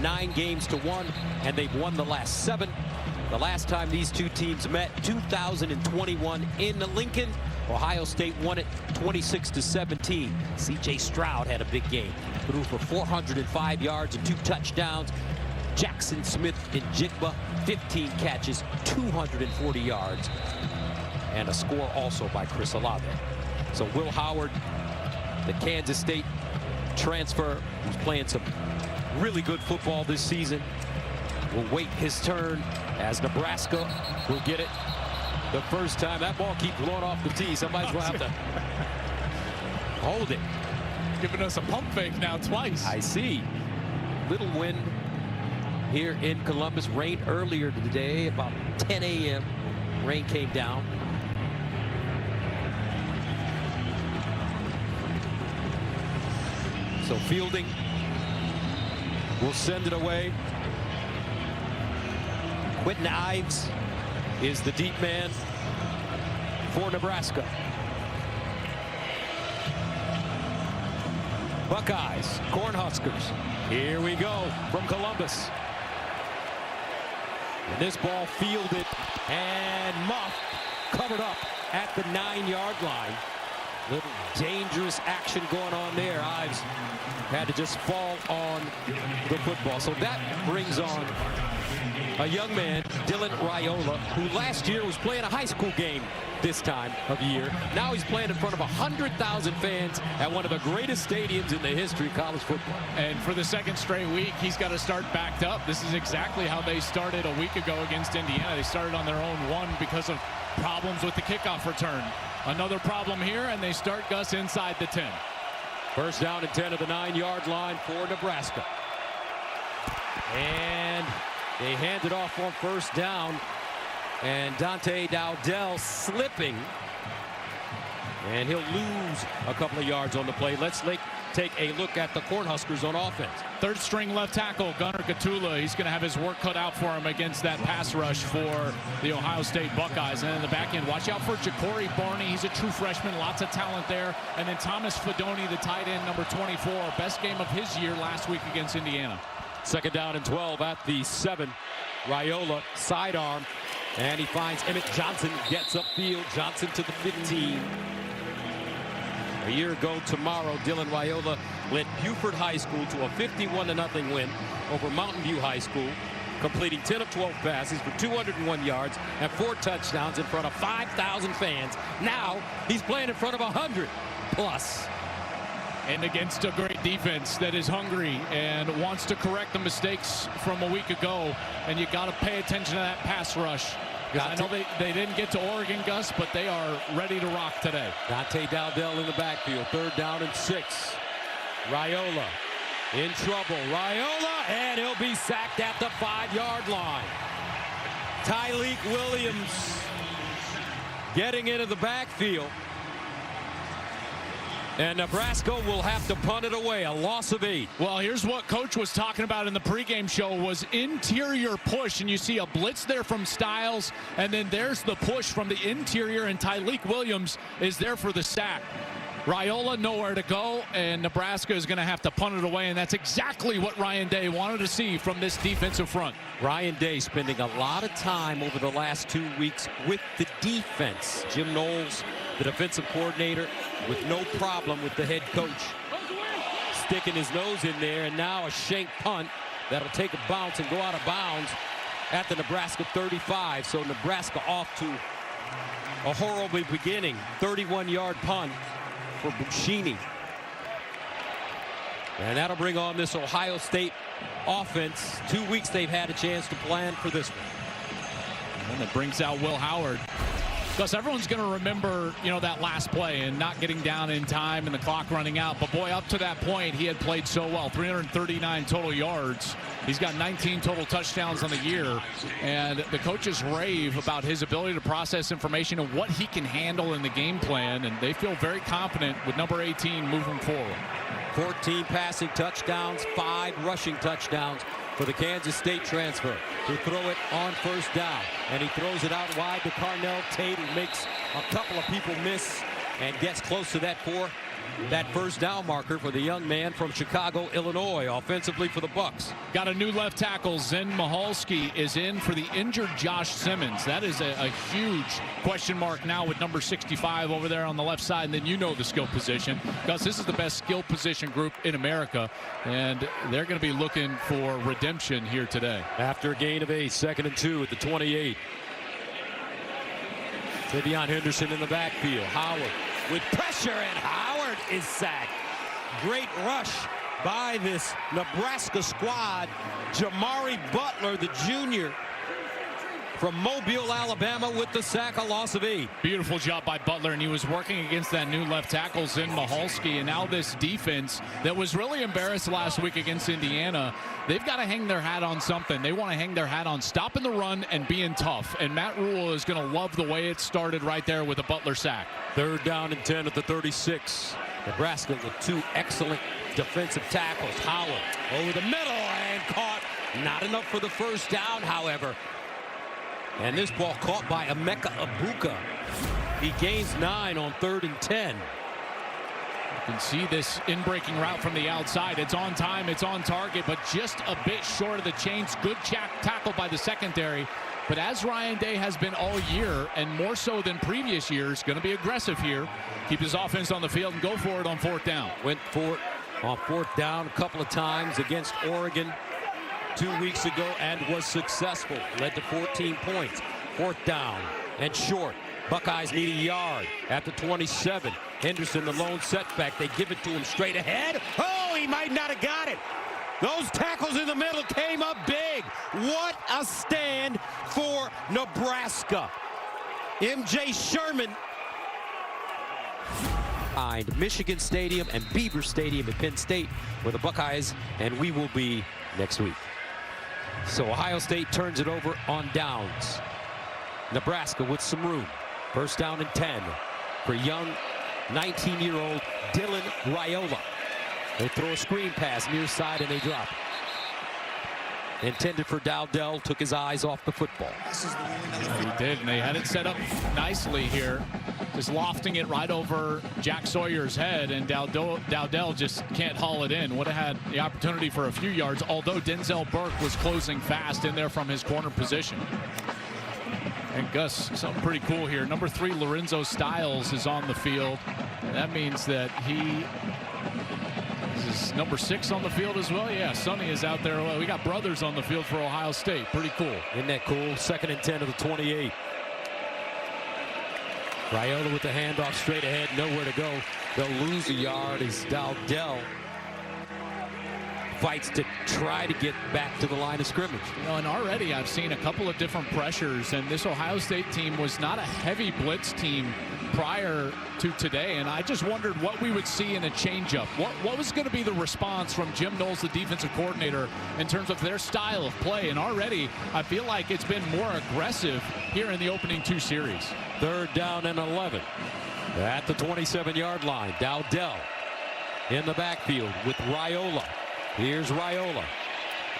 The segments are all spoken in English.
9 games to 1, and they've won the last 7. The last time these two teams met, 2021 in Lincoln. Ohio State won it 26-17. C.J. Stroud had a big game. Threw for 405 yards and 2 touchdowns. Jackson Smith and Jigba, 15 catches, 240 yards. And a score also by Chris Olave. So Will Howard, the Kansas State transfer, who's playing some really good football this season, will wait his turn as Nebraska will get it the first time. That ball keeps blowing off the tee. Somebody's going to have to hold it. Giving us a pump fake now twice. I see. Little wind here in Columbus. Rain earlier today, about 10 a.m. Rain came down. So Fielding will send it away. Quentin Ives is the deep man for Nebraska. Buckeyes, Cornhuskers. Here we go from Columbus. And this ball fielded and muffed, covered up at the 9-yard line. Little dangerous action going on there. Ives had to just fall on the football. So that brings on a young man, Dylan Raiola, who last year was playing a high school game this time of year. Now he's playing in front of 100,000 fans at one of the greatest stadiums in the history of college football. And for the second straight week, he's got to start backed up. This is exactly how they started a week ago against Indiana. They started on their own 1 because of problems with the kickoff return. Another problem here, and they start Gus inside the 10. First down and 10 at the 9-yard line for Nebraska. And they hand it off on first down. And Dante Dowdell slipping. And he'll lose a couple of yards on the play. Let's take a look at the Cornhuskers on offense. Third string left tackle, Gunnar Gatula. He's going to have his work cut out for him against that pass rush for the Ohio State Buckeyes. And in the back end, watch out for Ja'Cory Barney. He's a true freshman, lots of talent there. And then Thomas Fidoni, the tight end, number 24. Best game of his year last week against Indiana. Second down and 12 at the 7. Raiola, sidearm. And he finds Emmett Johnson, gets upfield. Johnson to the 15. A year ago tomorrow, Dylan Raiola led Buford High School to a 51-0 win over Mountain View High School, completing 10 of 12 passes for 201 yards and 4 touchdowns in front of 5,000 fans. Now he's playing in front of 100 plus. And against a great defense that is hungry and wants to correct the mistakes from a week ago. And you got to pay attention to that pass rush. I know they didn't get to Oregon, Gus, but they are ready to rock today. Dante Dowdell in the backfield. Third down and 6. Raiola in trouble. Raiola, and he'll be sacked at the 5-yard line. Tyleik Williams getting into the backfield. And Nebraska will have to punt it away, a loss of 8. Well, here's what Coach was talking about in the pregame show was interior push, and you see a blitz there from Styles, and then there's the push from the interior, and Tyleik Williams is there for the sack. Raiola nowhere to go, and Nebraska is going to have to punt it away, and that's exactly what Ryan Day wanted to see from this defensive front. Ryan Day spending a lot of time over the last 2 weeks with the defense. Jim Knowles, the defensive coordinator, with no problem with the head coach sticking his nose in there, and now a shank punt that'll take a bounce and go out of bounds at the Nebraska 35. So Nebraska off to a horrible beginning. 31-yard punt for Bushini. And that'll bring on this Ohio State offense. 2 weeks they've had a chance to plan for this one. And that brings out Will Howard. Because everyone's going to remember, that last play and not getting down in time and the clock running out. But boy, up to that point, he had played so well. 339 total yards. He's got 19 total touchdowns on the year. And the coaches rave about his ability to process information and what he can handle in the game plan. And they feel very confident with number 18 moving forward. 14 passing touchdowns, 5 rushing touchdowns for the Kansas State transfer to throw it on first down. And he throws it out wide to Carnell Tate, who makes a couple of people miss and gets close to that 4 that first down marker for the young man from Chicago, Illinois, offensively for the Bucks. Got a new left tackle. Zen Mahalski is in for the injured Josh Simmons. That is a huge question mark now with number 65 over there on the left side. And then you know the skill position, because this is the best skill position group in America. And they're going to be looking for redemption here today. After a gain of 8, 2nd and 2 at the 28. Vivian Henderson in the backfield. Howard with pressure, and Howard is sacked. Great rush by this Nebraska squad. Jamari Butler, the junior from Mobile, Alabama, with the sack, a loss of 8. Beautiful job by Butler, and he was working against that new left tackle, Zen Mahalski, and now this defense that was really embarrassed last week against Indiana, they've got to hang their hat on something. They want to hang their hat on stopping the run and being tough, and Matt Rule is going to love the way it started right there with a Butler sack. 3rd down and 10 at the 36. Nebraska with 2 excellent defensive tackles. Howard over the middle and caught. Not enough for the first down, however. And this ball caught by Emeka Ibuka. He gains 9 on 3rd and 10. You can see this in-breaking route from the outside. It's on time, it's on target, but just a bit short of the chains. Good tackle by the secondary. But as Ryan Day has been all year, and more so than previous years, going to be aggressive here. Keep his offense on the field and go for it on 4th down. Went for it on 4th down a couple of times against Oregon 2 weeks ago and was successful. Led to 14 points. 4th down and short. Buckeyes need a yard at the 27. Henderson, the lone setback. They give it to him straight ahead. Oh, he might not have got it. Those tackles in the middle came up big. What a stand for Nebraska. MJ Sherman behind Michigan Stadium and Beaver Stadium at Penn State, where the Buckeyes and we will be next week. So Ohio State turns it over on downs. Nebraska with some room. 1st down and 10 for young 19-year-old Dylan Raiola. They throw a screen pass near side and they drop it. Intended for Dowdell, took his eyes off the football. He did, and they had it set up nicely here. Just lofting it right over Jack Sawyer's head, and Dowdell just can't haul it in. Would have had the opportunity for a few yards, although Denzel Burke was closing fast in there from his corner position. And Gus, something pretty cool here. Number 3, Lorenzo Styles is on the field. That means that he is number 6 on the field as well. Yeah, Sonny is out there. We got brothers on the field for Ohio State. Pretty cool. Isn't that cool? 2nd and 10 of the 28. Raiola with the handoff straight ahead, nowhere to go. They'll lose a yard as Dowdell fights to try to get back to the line of scrimmage. You know, and already I've seen a couple of different pressures, and this Ohio State team was not a heavy blitz team prior to today, and I just wondered what we would see in a changeup. What was going to be the response from Jim Knowles, the defensive coordinator, in terms of their style of play? And already I feel like it's been more aggressive here in the opening 2 series. 3rd down and 11 at the 27-yard line. Dowdell in the backfield with Raiola. Here's Raiola.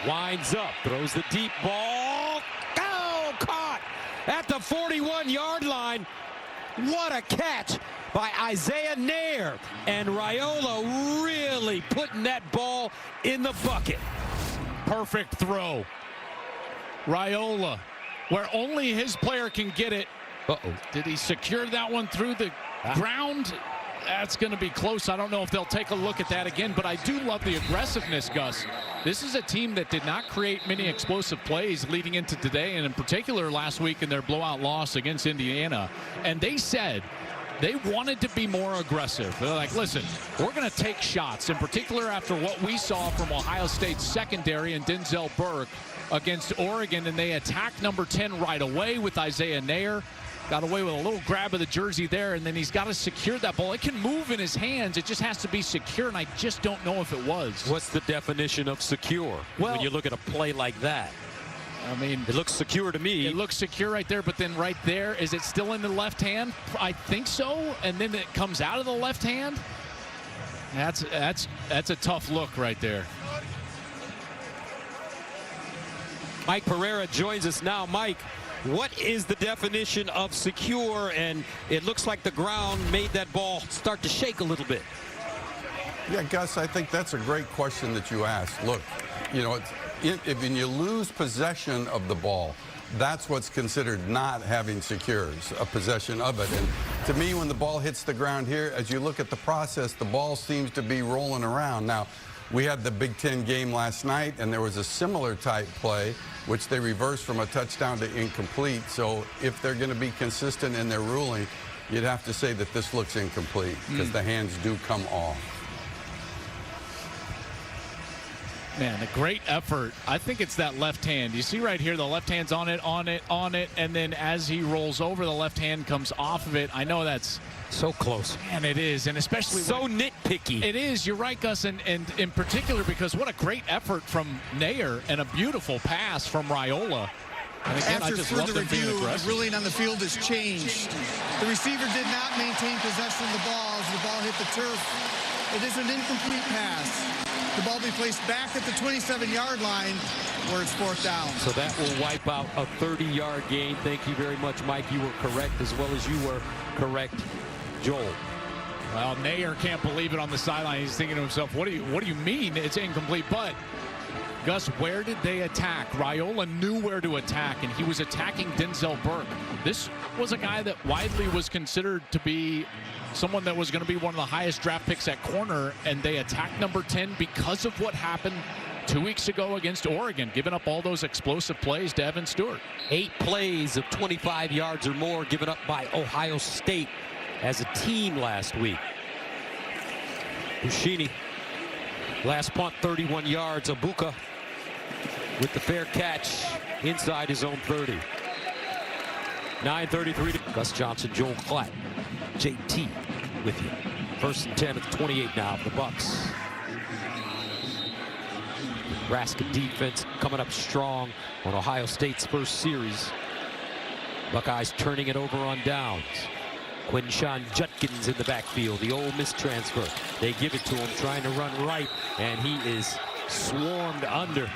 Winds up, throws the deep ball. Oh, caught at the 41-yard line. What a catch by Isaiah Nair. And Raiola really putting that ball in the bucket. Perfect throw. Raiola, where only his player can get it. Uh-oh. Did he secure that one through the ground? That's going to be close. I don't know if they'll take a look at that again, but I do love the aggressiveness, Gus. This is a team that did not create many explosive plays leading into today, and in particular last week in their blowout loss against Indiana. And they said they wanted to be more aggressive. They're like, listen, we're going to take shots, in particular after what we saw from Ohio State's secondary and Denzel Burke against Oregon, and they attacked number 10 right away with Isaiah Nair. Got away with a little grab of the jersey there, and then he's got to secure that ball. It can move in his hands. It just has to be secure, and I just don't know if it was. What's the definition of secure when you look at a play like that? I mean, it looks secure to me. It looks secure right there, but then right there, is it still in the left hand? I think so, and then it comes out of the left hand. That's a tough look right there. Mike Pereira joins us now. Mike, what is the definition of secure? And it looks like the ground made that ball start to shake a little bit. Yeah, Gus, I think that's a great question that you asked. Look, you know, if you lose possession of the ball, that's what's considered not having secures, a possession of it. And to me, when the ball hits the ground here, as you look at the process, the ball seems to be rolling around. Now, we had the Big Ten game last night, and there was a similar type play, which they reversed from a touchdown to incomplete. So if they're going to be consistent in their ruling, you'd have to say that this looks incomplete because the hands do come off. Man, a great effort. I think it's that left hand. You see right here, the left hand's on it, and then as he rolls over, the left hand comes off of it. I know that's so close. Man, it is, and especially so nitpicky. It is. You're right, Gus, and in particular because what a great effort from Nair and a beautiful pass from Raiola. And again, after further review, the ruling on the field has changed. The receiver did not maintain possession of the ball as the ball hit the turf. It is an incomplete pass. The ball be placed back at the 27-yard line where it's 4th down. So that will wipe out a 30-yard gain. Thank you very much, Mike. You were correct as well as you were correct, Joel. Well, Nair can't believe it on the sideline. He's thinking to himself, what do you mean it's incomplete? But Gus, where did they attack? Raiola knew where to attack, and he was attacking Denzel Burke. This was a guy that widely was considered to be someone that was going to be one of the highest draft picks at corner, and they attacked number 10 because of what happened 2 weeks ago against Oregon, giving up all those explosive plays to Evan Stewart. 8 plays of 25 yards or more given up by Ohio State as a team last week. Buschini, last punt, 31 yards. Abuka with the fair catch inside his own 30. 9:33 to Gus Johnson, Joel Klatt, JT with you. 1st and 10 at the 28 now for the Bucks. Nebraska defense coming up strong on Ohio State's first series. Buckeyes turning it over on downs. Quinshawn Judkins in the backfield, the Ole Miss transfer. They give it to him, trying to run right, and he is swarmed under.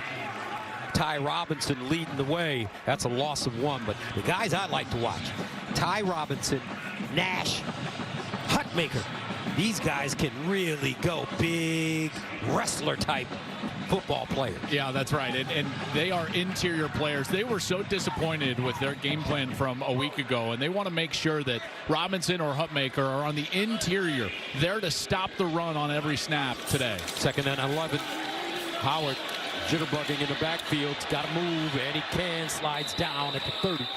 Ty Robinson leading the way. That's a loss of 1, but the guys I like to watch, Ty Robinson, Nash, Hutmaker. These guys can really go big wrestler type football players. Yeah, that's right. And they are interior players. They were so disappointed with their game plan from a week ago, and they want to make sure that Robinson or Hutmaker are on the interior, there to stop the run on every snap today. 2nd and 11. Howard jitterbugging in the backfield. Got to move, and he can. Slides down at the 30.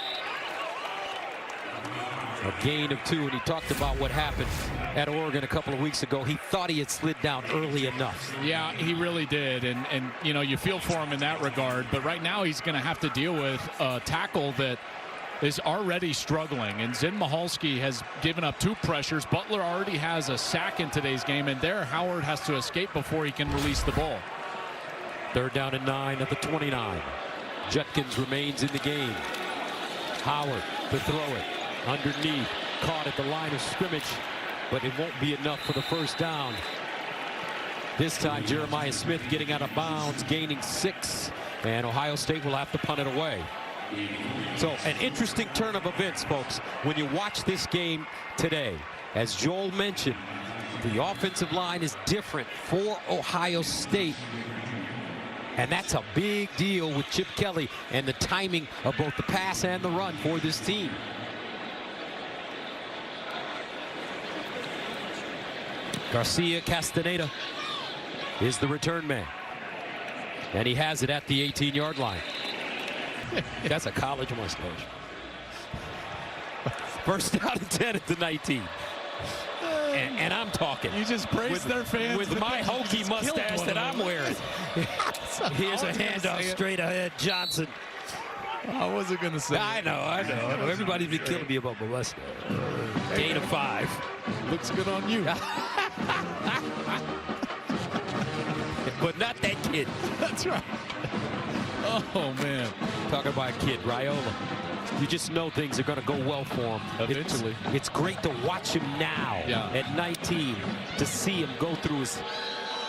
A gain of 2, and he talked about what happened at Oregon a couple of weeks ago. He thought he had slid down early enough. Yeah, he really did, and you know, you feel for him in that regard, but right now he's going to have to deal with a tackle that is already struggling, and Zen Michalski has given up 2 pressures. Butler already has a sack in today's game, and there Howard has to escape before he can release the ball. 3rd down and 9 at the 29. Judkins remains in the game. Howard to throw it. Underneath, caught at the line of scrimmage, but it won't be enough for the 1st down. This time, Jeremiah Smith getting out of bounds, gaining 6, and Ohio State will have to punt it away. So an interesting turn of events, folks, when you watch this game today. As Joel mentioned, the offensive line is different for Ohio State. And that's a big deal with Chip Kelly and the timing of both the pass and the run for this team. Garcia Castaneda is the return man. And he has it at the 18-yard line. That's a college mustache. 1st down and 10 at the 19. And I'm talking. You just praised their fans. With my Hokie mustache that I'm wearing. Here's a handoff straight ahead. Johnson. I wasn't going to say I know. Everybody's been killing me about my mustache. Gain of 5. Looks good on you. But not that kid. That's right. Oh, man. Talking about a kid, Raiola. You just know things are going to go well for him. Eventually. It's great to watch him now at 19, to see him go through his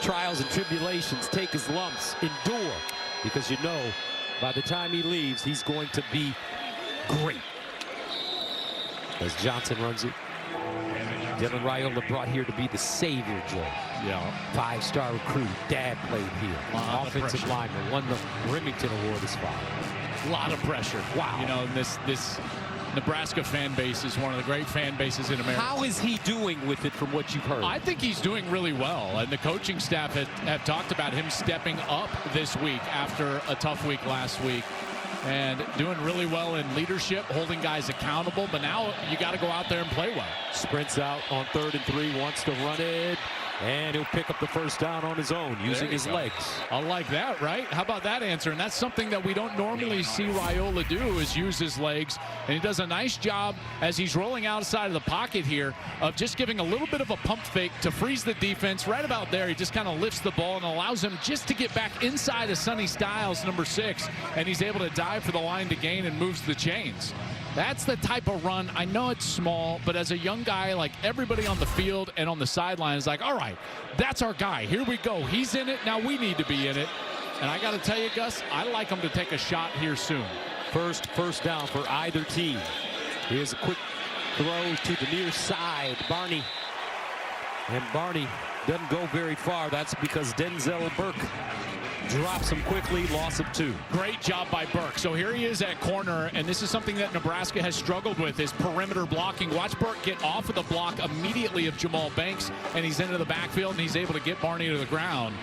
trials and tribulations, take his lumps, endure. Because you know, by the time he leaves, he's going to be great. As Johnson runs it. Dylan Raiola brought here to be the savior, Joe. Yeah. 5-star recruit. Dad played here. Offensive pressure. lineman. Won the Remington Award as father. A lot of pressure. Wow. You know, this Nebraska fan base is one of the great fan bases in America. How is he doing with it from what you've heard? I think he's doing really well, and the coaching staff have talked about him stepping up this week after a tough week last week and doing really well in leadership, holding guys accountable. But now you got to go out there and play well. Sprints out on 3rd and 3, wants to run it, and he'll pick up the first down on his own using his legs. I like that, right? How about that answer? And that's something that we don't normally see Raiola do, is use his legs. And he does a nice job as he's rolling outside of the pocket here of just giving a little bit of a pump fake to freeze the defense. Right about there, he just kind of lifts the ball and allows him just to get back inside of Sonny Styles, number 6. And he's able to dive for the line to gain and moves the chains. That's the type of run. I know it's small, but as a young guy, like, everybody on the field and on the sideline is like, all right, that's our guy. Here we go. He's in it. Now we need to be in it. And I got to tell you, Gus, I like him to take a shot here soon. First down for either team. Here's a quick throw to the near side. Barney. And Barney doesn't go very far. That's because Denzel Burke drops him quickly, loss of 2. Great job by Burke. So here he is at corner, and this is something that Nebraska has struggled with, is perimeter blocking. Watch Burke get off of the block immediately of Jamal Banks, and he's into the backfield, and he's able to get Barney to the ground.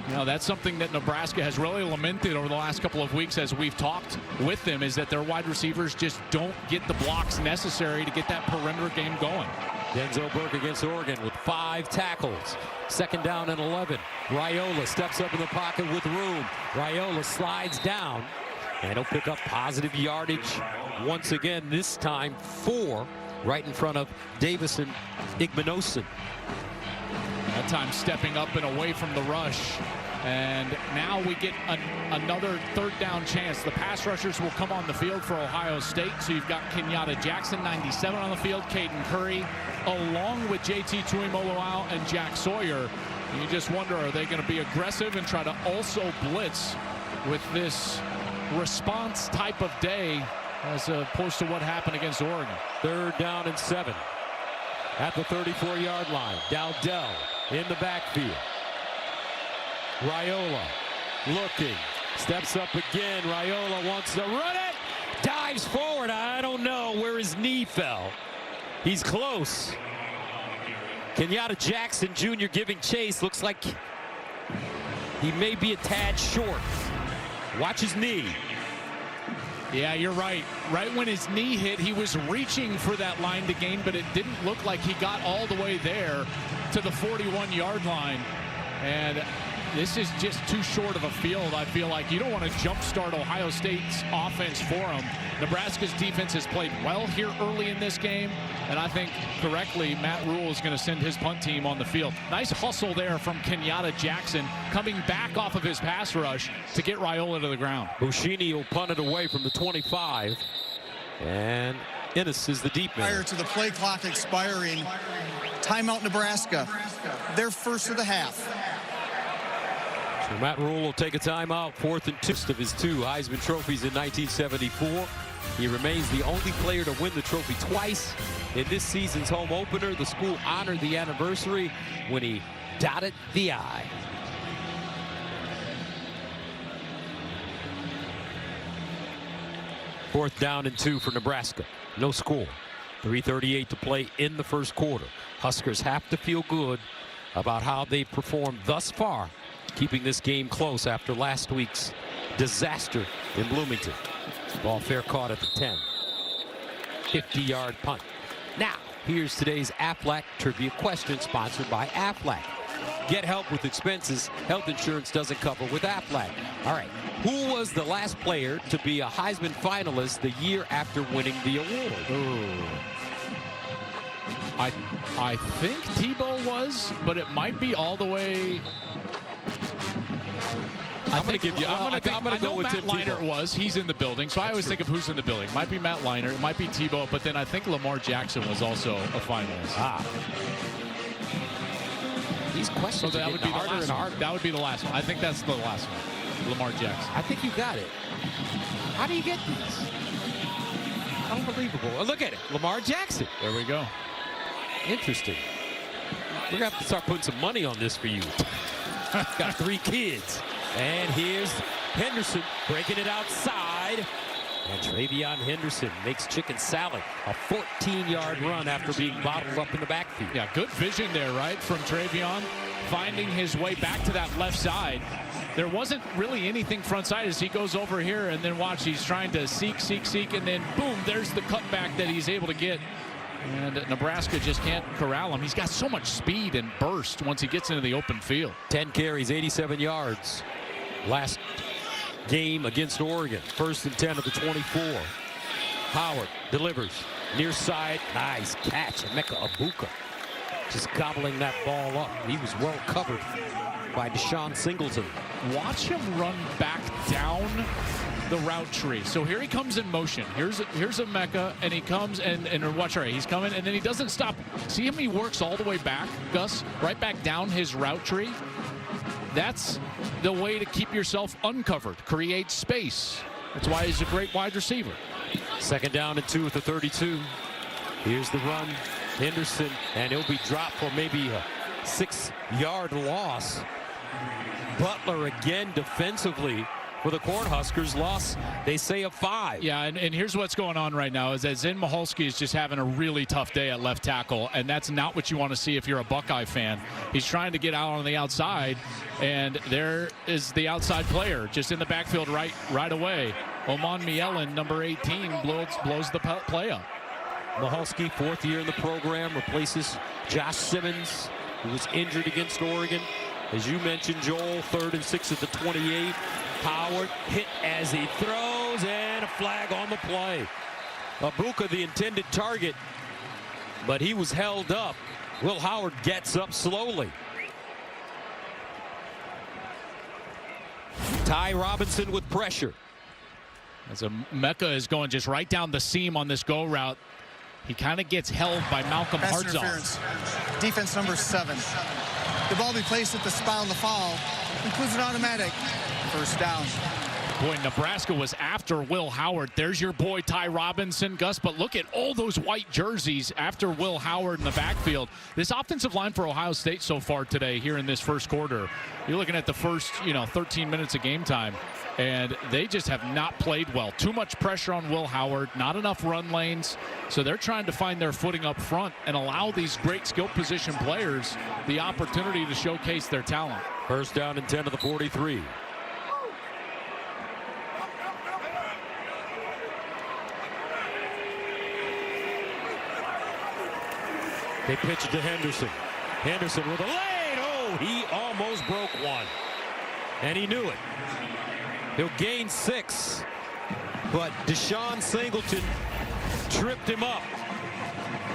You know, that's something that Nebraska has really lamented over the last couple of weeks as we've talked with them, is that their wide receivers just don't get the blocks necessary to get that perimeter game going. Denzel Burke against Oregon with 5 tackles. 2nd down and 11. Raiola steps up in the pocket with room. Raiola slides down, and he'll pick up positive yardage once again, this time 4, right in front of Davison Igbinosun. That time stepping up and away from the rush. And now we get another 3rd down chance. The pass rushers will come on the field for Ohio State. So you've got Kenyatta Jackson, 97 on the field, Caden Curry, along with JT Tuimoloau and Jack Sawyer. And you just wonder, are they going to be aggressive and try to also blitz with this response type of day as opposed to what happened against Oregon? 3rd down and 7. At the 34-yard line. Dowdell in the backfield. Raiola looking, steps up again. Raiola wants to run it, dives forward. I don't know where his knee fell. He's close. Kenyatta Jackson Jr. giving chase. Looks like he may be a tad short. Watch his knee. Yeah, you're right. Right when his knee hit, he was reaching for that line to gain, but it didn't look like he got all the way there to the 41-yard line. And this is just too short of a field. I feel like you don't want to jumpstart Ohio State's offense for him. Nebraska's defense has played well here early in this game, and I think correctly Matt Rule is going to send his punt team on the field. Nice hustle there from Kenyatta Jackson, coming back off of his pass rush to get Raiola to the ground. Bushini will punt it away from the 25, and Ennis is the deep man. Prior to the play clock expiring, timeout Nebraska, their first of the half. So Matt Rule will take a timeout. 4th and 2 of his 2 Heisman trophies in 1974. He remains the only player to win the trophy twice. In this season's home opener, the school honored the anniversary when he dotted the I. Fourth down and 2 for Nebraska. No score. 3:38 to play in the first quarter. Huskers have to feel good about how they've performed thus far, keeping this game close after last week's disaster in Bloomington. Ball fair caught at the 10. 50-yard punt. Now, here's today's Aflac trivia question, sponsored by Aflac. Get help with expenses health insurance doesn't cover with Aflac. All right, who was the last player to be a Heisman finalist the year after winning the award? Ooh. I think Tebow was, but it might be all the way. I'm going to give you. I'm going to go with Tim Matt Leinart Tebow. was. He's in the building, so I always think of who's in the building. Might be Matt Leinart, it might be Tebow, but then I think Lamar Jackson was also a finalist. Ah. These questions So that are would be getting the harder last and one. harder. That would be the last one. I think that's the last one. Lamar Jackson. I think you got it. How do you get these? Unbelievable. Look at it. Lamar Jackson. There we go. Interesting. We're going to have to start putting some money on this for you. Got 3 kids. And here's Henderson breaking it outside. And Travion Henderson makes chicken salad. A 14-yard run after being bottled up in the backfield. Yeah, good vision there, right, from Travion. Finding his way back to that left side. There wasn't really anything front side as he goes over here, and then watch, he's trying to seek, and then boom, there's the cutback that he's able to get. And Nebraska just can't corral him. He's got so much speed and burst once he gets into the open field. 10 carries, 87 yards. Last game against Oregon. 1st and 10 of the 24. Howard delivers. Near side. Nice catch. Emeka Egbuka just gobbling that ball up. He was well covered by Deshaun Singleton. Watch him run back down the route tree. So here he comes in motion. Here's Emeka, and he comes and watch, right, he's coming, and then he doesn't stop. See him, he works all the way back, Gus, right back down his route tree. That's the way to keep yourself uncovered, create space. That's why he's a great wide receiver. 2nd down and 2 at the 32. Here's the run. Henderson, and he'll be dropped for maybe a 6-yard loss. Butler again defensively for the Cornhuskers. Loss, they say, of 5. Yeah, and here's what's going on right now is that Zen Michalski is just having a really tough day at left tackle, and that's not what you want to see if you're a Buckeye fan. He's trying to get out on the outside, and there is the outside player just in the backfield right away. Oman Mielen, number 18, blows the play up. Michalski, 4th year in the program, replaces Josh Simmons, who was injured against Oregon. As you mentioned, Joel, 3rd and 6 at the 28. Howard hit as he throws, and a flag on the play. Egbuka, the intended target, but he was held up. Will Howard gets up slowly. Ty Robinson with pressure. As Emeka is going just right down the seam on this go route. He kind of gets held by Malcolm Hartzell. Defense number 7. The ball be placed at the spot on the foul. Includes an automatic 1st down. Boy, Nebraska was after Will Howard. There's your boy Ty Robinson, Gus, but look at all those white jerseys after Will Howard in the backfield. This offensive line for Ohio State so far today here in this 1st quarter, you're looking at the first 13 minutes of game time, and they just have not played well. Too much pressure on Will Howard, not enough run lanes, so they're trying to find their footing up front and allow these great skill position players the opportunity to showcase their talent. 1st down and 10 of the 43. They pitch it to Henderson. Henderson with a lane. Oh, he almost broke one. And he knew it. He'll gain 6. But Deshaun Singleton tripped him up.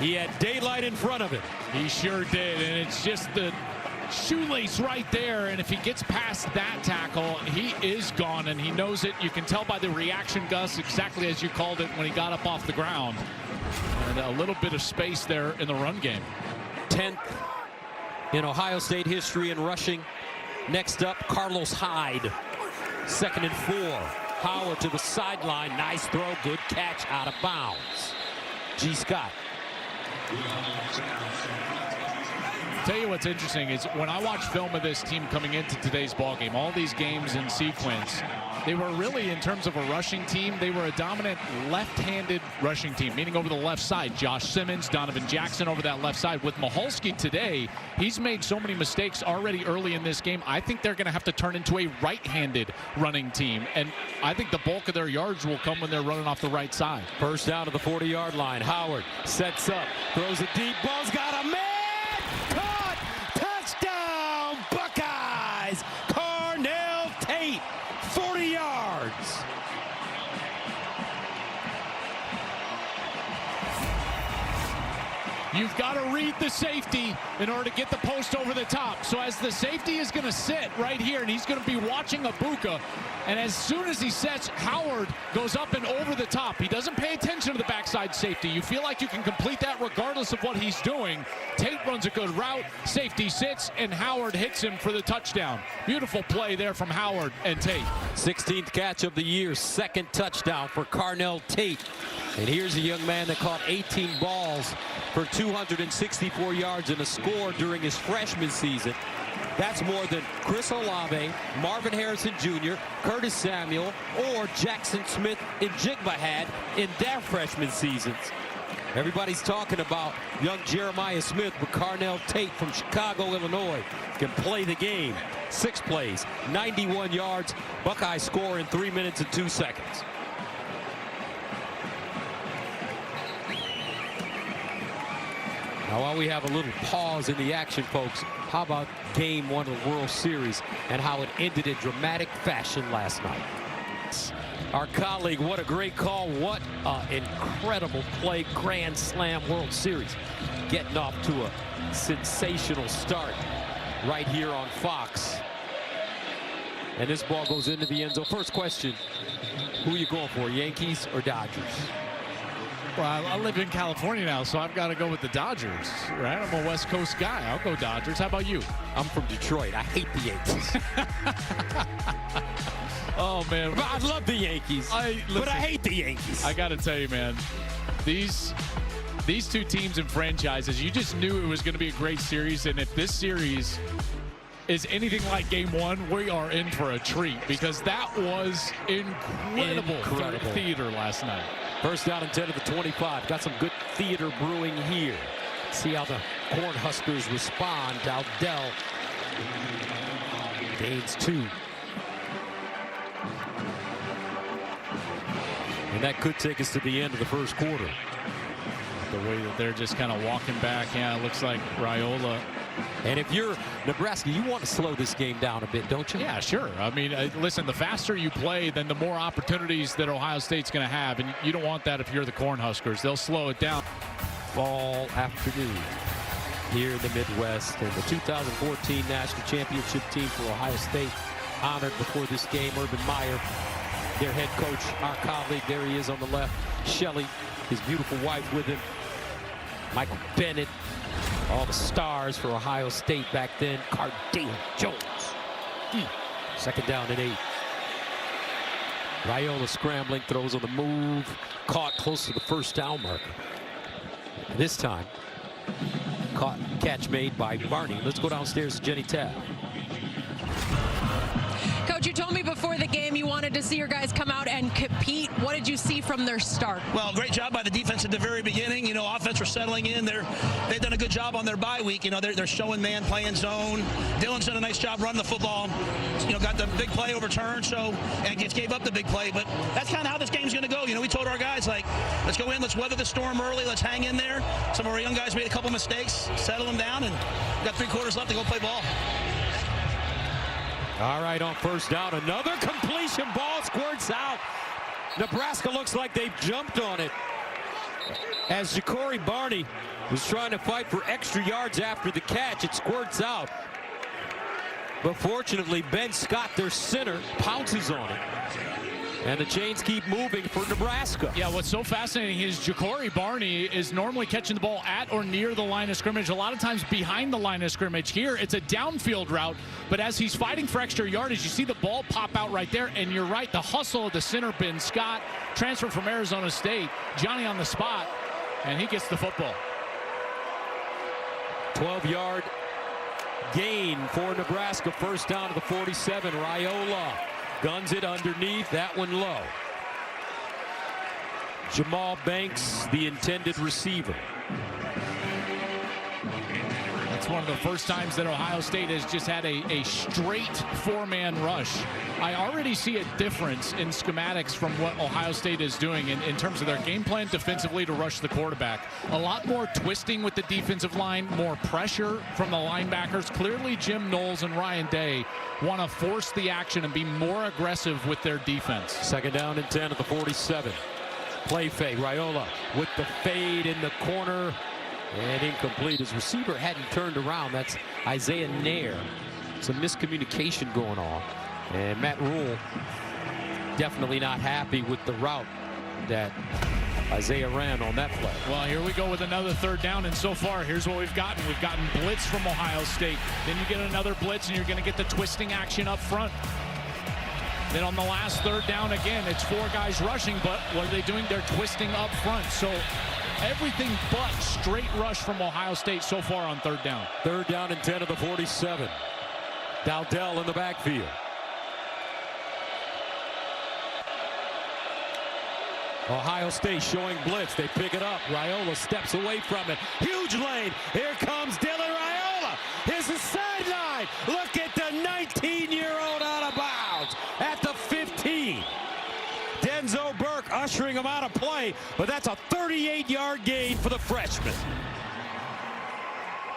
He had daylight in front of him. He sure did. And it's just the shoelace right there. And if he gets past that tackle, he is gone. And he knows it. You can tell by the reaction, Gus, exactly as you called it when he got up off the ground. And a little bit of space there in the run game. 10th in Ohio State history in rushing. Next up, Carlos Hyde. 2nd and 4. Howard to the sideline. Nice throw. Good catch out of bounds. G. Scott. Tell you what's interesting is when I watch film of this team coming into today's ball game, all these games in sequence, they were really, in terms of a rushing team, they were a dominant left-handed rushing team, meaning over the left side. Josh Simmons, Donovan Jackson over that left side. With Michalski today, he's made so many mistakes already early in this game. I think they're going to have to turn into a right-handed running team, and I think the bulk of their yards will come when they're running off the right side. 1st down to the 40-yard line. Howard sets up, throws a deep ball's got a man. Caught! Touchdown, Buckeyes! Carnell Tate, 40 yards. You've got to read the safety in order to get the post over the top. So as the safety is going to sit right here, and he's going to be watching Egbuka, and as soon as he sets, Howard goes up and over the top. He doesn't pay attention to the backside safety. You feel like you can complete that regardless of what he's doing. Tate runs a good route, safety sits, and Howard hits him for the touchdown. Beautiful play there from Howard and Tate. 16th catch of the year, second touchdown for Carnell Tate. And here's a young man that caught 18 balls for 264 yards and a score during his freshman season. That's more than Chris Olave, Marvin Harrison Jr., Curtis Samuel, or Jackson Smith and Jigba had in their freshman seasons. Everybody's talking about young Jeremiah Smith, but Carnell Tate from Chicago, Illinois, can play the game. 6 plays, 91 yards. Buckeyes score in 3 minutes and 2 seconds. Now, while we have a little pause in the action, folks, how about Game 1 of the World Series and how it ended in dramatic fashion last night? Our colleague, what a great call. What an incredible play. Grand Slam World Series. Getting off to a sensational start right here on Fox. And this ball goes into the end zone. First question, who are you going for, Yankees or Dodgers? Well, I live in California now, so I've got to go with the Dodgers, right? I'm a West Coast guy. I'll go Dodgers. How about you? I'm from Detroit. I hate the Yankees. Oh, man. But I love the Yankees, but I hate the Yankees. I got to tell you, man, these two teams and franchises, you just knew it was going to be a great series. And if this series is anything like Game 1, we are in for a treat, because that was incredible. Theater last night. First down and 10 at the 25. Got some good theater brewing here. See how the Cornhuskers respond. Dowdell gains 2. And that could take us to the end of the first quarter. The way that they're just kind of walking back. Yeah, it looks like Raiola. And if you're Nebraska, you want to slow this game down a bit, don't you? Yeah, sure. I mean, listen, the faster you play, then the more opportunities that Ohio State's going to have. And you don't want that if you're the Cornhuskers. They'll slow it down. Fall afternoon here in the Midwest. And the 2014 National Championship team for Ohio State honored before this game. Urban Meyer, their head coach, our colleague, there he is on the left. Shelley, his beautiful wife with him. Michael Bennett, all the stars for Ohio State back then. Cardale Jones. Second down and 8. Raiola scrambling, throws on the move. Caught close to the first down marker. This time, catch made by Barney. Let's go downstairs to Jenny Tabb. Coach, you told me before the game you wanted to see your guys come out and compete. What did you see from their start? Well, great job by the defense at the very beginning. You know, offense were settling in. They've done a good job on their bye week. You know, they're showing man, playing zone. Dylan's done a nice job running the football. You know, got the big play overturned, and just gave up the big play. But that's kind of how this game's going to go. You know, we told our guys, like, let's go in, let's weather the storm early, let's hang in there. Some of our young guys made a couple mistakes, settle them down, and we got 3 quarters left to go play ball. All right, on first down, another completion. Ball squirts out. Nebraska looks like they've jumped on it, as Ja'Cory Barney was trying to fight for extra yards after the catch. It squirts out. But fortunately, Ben Scott, their center, pounces on it. And the chains keep moving for Nebraska. Yeah, what's so fascinating is Ja'Cory Barney is normally catching the ball at or near the line of scrimmage, a lot of times behind the line of scrimmage. Here, it's a downfield route, but as he's fighting for extra yardage, you see the ball pop out right there, and you're right, the hustle of the center, Ben Scott, transfer from Arizona State, Johnny on the spot, and he gets the football. 12-yard gain for Nebraska. First down to the 47. Raiola guns it underneath, that one low. Jamal Banks, the intended receiver. It's one of the first times that Ohio State has just had a straight 4-man rush. I already see a difference in schematics from what Ohio State is doing in terms of their game plan defensively to rush the quarterback. A lot more twisting with the defensive line, more pressure from the linebackers. Clearly, Jim Knowles and Ryan Day want to force the action and be more aggressive with their defense. Second down and 10 at the 47. Play fake. Raiola with the fade in the corner. And incomplete. His receiver hadn't turned around. That's Isaiah Nair. Some miscommunication going on. And Matt Rule definitely not happy with the route that Isaiah ran on that play. Well, here we go with another third down, and so far, here's what we've gotten. We've gotten blitz from Ohio State. Then you get another blitz, and you're going to get the twisting action up front. Then on the last third down, again, it's 4 guys rushing, but what are they doing? They're twisting up front. So everything but straight rush from Ohio State so far on third down. Third down and 10 of the 47. Dowdell in the backfield. Ohio State showing blitz. They pick it up. Raiola steps away from it. Huge lane. Here comes Dylan Raiola. Here's the sideline. Look at the 19-year-old out of bounds at the 15. Denzel Burke ushering him out of play, but that's a 38-yard gain for the freshman.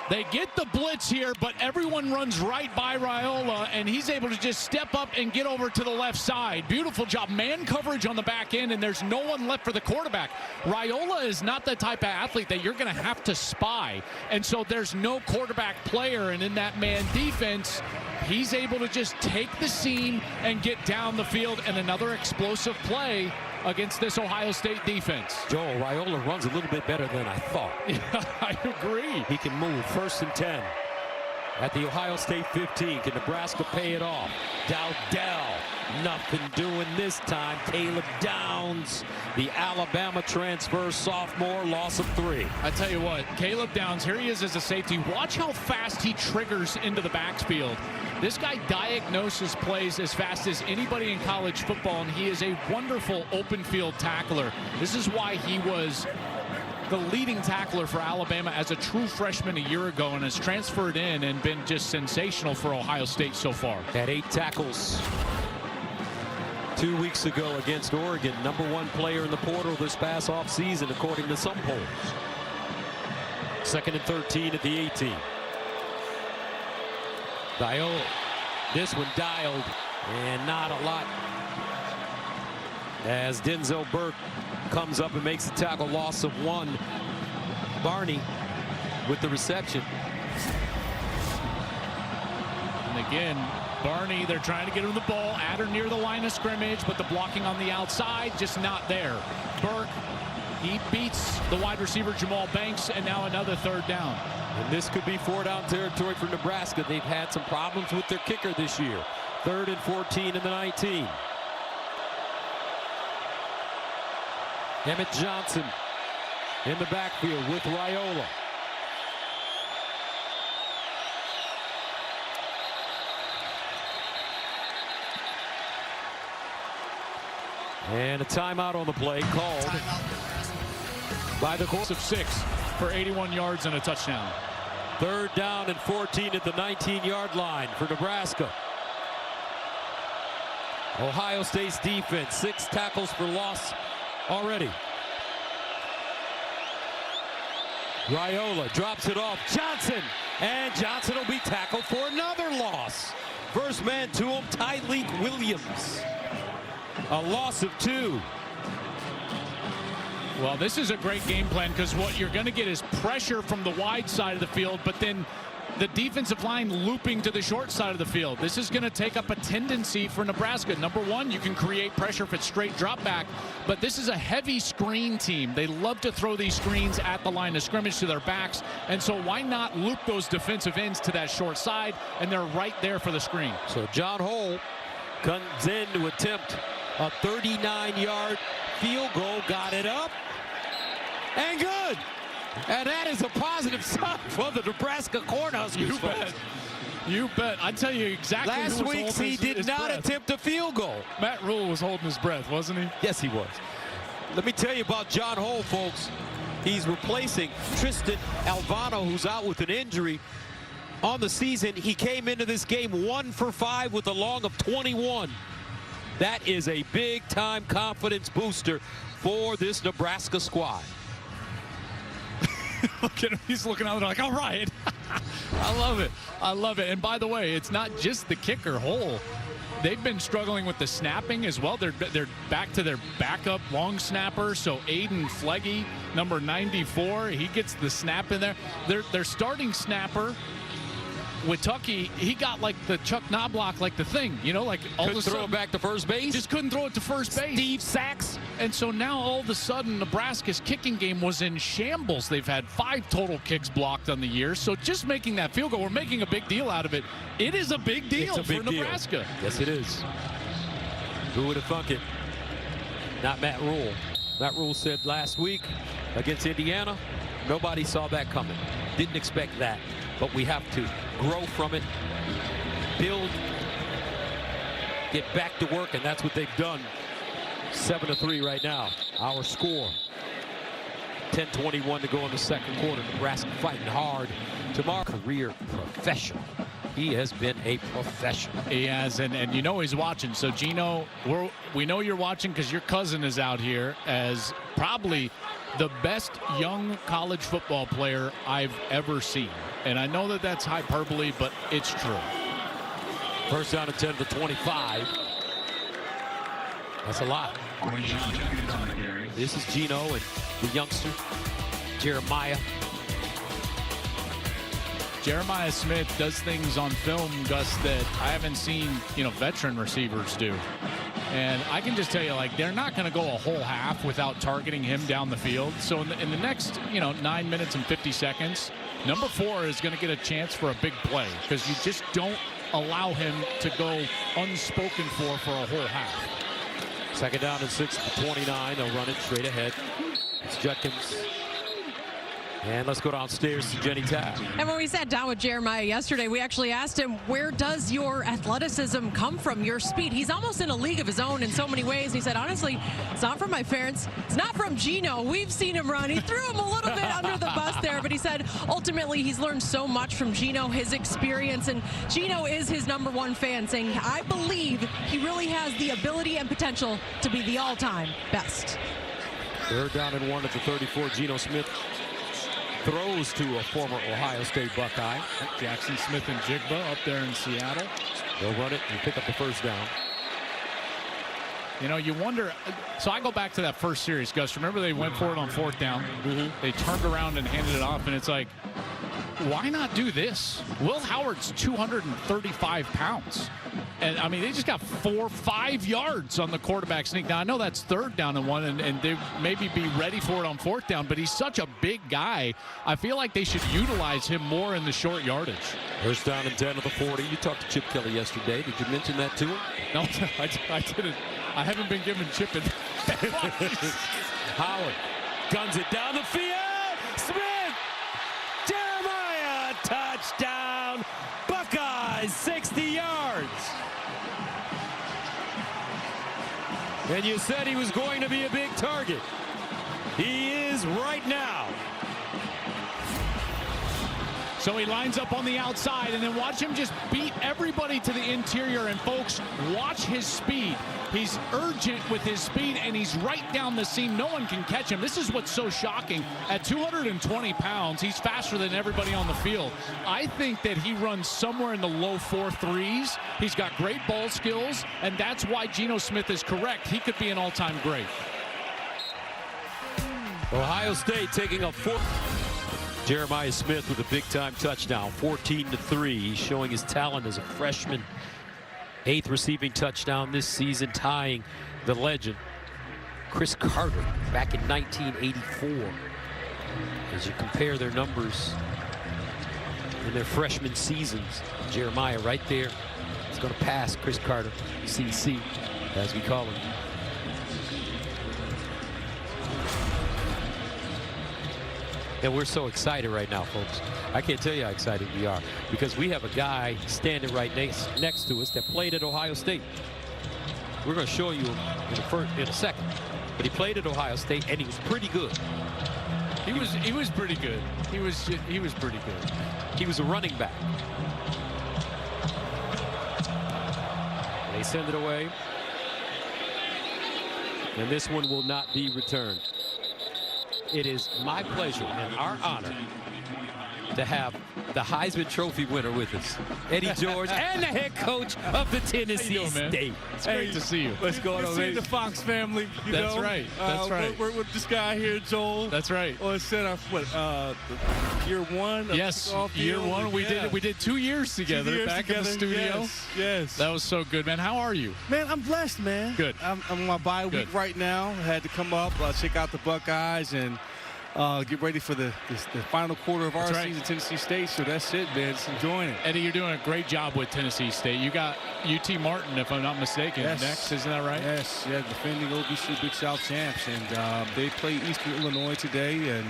They get the blitz here, but everyone runs right by Raiola, and he's able to just step up and get over to the left side. Beautiful job. Man coverage on the back end, and there's no one left for the quarterback. Raiola is not the type of athlete that you're going to have to spy, and so there's no quarterback player, and in that man defense, he's able to just take the seam and get down the field, and another explosive play against this Ohio State defense. Joel, Raiola runs a little bit better than I thought. Yeah, I agree. He can move. 1st and 10 at the Ohio State 15. Can Nebraska pay it off? Dowdell, nothing doing this time. Caleb Downs, the Alabama transfer sophomore, loss of 3. I tell you what, Caleb Downs, here he is as a safety. Watch how fast he triggers into the backfield. This guy diagnoses plays as fast as anybody in college football, and he is a wonderful open field tackler. This is why he was the leading tackler for Alabama as a true freshman a year ago, and has transferred in and been just sensational for Ohio State so far. Had 8 tackles 2 weeks ago against Oregon. #1 player in the portal this past offseason, according to some polls. 2nd and 13 at the 18. Raiola, this one dialed, and not a lot. As Denzel Burke comes up and makes the tackle, loss of 1. Barney with the reception. And again, Barney, they're trying to get him the ball at or near the line of scrimmage, but the blocking on the outside just not there. Burke, he beats the wide receiver Jamal Banks, and now another third down. And this could be 4-down territory for Nebraska. They've had some problems with their kicker this year. 3rd and 14 in the 19. Emmett Johnson in the backfield with Raiola. And a timeout on the play called by the course of 6 for 81 yards and a touchdown. 3rd down and 14 at the 19-yard line for Nebraska. Ohio State's defense, 6 tackles for loss already. Raiola drops it off. Johnson, and Johnson will be tackled for another loss. First man to him, Tyleek Williams. A loss of 2. Well, this is a great game plan, because what you're going to get is pressure from the wide side of the field, but then the defensive line looping to the short side of the field. This is going to take up a tendency for Nebraska. #1, you can create pressure if it's straight drop back, but this is a heavy screen team. They love to throw these screens at the line of scrimmage to their backs, and so why not loop those defensive ends to that short side, and they're right there for the screen. So John Hole comes in to attempt a 39-yard field goal, got it up, and good. And that is a positive sign for the Nebraska Cornhuskers. You bet. You bet. I tell you exactly. Last week he did not attempt a field goal. Matt Rule was holding his breath, wasn't he? Yes, he was. Let me tell you about John Hole, folks. He's replacing Tristan Alvano, who's out with an injury on the season. He came into this game 1 for 5 with a long of 21. That is a big-time confidence booster for this Nebraska squad. Look at him. He's looking out there like, all right. I love it. I love it. And by the way, it's not just the kicker Hole. They've been struggling with the snapping as well. They're back to their backup long snapper. So Aiden Flegge, number 94, he gets the snap in there. Their starting snapper with Tucky, he got like the Chuck Knobloch, like the thing, you know, like all of a sudden, throw it back to first base. Just couldn't throw it to first base. Steve Sachs. And so now all of a sudden Nebraska's kicking game was in shambles. They've had 5 total kicks blocked on the year. So just making that field goal, we're making a big deal out of it. It is a big deal for Nebraska. Yes, it is. Who would have thunk it? Not Matt Rule. Matt Rule said last week against Indiana, nobody saw that coming. Didn't expect that. But we have to grow from it, build, get back to work, and that's what they've done. 7-3 right now. Our score. 10:21 to go in the second quarter. Nebraska fighting hard. Tomorrow, career professional. He has been a professional. He has, and you know he's watching. So, Gino, we know you're watching because your cousin is out here as probably the best young college football player I've ever seen. And I know that that's hyperbole, but it's true. First down and 10 to 25. That's a lot. This is Gino and the youngster, Jeremiah. Jeremiah Smith does things on film, Gus, that I haven't seen, veteran receivers do. And I can just tell you, like, they're not going to go a whole half without targeting him down the field. So in the next, 9 minutes and 50 seconds, number 4 is going to get a chance for a big play because you just don't allow him to go unspoken for a whole half. Second down and 6 to 29. They'll run it straight ahead. It's Judkins. And let's go downstairs to Jenny Tabb. And when we sat down with Jeremiah yesterday, we actually asked him, where does your athleticism come from, your speed? He's almost in a league of his own in so many ways. He said, honestly, it's not from my parents. It's not from Gino. We've seen him run. He threw him a little bit under the bus there, but he said ultimately he's learned so much from Gino, his experience, and Gino is his #1 fan, saying, I believe he really has the ability and potential to be the all-time best. Third down and 1 at the 34. Geno Smith throws to a former Ohio State Buckeye. Jackson Smith and Jigba up there in Seattle. They'll run it and pick up the first down. You wonder. So I go back to that first series, Gus. Remember they went for it on 4th down? They turned around and handed it off, and it's like, why not do this? Will Howard's 235 pounds. And, I mean, they just got 4-5 yards on the quarterback sneak. Now, I know that's 3rd down and 1, and they maybe be ready for it on 4th down, but he's such a big guy. I feel like they should utilize him more in the short yardage. First down and 10 to the 40. You talked to Chip Kelly yesterday. Did you mention that to him? No, I didn't. I haven't been given Chip advice. Howard guns it down the field. Smith! Jeremiah! Touchdown! Buckeyes, 60 yards. And you said he was going to be a big target. He is right now. So he lines up on the outside, and then watch him just beat everybody to the interior. And folks, watch his speed. He's urgent with his speed, and he's right down the seam. No one can catch him. This is what's so shocking. At 220 pounds, he's faster than everybody on the field. I think that he runs somewhere in the low 4.3s. He's got great ball skills, and that's why Geno Smith is correct. He could be an all-time great. Ohio State taking a 4. Jeremiah Smith with a big-time touchdown, 14-3. He's showing his talent as a freshman. 8th receiving touchdown this season, tying the legend Chris Carter back in 1984. As you compare their numbers in their freshman seasons, Jeremiah right there is going to pass Chris Carter, CC, as we call him. And we're so excited right now, folks. I can't tell you how excited we are because we have a guy standing right next to us that played at Ohio State. We're going to show you in a second. But he played at Ohio State, and he was pretty good. He was pretty good. He was pretty good. He was a running back. They send it away. And this one will not be returned. It is my pleasure and our honor to have the Heisman Trophy winner with us, Eddie George, and the head coach of the Tennessee State. It's great to see you. What's going on, man? The Fox family. That's right. That's right. We're with this guy here, Joel. That's right. Well, it's set up year 1. Yes, year 1. We did 2 years together back in the studio. Yes. That was so good, man. How are you? Man, I'm blessed, man. Good. I'm on my bye week right now. I had to come up, check out the Buckeyes, and get ready for the final quarter of our That's right. season, Tennessee State. So that's it, man. Just enjoying it. Eddie, you're doing a great job with Tennessee State. You got UT Martin, if I'm not mistaken, Yes. next. Isn't that right? Yes, yeah, defending OBC Big South champs, and they play Eastern Illinois today, and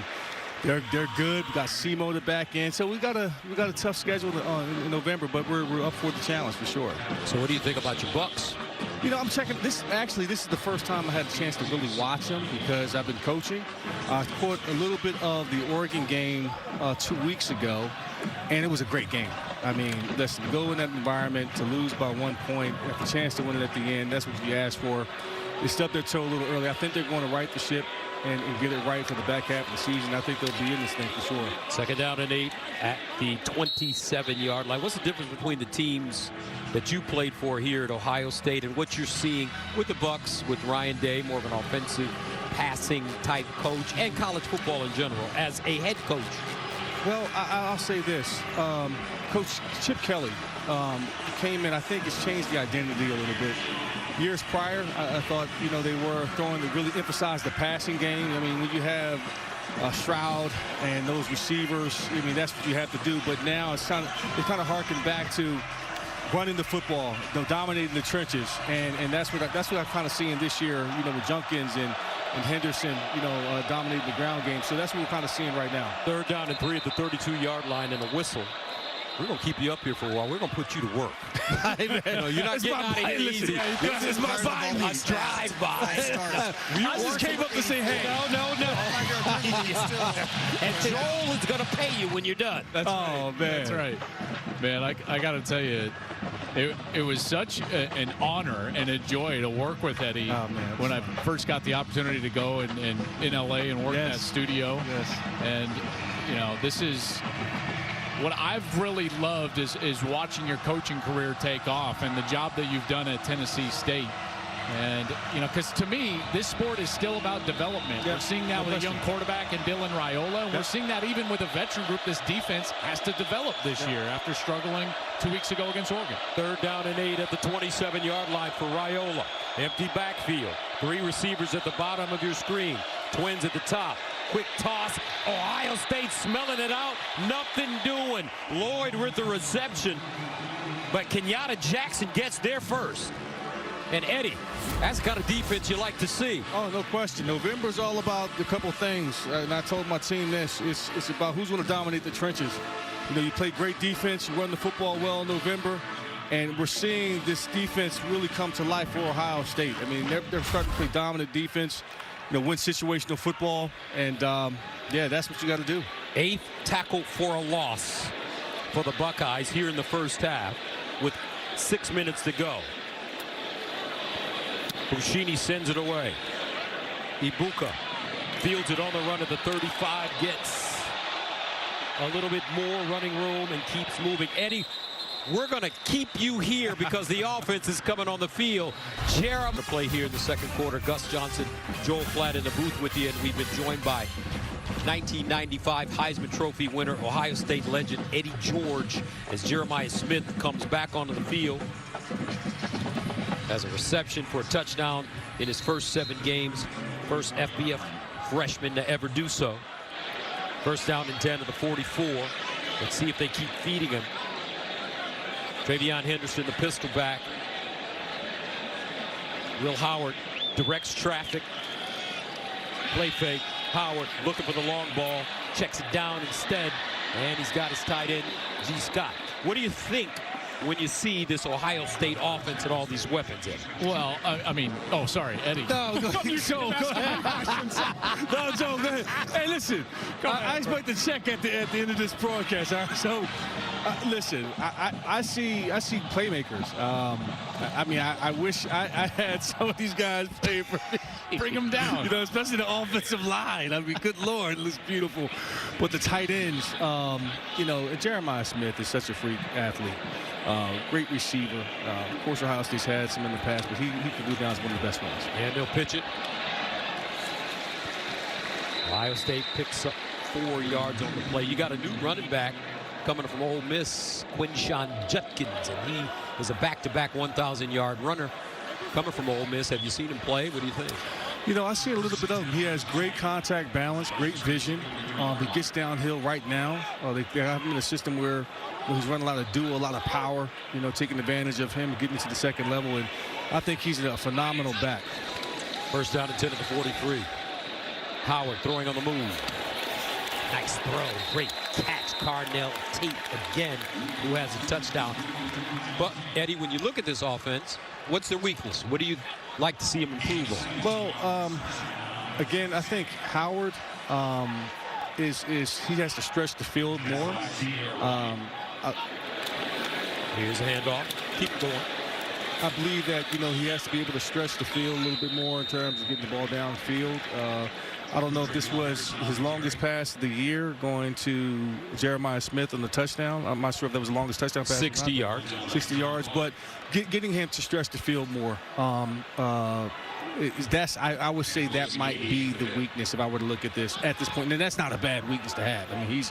they're good. We got SEMO to back in, so we got a tough schedule in November, but we're up for the challenge for sure. So what do you think about your Bucks? You know, I'm checking this. Actually, this is the first time I had a chance to really watch them because I've been coaching. I caught a little bit of the Oregon game 2 weeks ago, and it was a great game. I mean, listen, go in that environment to lose by 1 point, have a chance to win it at the end. That's what you asked for. They stubbed their toe a little early. I think they're going to right the ship and get it right for the back half of the season. I think they'll be in this thing for sure. 2nd down and 8 at the 27-yard line. What's the difference between the teams that you played for here at Ohio State and what you're seeing with the Bucks, with Ryan Day, more of an offensive passing type coach, and college football in general as a head coach? Well, I'll say this. Coach Chip Kelly came in. I think it's changed the identity a little bit. Years prior, I thought, you know, they were throwing to really emphasize the passing game. I mean, when you have Stroud and those receivers, I mean, that's what you have to do. But now it's kind of harkened back to running the football, you know, dominating the trenches, and that's what I'm kind of seeing this year. You know, with Junkins and Henderson, you know, dominating the ground game. So that's what we're kind of seeing right now. 3rd down and 3 at the 32-yard line and a whistle. We're going to keep you up here for a while. We're going to put you to work. No, you're not getting out of here easy. This is my bye. A drive-by. I just came up to say, hey. No. And Joel is going to pay you when you're done. That's right. Man. That's right. Man, I got to tell you, it was such an honor and a joy to work with Eddie when I first got the opportunity to go in L.A. and work in that studio. Yes. And, you know, this is what I've really loved is watching your coaching career take off and the job that you've done at Tennessee State. And, you know, because to me, this sport is still about development. We're seeing that with a young quarterback in Dylan Raiola. And we're seeing that even with a veteran group. This defense has to develop this year after struggling 2 weeks ago against Oregon. 3rd down and 8 at the 27-yard line for Raiola. Empty backfield. 3 receivers at the bottom of your screen. Twins at the top. Quick toss. Ohio State smelling it out. Nothing doing. Lloyd with the reception. But Kenyatta Jackson gets there first. And Eddie, that's the kind of defense you like to see. Oh, no question. November's all about a couple things. And I told my team this. It's about who's going to dominate the trenches. You know, you play great defense. You run the football well in November. And we're seeing this defense really come to life for Ohio State. I mean, they're starting to play dominant defense. You know, win situational football, and yeah, that's what you got to do. 8th tackle for a loss for the Buckeyes here in the first half with 6 minutes to go. Bushini sends it away. Ibuka fields it on the run at the 35, gets a little bit more running room and keeps moving. Eddie, we're going to keep you here because the offense is coming on the field. Jeremy to play here in the 2nd quarter. Gus Johnson, Joel Flatt in the booth with you, and we've been joined by 1995 Heisman Trophy winner, Ohio State legend Eddie George, as Jeremiah Smith comes back onto the field. Has a reception for a touchdown in his first 7 games. First FBF freshman to ever do so. 1st down and 10 to the 44. Let's see if they keep feeding him. Travion Henderson, the pistol back. Will Howard directs traffic. Play fake. Howard looking for the long ball. Checks it down instead. And he's got his tight end, G. Scott. What do you think when you see this Ohio State offense and all these weapons in? Well, I mean, oh, sorry, Eddie. No, Joe, go ahead. No, Joe, go ahead. Hey, listen, I expect to check at the end of this broadcast. All right? So, listen, I see playmakers. I mean, I wish I had some of these guys play for me. Bring them down. You know, especially the offensive line. I mean, good Lord, it looks beautiful. But the tight ends, you know, Jeremiah Smith is such a freak athlete. Great receiver. Of course, Ohio State's had some in the past, but he can go down as one of the best ones. And they'll pitch it. Ohio State picks up 4 yards on the play. You got a new running back coming from Ole Miss, Quinshawn Judkins, and he is a back-to-back 1,000-yard runner coming from Ole Miss. Have you seen him play? What do you think? You know, I see a little bit of him. He has great contact balance, great vision. He gets downhill right now. They have him in a system where he's running a lot of dual, a lot of power, you know, taking advantage of him, getting into the second level. And I think he's a phenomenal back. First down and 10 at the 43. Howard throwing on the move. Nice throw. Great catch. Carnell Tate again, who has a touchdown. But, Eddie, when you look at this offense, what's their weakness? What do you like to see him improve on? Well, again, I think Howard he has to stretch the field more. Here's a handoff. Keep going. I believe that, you know, he has to be able to stretch the field a little bit more in terms of getting the ball downfield. I don't know if this was his longest pass of the year, going to Jeremiah Smith on the touchdown. I'm not sure if that was the longest touchdown pass. 60 yards. 60 yards, but getting him to stretch the field more. I would say that might be the weakness if I were to look at this point. And that's not a bad weakness to have. I mean,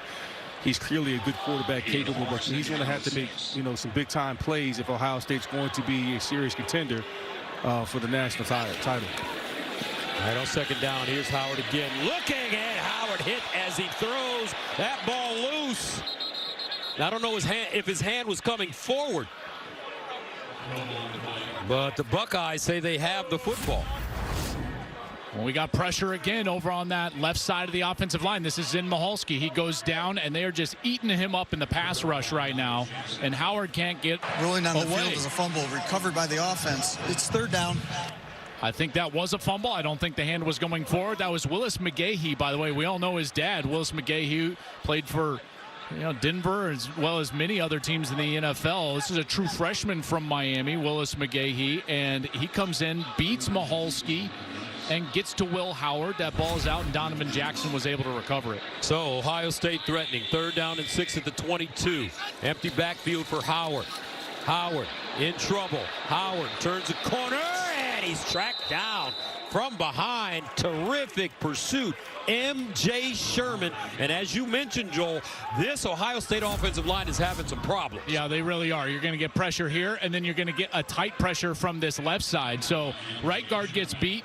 he's clearly a good quarterback, capable, but he's going to have to make, you know, some big-time plays if Ohio State's going to be a serious contender for the national title. All right, on second down, here's Howard again. Looking at Howard hit as he throws that ball loose. Now, I don't know if his hand was coming forward. But the Buckeyes say they have the football. Well, we got pressure again over on that left side of the offensive line. This is Zin Mahalski. He goes down, and they are just eating him up in the pass rush right now. And Howard can't get rolling down away. The field is a fumble recovered by the offense. It's third down. I think that was a fumble. I don't think the hand was going forward. That was Willis McGahee, by the way. We all know his dad. Willis McGahee played for, you know, Denver as well as many other teams in the NFL. This is a true freshman from Miami, Willis McGahee, and he comes in, beats Mahalski, and gets to Will Howard. That ball is out, and Donovan Jackson was able to recover it. So Ohio State threatening. Third down and 6 at the 22. Empty backfield for Howard. Howard in trouble. Howard turns the corner, and he's tracked down from behind. Terrific pursuit. M.J. Sherman. And as you mentioned, Joel, this Ohio State offensive line is having some problems. Yeah, they really are. You're going to get pressure here, and then you're going to get a tight pressure from this left side. So right guard gets beat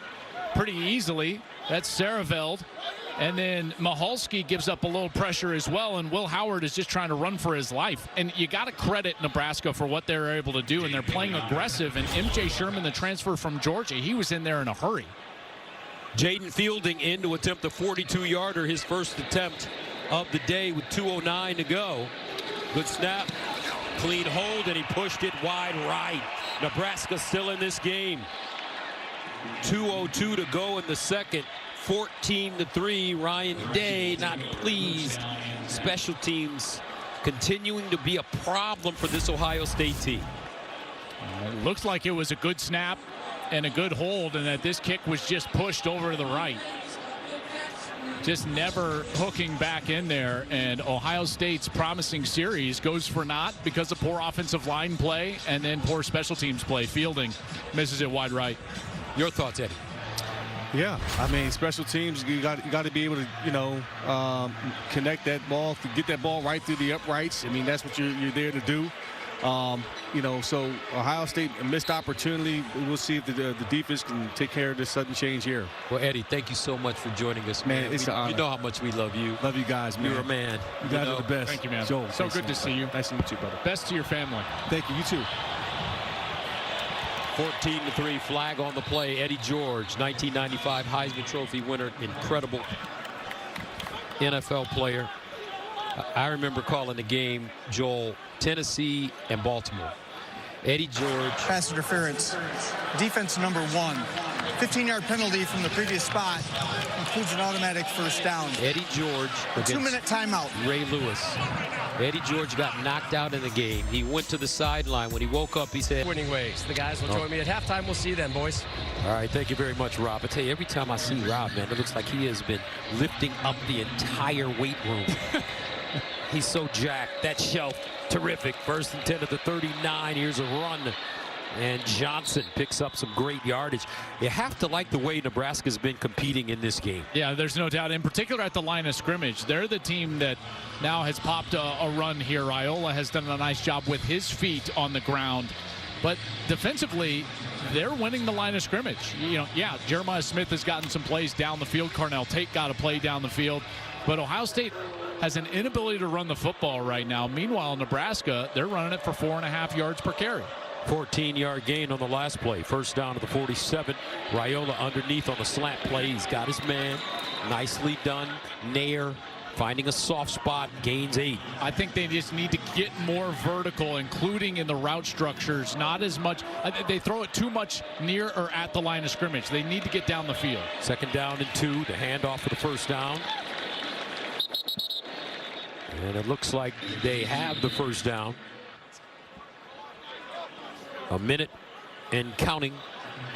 pretty easily. That's Saraveld. And then Mahalski gives up a little pressure as well, and Will Howard is just trying to run for his life. And you got to credit Nebraska for what they're able to do, and they're playing aggressive. And M.J. Sherman, the transfer from Georgia, he was in there in a hurry. Jaden Fielding in to attempt a 42-yarder, his first attempt of the day with 2:09 to go. Good snap, clean hold, and he pushed it wide right. Nebraska still in this game. 2:02 to go in the second. 14-3. Ryan Day not pleased. Special teams continuing to be a problem for this Ohio State team. It looks like it was a good snap and a good hold, and that this kick was just pushed over to the right. Just never hooking back in there, and Ohio State's promising series goes for naught because of poor offensive line play and then poor special teams play. Fielding misses it wide right. Your thoughts, Eddie? Yeah, I mean, special teams, you got to be able to, you know, connect that ball, to get that ball right through the uprights. I mean, that's what you're there to do. You know, so Ohio State, a missed opportunity. We'll see if the defense can take care of this sudden change here. Well, Eddie, thank you so much for joining us, man. It's an honor. You know how much we love you. Love you guys, man. You're a man. You guys are the best. Thank you, man. Joel, so good to see you. Nice to meet you, brother. Best to your family. Thank you. You too. 14-3, flag on the play. Eddie George, 1995 Heisman Trophy winner, incredible NFL player. I remember calling the game, Joel, Tennessee and Baltimore. Eddie George. Pass interference. Defense number 1. 15-yard penalty from the previous spot. Includes an automatic first down. Eddie George. A 2-minute timeout. Ray Lewis. Eddie George got knocked out in the game. He went to the sideline. When he woke up, he said, winning ways. The guys will join me at halftime. We'll see you then, boys. All right, thank you very much, Rob. I tell you, every time I see Rob, man, it looks like he has been lifting up the entire weight room. He's so jacked. That shelf, terrific. First and 10 at the 39. Here's a run. And Johnson picks up some great yardage. You have to like the way Nebraska's been competing in this game. Yeah, there's no doubt. In particular at the line of scrimmage. They're the team that now has popped a run here. Iola has done a nice job with his feet on the ground. But defensively, they're winning the line of scrimmage. You know, yeah, Jeremiah Smith has gotten some plays down the field. Carnell Tate got a play down the field. But Ohio State has an inability to run the football right now. Meanwhile, Nebraska, they're running it for 4.5 yards per carry. 14-yard gain on the last play. First down to the 47. Raiola underneath on the slant play. He's got his man. Nicely done. Nair finding a soft spot, gains 8. I think they just need to get more vertical, including in the route structures. Not as much. They throw it too much near or at the line of scrimmage. They need to get down the field. Second down and 2. The handoff for the first down. And it looks like they have the first down. A minute and counting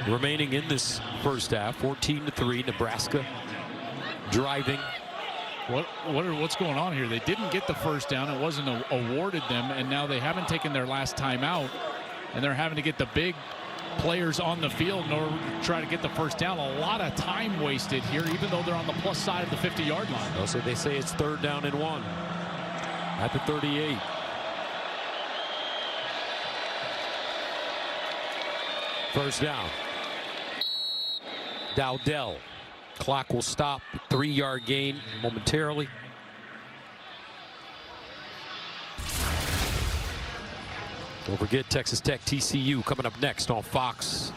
remaining in this first half. 14-3. Nebraska driving. What's going on here? They didn't get the first down. It wasn't awarded them, and now they haven't taken their last timeout, and they're having to get the big players on the field in order to try to get the first down. A lot of time wasted here, even though they're on the plus side of the 50-yard line. Oh, so they say it's 3rd down and 1 at the 38. First down. Dowdell. Clock will stop. 3-yard gain momentarily. Don't forget Texas Tech TCU coming up next on Fox.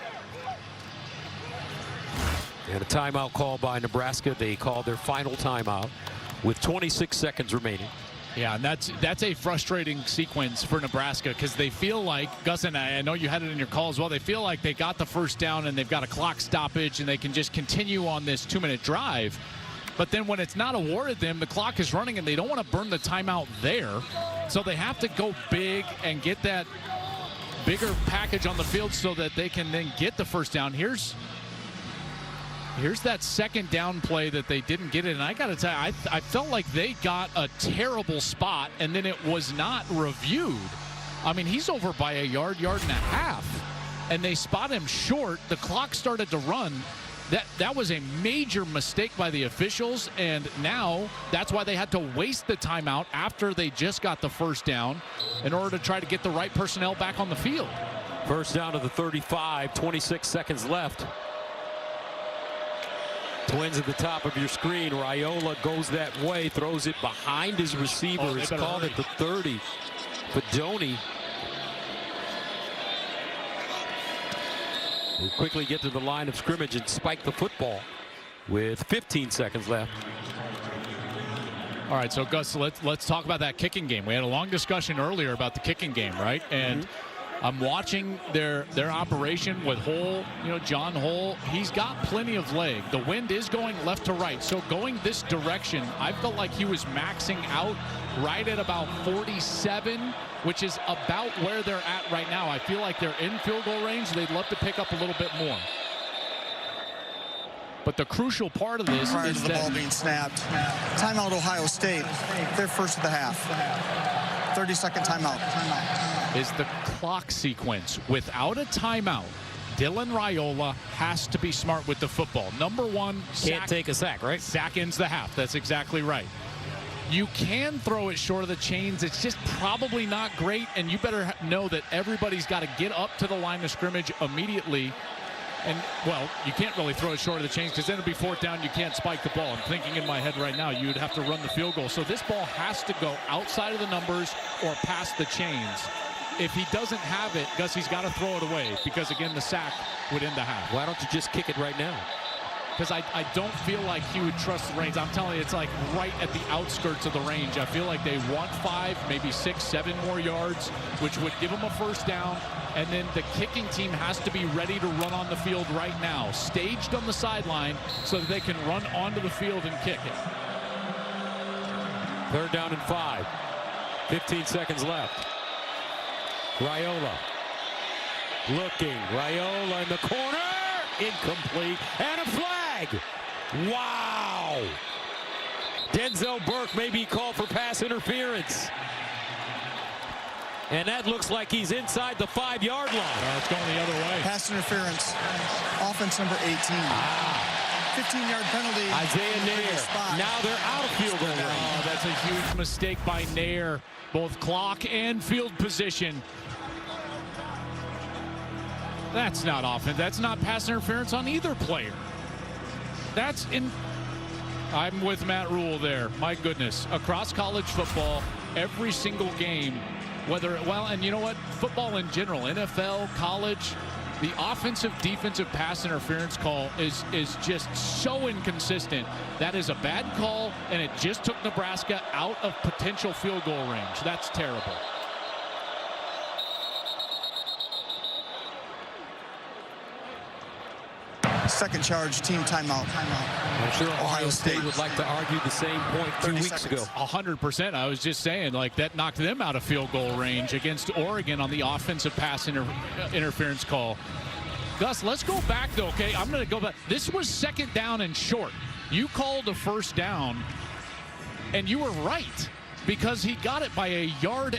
And a timeout called by Nebraska. They called their final timeout with 26 seconds remaining. Yeah, and that's a frustrating sequence for Nebraska because they feel like, Gus, and I know you had it in your call as well, they feel like they got the first down and they've got a clock stoppage and they can just continue on this 2-minute drive. But then when it's not awarded them, the clock is running and they don't want to burn the timeout there. So they have to go big and get that bigger package on the field so that they can then get the first down. Here's that second down play that they didn't get it. And I got to tell you, I felt like they got a terrible spot and then it was not reviewed. I mean, he's over by a yard and a half, and they spot him short. The clock started to run. That was a major mistake by the officials, and now that's why they had to waste the timeout after they just got the first down in order to try to get the right personnel back on the field. First down to the 35, 26 seconds left. Twins at the top of your screen. Raiola goes that way, throws it behind his receiver. It's called at the 30. Fedoni will quickly get to the line of scrimmage and spike the football with 15 seconds left. All right, so Gus, let's talk about that kicking game. We had a long discussion earlier about the kicking game, right? And I'm watching their operation with Hull, John Hull. He's got plenty of leg. The wind is going left to right. So going this direction, I felt like he was maxing out right at about 47, which is about where they're at right now. I feel like they're in field goal range. They'd love to pick up a little bit more. But the crucial part of this prior is to the ball being snapped. Timeout Ohio State. They're first of the half. 30-second timeout. Is the clock sequence. Without a timeout, Dylan Raiola has to be smart with the football. Number one, can't take a sack, right? Sack ends the half. That's exactly right. You can throw it short of the chains. It's just probably not great, and you better know that everybody's got to get up to the line of scrimmage immediately. And, well, you can't really throw it short of the chains because then it'll be 4th down. You can't spike the ball. I'm thinking in my head right now, you'd have to run the field goal. So this ball has to go outside of the numbers or past the chains. If he doesn't have it, Gus, he's got to throw it away because, again, the sack would end the half. Why don't you just kick it right now? Because I don't feel like he would trust the range. I'm telling you, it's like right at the outskirts of the range. I feel like they want 5, maybe 6, 7 more yards, which would give them a first down. And then the kicking team has to be ready to run on the field right now, staged on the sideline so that they can run onto the field and kick it. 3rd down and 5. 15 seconds left. Raiola looking. Raiola in the corner. Incomplete. And a flag. Wow. Denzel Burke may be called for pass interference. And that looks like he's inside the 5-yard line. It's going the other way. Pass interference. Offense number 18. 15-yard penalty. Isaiah Nair. Now they're out of field goal range. Oh, that's a huge mistake by Nair. Both clock and field position. That's not offense. That's not pass interference on either player. That's in. I'm with Matt Rule there. My goodness. Across college football, every single game, and you know what? Football in general, NFL, college, the offensive, defensive pass interference call is just so inconsistent. That is a bad call, and it just took Nebraska out of potential field goal range. That's terrible. Second charge, team timeout. I'm sure Ohio State would like to argue the same point 2 weeks ago. 100%. I was just saying, like, that knocked them out of field goal range against Oregon on the offensive pass interference call. Gus, let's go back, though, okay? I'm going to go back. This was second down and short. You called a first down, and you were right because he got it by 1.5 yards.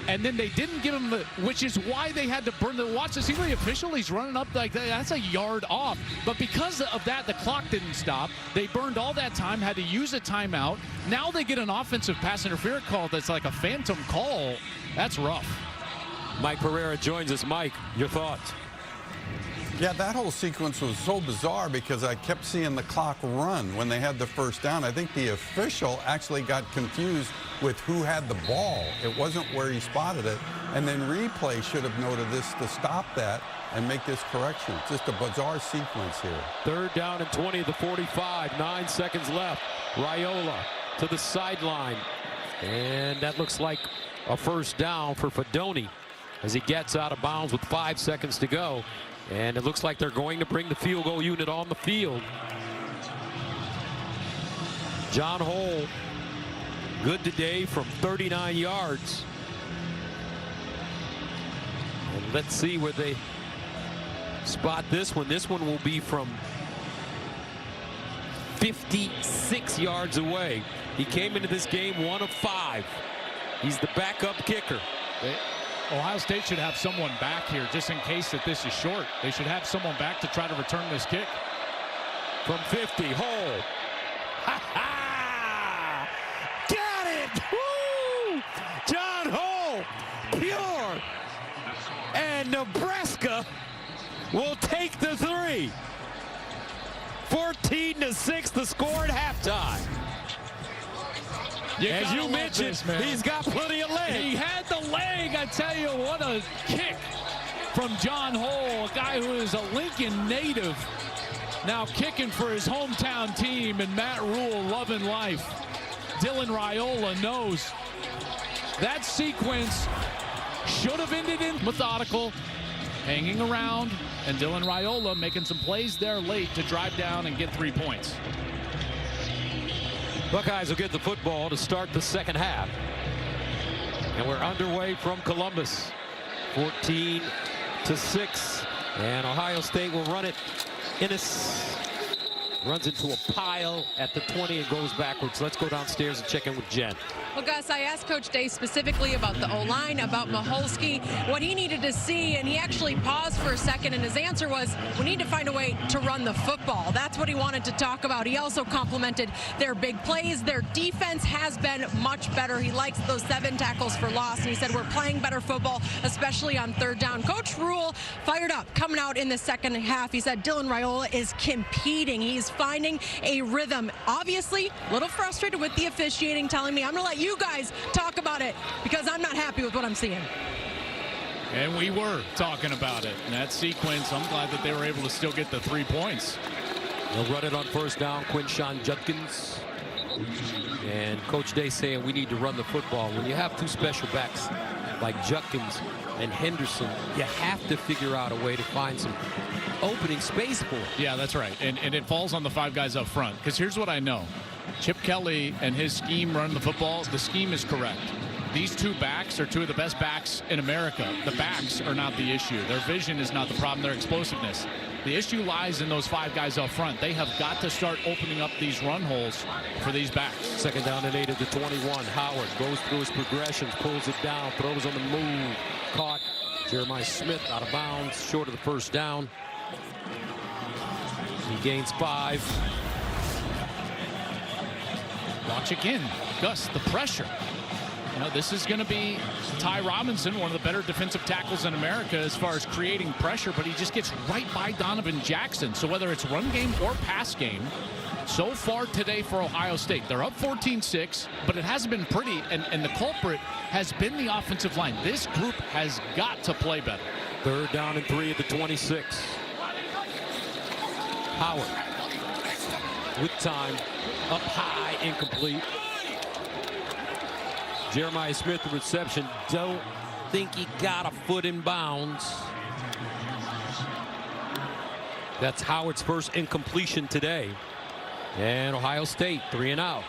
And then they didn't give him which is why they had to burn the watch. See the official, he's running up like that. That's 1 yard off. But because of that, the clock didn't stop. They burned all that time, had to use a timeout. Now they get an offensive pass interference call that's like a phantom call. That's rough. Mike Pereira joins us. Mike, your thoughts? Yeah, that whole sequence was so bizarre because I kept seeing the clock run when they had the first down. I think the official actually got confused with who had the ball. It wasn't where he spotted it. And then replay should have noted this to stop that and make this correction. It's just a bizarre sequence here. 3rd down and 20 at the 45. 9 seconds left. Raiola to the sideline. And that looks like a first down for Fedoni as he gets out of bounds with 5 seconds to go. And it looks like they're going to bring the field goal unit on the field. John Hole, good today from 39 yards. And let's see where they spot this one. This one will be from 56 yards away. He came into this game 1 of 5. He's the backup kicker. Ohio State should have someone back here just in case that this is short. They should have someone back to try to return this kick. From 50, Hole. Ha ha! Got it! Woo! John Hole, pure. And Nebraska will take the 3. 14-6 the score at halftime. As you mentioned, he's got plenty of leg. He had the leg. I tell you, what a kick from John Hole, a guy who is a Lincoln native, now kicking for his hometown team, and Matt Rule loving life. Dylan Raiola knows that sequence should have ended in methodical, hanging around, and Dylan Raiola making some plays there late to drive down and get 3 points. Buckeyes will get the football to start the second half. And we're underway from Columbus. 14-6. And Ohio State will run it. Innes runs into a pile at the 20 and goes backwards. Let's go downstairs and check in with Jen. Well, Gus, I asked Coach Day specifically about the O-line, about Maholski, what he needed to see, and he actually paused for a second, and his answer was, we need to find a way to run the football. That's what he wanted to talk about. He also complimented their big plays. Their defense has been much better. He likes those 7 tackles for loss, and he said, we're playing better football, especially on 3rd down. Coach Rule fired up coming out in the second half. He said Dylan Raiola is competing. He's finding a rhythm. Obviously, a little frustrated with the officiating, telling me, I'm going to let you guys talk about it because I'm not happy with what I'm seeing. And we were talking about it. In that sequence, I'm glad that they were able to still get the 3 points. They'll run it on first down. Quinshawn Judkins. And Coach Day saying we need to run the football. When you have 2 special backs like Judkins and Henderson, you have to figure out a way to find some opening space for it. Yeah, that's right. And it falls on the 5 guys up front. Because here's what I know. Chip Kelly and his scheme running the football, the scheme is correct. These 2 backs are 2 of the best backs in America. The backs are not the issue. Their vision is not the problem, their explosiveness. The issue lies in those 5 guys up front. They have got to start opening up these run holes for these backs. 2nd down and 8 at the 21. Howard goes through his progressions, pulls it down, throws on the move. Caught. Jeremiah Smith out of bounds, short of the first down. He gains 5. Watch again. Gus, the pressure. You know, this is going to be Ty Robinson, one of the better defensive tackles in America as far as creating pressure, but he just gets right by Donovan Jackson. So whether it's run game or pass game, so far today for Ohio State, they're up 14-6, but it hasn't been pretty, and the culprit has been the offensive line. This group has got to play better. 3rd down and 3 at the 26. Howard with time, up high, incomplete. Jeremiah Smith, the reception. Don't think he got a foot in bounds. That's Howard's first incompletion today. And Ohio State 3 and out.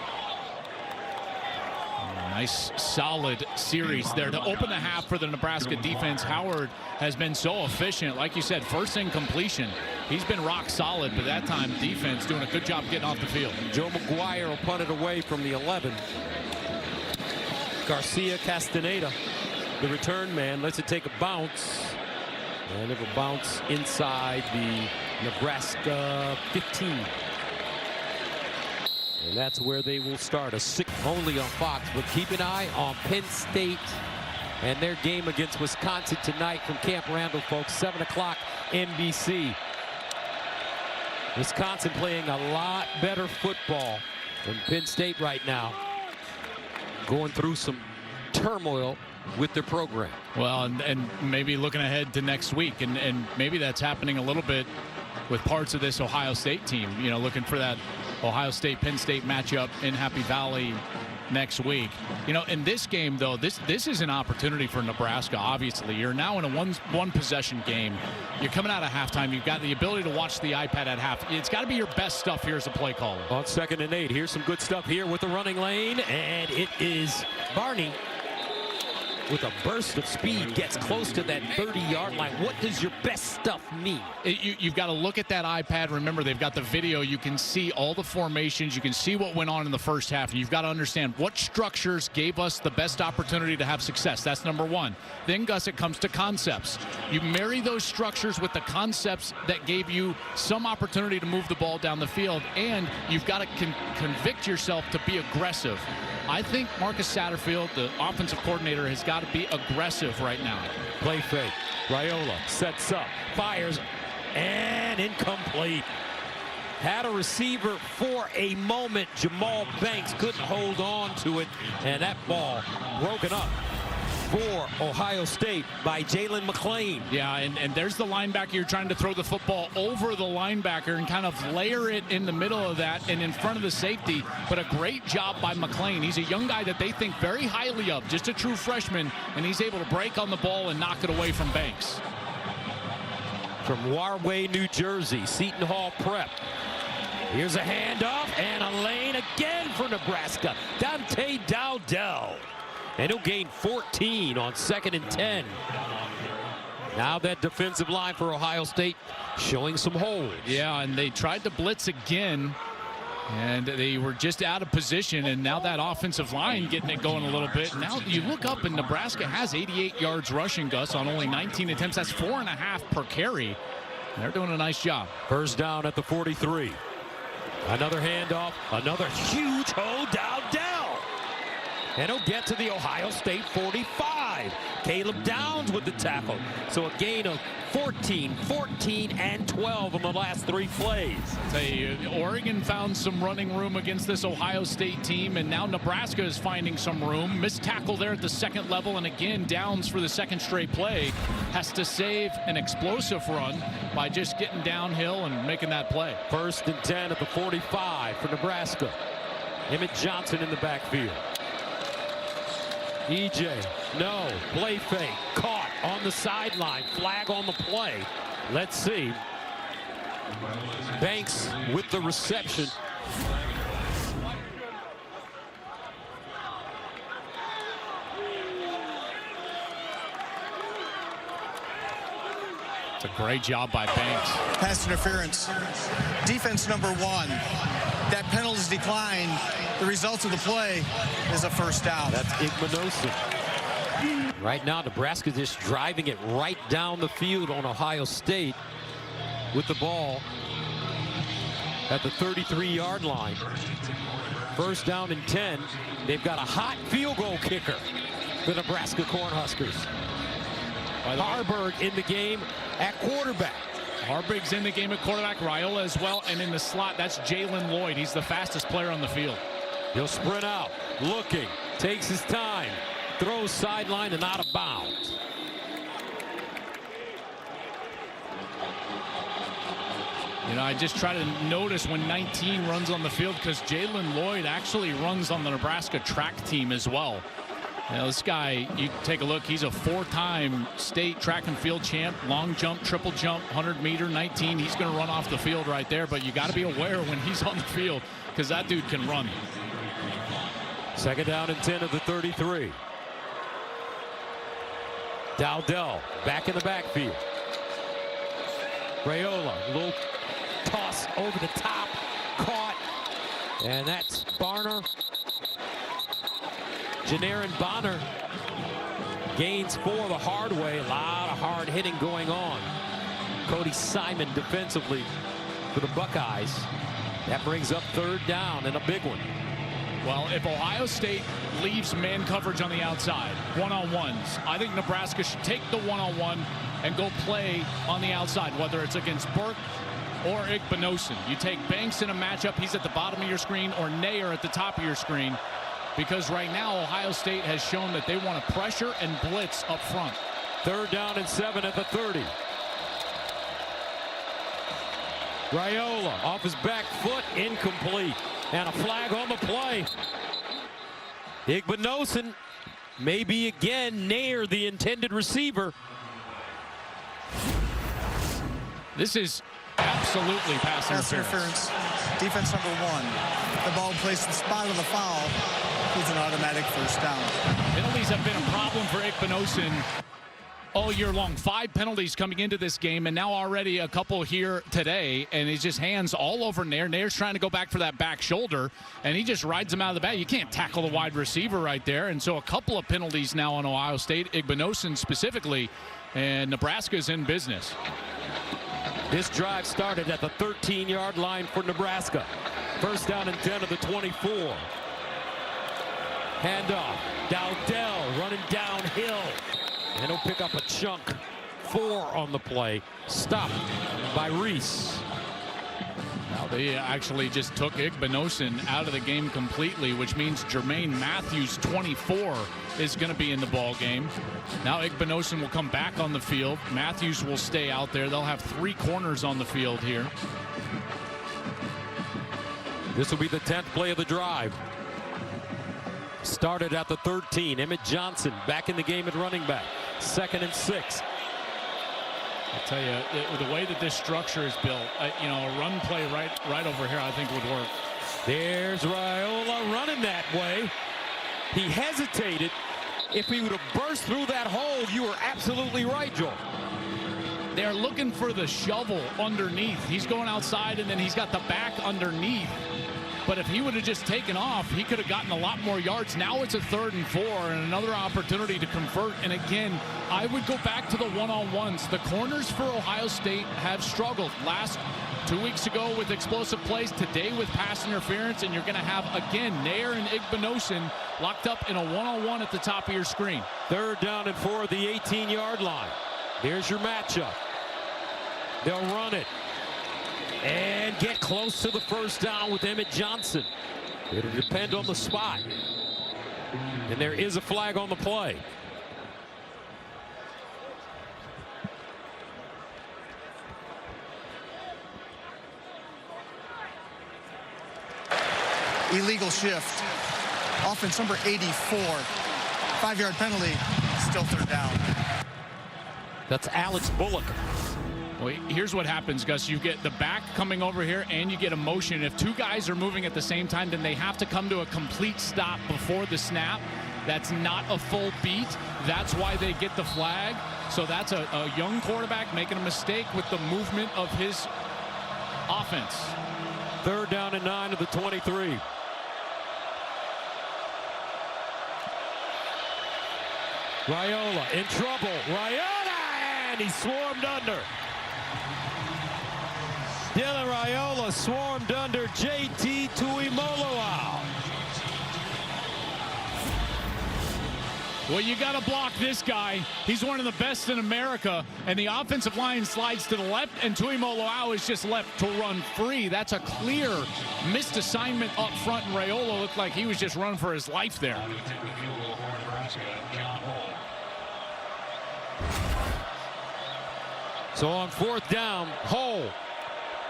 Nice solid series there to open the half for the Nebraska defense. Howard has been so efficient. Like you said, first incompletion. He's been rock solid, but that time defense doing a good job getting off the field. Joe McGuire will punt it away from the 11. Garcia Castaneda, the return man, lets it take a bounce. And it will bounce inside the Nebraska 15. And that's where they will start. A 6 only on Fox, but keep an eye on Penn State and their game against Wisconsin tonight from Camp Randall, folks. 7 o'clock NBC. Wisconsin playing a lot better football than Penn State right now. Going through some turmoil with their program. Well, and maybe looking ahead to next week, and maybe that's happening a little bit with parts of this Ohio State team, you know, looking for that Ohio State-Penn State matchup in Happy Valley next week. You know, in this game, though, this is an opportunity for Nebraska, obviously. You're now in a one possession game. You're coming out of halftime. You've got the ability to watch the iPad at half. It's got to be your best stuff here as a play caller. On 2nd and 8, here's some good stuff here with the running lane, and it is Barney with a burst of speed, gets close to that 30-yard line. What does your best stuff mean? You've got to look at that iPad. Remember, they've got the video. You can see all the formations. You can see what went on in the first half. And you've got to understand what structures gave us the best opportunity to have success. That's number one. Then, Gus, it comes to concepts. You marry those structures with the concepts that gave you some opportunity to move the ball down the field, and you've got to convict yourself to be aggressive. I think Marcus Satterfield, the offensive coordinator, has got to be aggressive right now. Play fake. Raiola sets up, fires, and incomplete. Had a receiver for a moment. Jamal Banks couldn't hold on to it, and that ball broken up for Ohio State by Jalen McClain. Yeah, and there's the linebacker. You're trying to throw the football over the linebacker and kind of layer it in the middle of that and in front of the safety. But a great job by McClain. He's a young guy that they think very highly of, just a true freshman, and he's able to break on the ball and knock it away from Banks. From Warway, New Jersey, Seton Hall Prep. Here's a handoff and a lane again for Nebraska. Dante Dowdell. And he'll gain 14 on 2nd and 10. Now that defensive line for Ohio State showing some holes. Yeah, and they tried to blitz again, and they were just out of position, and now that offensive line getting it going a little bit. Now you look up, and Nebraska has 88 yards rushing, Gus, on only 19 attempts. That's 4.5 per carry. And they're doing a nice job. 1st down at the 43. Another handoff, another huge hold down. And he'll get to the Ohio State 45. Caleb Downs with the tackle. So a gain of 14, 14, and 12 on the last 3 plays. Tell you, Oregon found some running room against this Ohio State team, and now Nebraska is finding some room. Missed tackle there at the 2nd level, and again, Downs for the 2nd straight play has to save an explosive run by just getting downhill and making that play. 1st and 10 at the 45 for Nebraska. Emmett Johnson in the backfield. EJ, no, play fake, caught on the sideline, flag on the play. Let's see. Banks with the reception. It's a great job by Banks. Pass interference. Defense number 1. That penalty's decline. The result of the play is a 1st down. That's Igmanosin. Right now, Nebraska just driving it right down the field on Ohio State with the ball. at the 33-yard line. First down and 10. They've got a hot field goal kicker, the Nebraska Cornhuskers. Harburg in the game at quarterback. Harburg's in the game at quarterback. Raiola as well. And in the slot, that's Jalen Lloyd. He's the fastest player on the field. He'll sprint out, looking, takes his time, throws sideline and out of bounds. You know, I just try to notice when 19 runs on the field because Jalen Lloyd actually runs on the Nebraska track team as well. You know, this guy, you take a look, he's a 4-time state track and field champ, long jump, triple jump, 100-meter, 19. He's going to run off the field right there, but you got to be aware when he's on the field because that dude can run. Second down and 10 of the 33. Dowdell back in the backfield. Raiola, a little toss over the top, caught, and that's Barner. Janarin Bonner gains 4 the hard way. A lot of hard hitting going on. Cody Simon defensively for the Buckeyes. That brings up third down and a big one. Well, if Ohio State leaves man coverage on the outside, one-on-ones, I think Nebraska should take the one-on-one and go play on the outside, whether it's against Burke or Igbinosun. You take Banks in a matchup, he's at the bottom of your screen, or Nair at the top of your screen, because right now Ohio State has shown that they want to pressure and blitz up front. Third down and 7 at the 30. Raiola off his back foot, incomplete, and a flag on the play. Igbinosun maybe again Nair the intended receiver. This is absolutely pass interference. Defense number 1. The ball placed in the spot of the foul is an automatic first down. Penalties have been a problem for Igbinosun all year long. 5 penalties coming into this game, and now already a couple here today, and he's just hands all over Nair. Nair's trying to go back for that back shoulder, and he just rides him out of the bag. You can't tackle the wide receiver right there, and so a couple of penalties now on Ohio State, Igbinosun specifically, and Nebraska's in business. This drive started at the 13-yard line for Nebraska. First down and 10 of the 24. Handoff. Dowdell running downhill. And he'll pick up a chunk. 4 on the play. Stopped by Reese. Now they actually just took Igbinosun out of the game completely, which means Jermaine Matthews, 24, is going to be in the ball game. Now Igbinosun will come back on the field. Matthews will stay out there. They'll have 3 corners on the field here. This will be the 10th play of the drive. Started at the 13. Emmett Johnson back in the game at running back. 2nd and 6. I'll tell you, the way that this structure is built, you know, a run play right over here, I think would work. There's Raiola running that way. He hesitated. If he would have burst through that hole, you were absolutely right, Joel. They're looking for the shovel underneath. He's going outside, and then he's got the back underneath. But if he would have just taken off, he could have gotten a lot more yards. Now it's a 3rd and 4 and another opportunity to convert. And again, I would go back to the one-on-ones. The corners for Ohio State have struggled. Last 2 weeks ago with explosive plays, today with pass interference, and you're going to have, again, Nair and Igbinosun locked up in a one-on-one at the top of your screen. Third down and 4 at the 18-yard line. Here's your matchup. They'll run it and get close to the first down with Emmett Johnson. It'll depend on the spot. And there is a flag on the play. Illegal shift. Offense number 84. 5-yard penalty. Still 3rd down. That's Alex Bullock. Well, here's what happens, Gus. You get the back coming over here, and you get a motion. If 2 guys are moving at the same time, then they have to come to a complete stop before the snap. That's not a full beat. That's why they get the flag. So that's a young quarterback making a mistake with the movement of his offense. Third down and 9 of the 23. Raiola in trouble. Raiola, and he swarmed under. Dylan Raiola swarmed under JT Tuimoloau. Well, you got to block this guy. He's one of the best in America, and the offensive line slides to the left, and Tuimoloau is just left to run free. That's a clear missed assignment up front, and Raiola looked like he was just running for his life there. So on 4th down, Hull,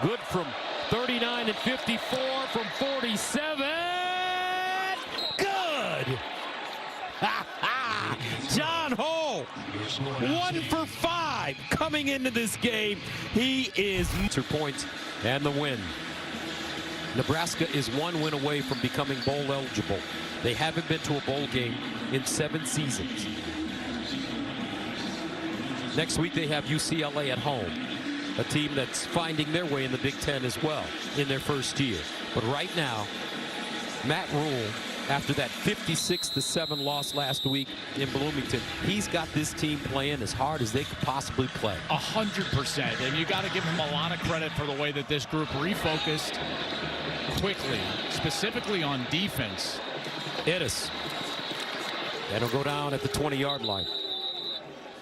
good from 39 and 54 from 47. Good. John Hull, 1 for 5 coming into this game. He is 2 points and the win. Nebraska is 1 win away from becoming bowl eligible. They haven't been to a bowl game in 7 seasons. Next week they have UCLA at home, a team that's finding their way in the Big Ten as well in their first year. But right now, Matt Rule, after that 56-7 loss last week in Bloomington, he's got this team playing as hard as they could possibly play. 100%, and you got to give him a lot of credit for the way that this group refocused quickly, specifically on defense. Ittis. That'll go down at the 20-yard line.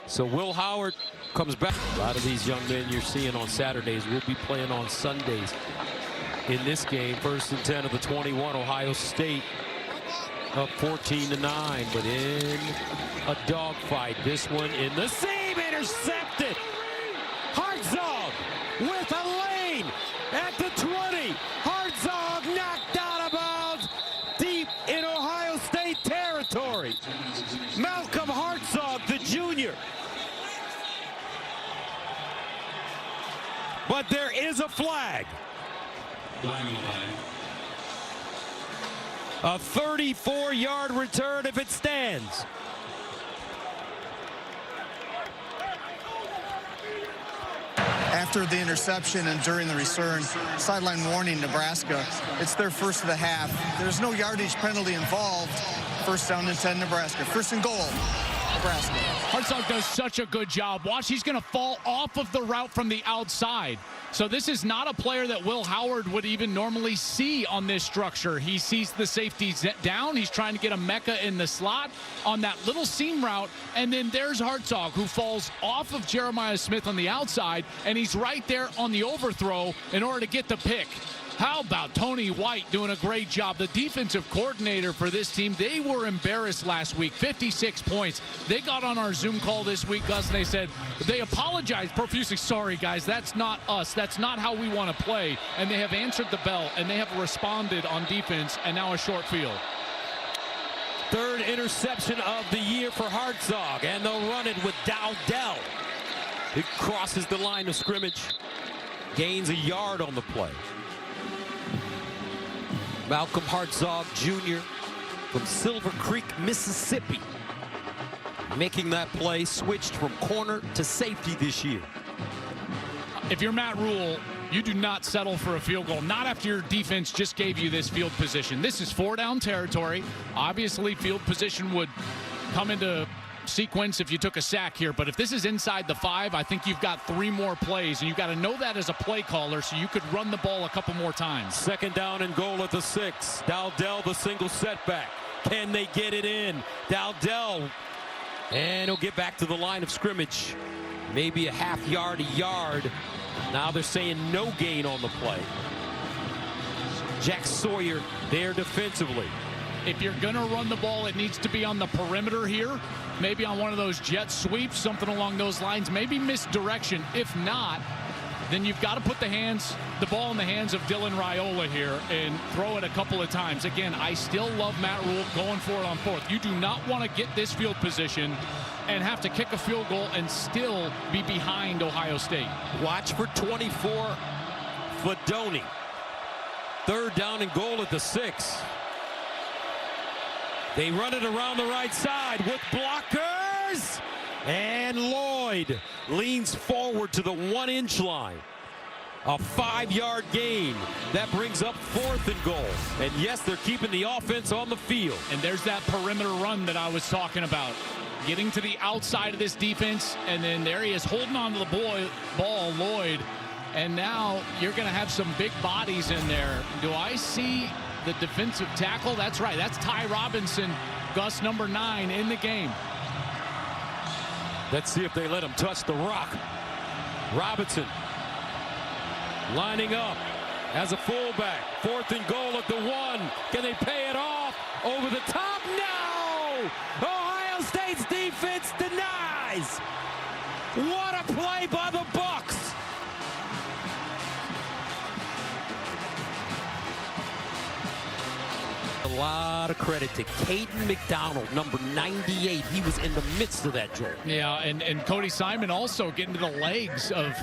So Will Howard comes back. A lot of these young men you're seeing on Saturdays will be playing on Sundays in this game. 1st and 10 of the 21. Ohio State up 14-9, but in a dogfight. This one in the seam, intercepted. Hartzog with a lane at the 20. Hartzog knocked out of bounds deep in Ohio State territory. Malcolm Hartzog, the junior. But there is a flag. A 34-yard return if it stands. After the interception and during the return, sideline warning Nebraska. It's their first of the half. There's no yardage penalty involved. 1st down and 10 Nebraska. 1st and goal, Nebraska. Hartzog does such a good job. Watch, he's going to fall off of the route from the outside. So this is not a player that Will Howard would even normally see on this structure. He sees the safeties down. He's trying to get a Mecca in the slot on that little seam route. And then there's Hartzog, who falls off of Jeremiah Smith on the outside, and he's right there on the overthrow in order to get the pick. How about Tony White doing a great job? The defensive coordinator for this team, they were embarrassed last week, 56 points. They got on our Zoom call this week, Gus, and they said, they apologized profusely. Sorry, guys, that's not us. That's not how we want to play. And they have answered the bell, and they have responded on defense, and now a short field. 3rd interception of the year for Hartzog, and they'll run it with Dowdell. It crosses the line of scrimmage, gains a yard on the play. Malcolm Hartzog Jr. from Silver Creek, Mississippi, making that play, switched from corner to safety this year. If you're Matt Rule, you do not settle for a field goal, not after your defense just gave you this field position. This is 4-down territory. Obviously, field position would come into sequence if you took a sack here, but if this is inside the 5, I think you've got 3 more plays, and you've got to know that as a play caller so you could run the ball a couple more times. 2nd down and goal at the 6. Dowdell, the single setback. Can they get it in? Dowdell, and he'll get back to the line of scrimmage. Maybe a half yard, a yard. Now they're saying no gain on the play. Jack Sawyer there defensively. If you're going to run the ball, it needs to be on the perimeter here. Maybe on one of those jet sweeps, something along those lines. Maybe misdirection. If not, then you've got to put the ball in the hands of Dylan Raiola here and throw it a couple of times. Again, I still love Matt Rule going for it on 4th. You do not want to get this field position and have to kick a field goal and still be behind Ohio State. Watch for 24, Fedoni. 3rd down and goal at the 6. They run it around the right side with blockers. And Lloyd leans forward to the 1-inch line. A 5-yard gain. That brings up 4th and goal. And yes, they're keeping the offense on the field. And there's that perimeter run that I was talking about. Getting to the outside of this defense, and then there he is holding on to the ball, Lloyd. And now you're going to have some big bodies in there. Do I see the defensive tackle? That's right. That's Ty Robinson, Gus, number 9 in the game. Let's see if they let him touch the rock. Robinson lining up as a fullback. 4th and goal at the 1. Can they pay it off? Over the top? No! Ohio State's defense denies. What a play by the Bucks. A lot of credit to Caden McDonald, number 98. He was in the midst of that, Joel. Yeah, and Cody Simon also getting to the legs of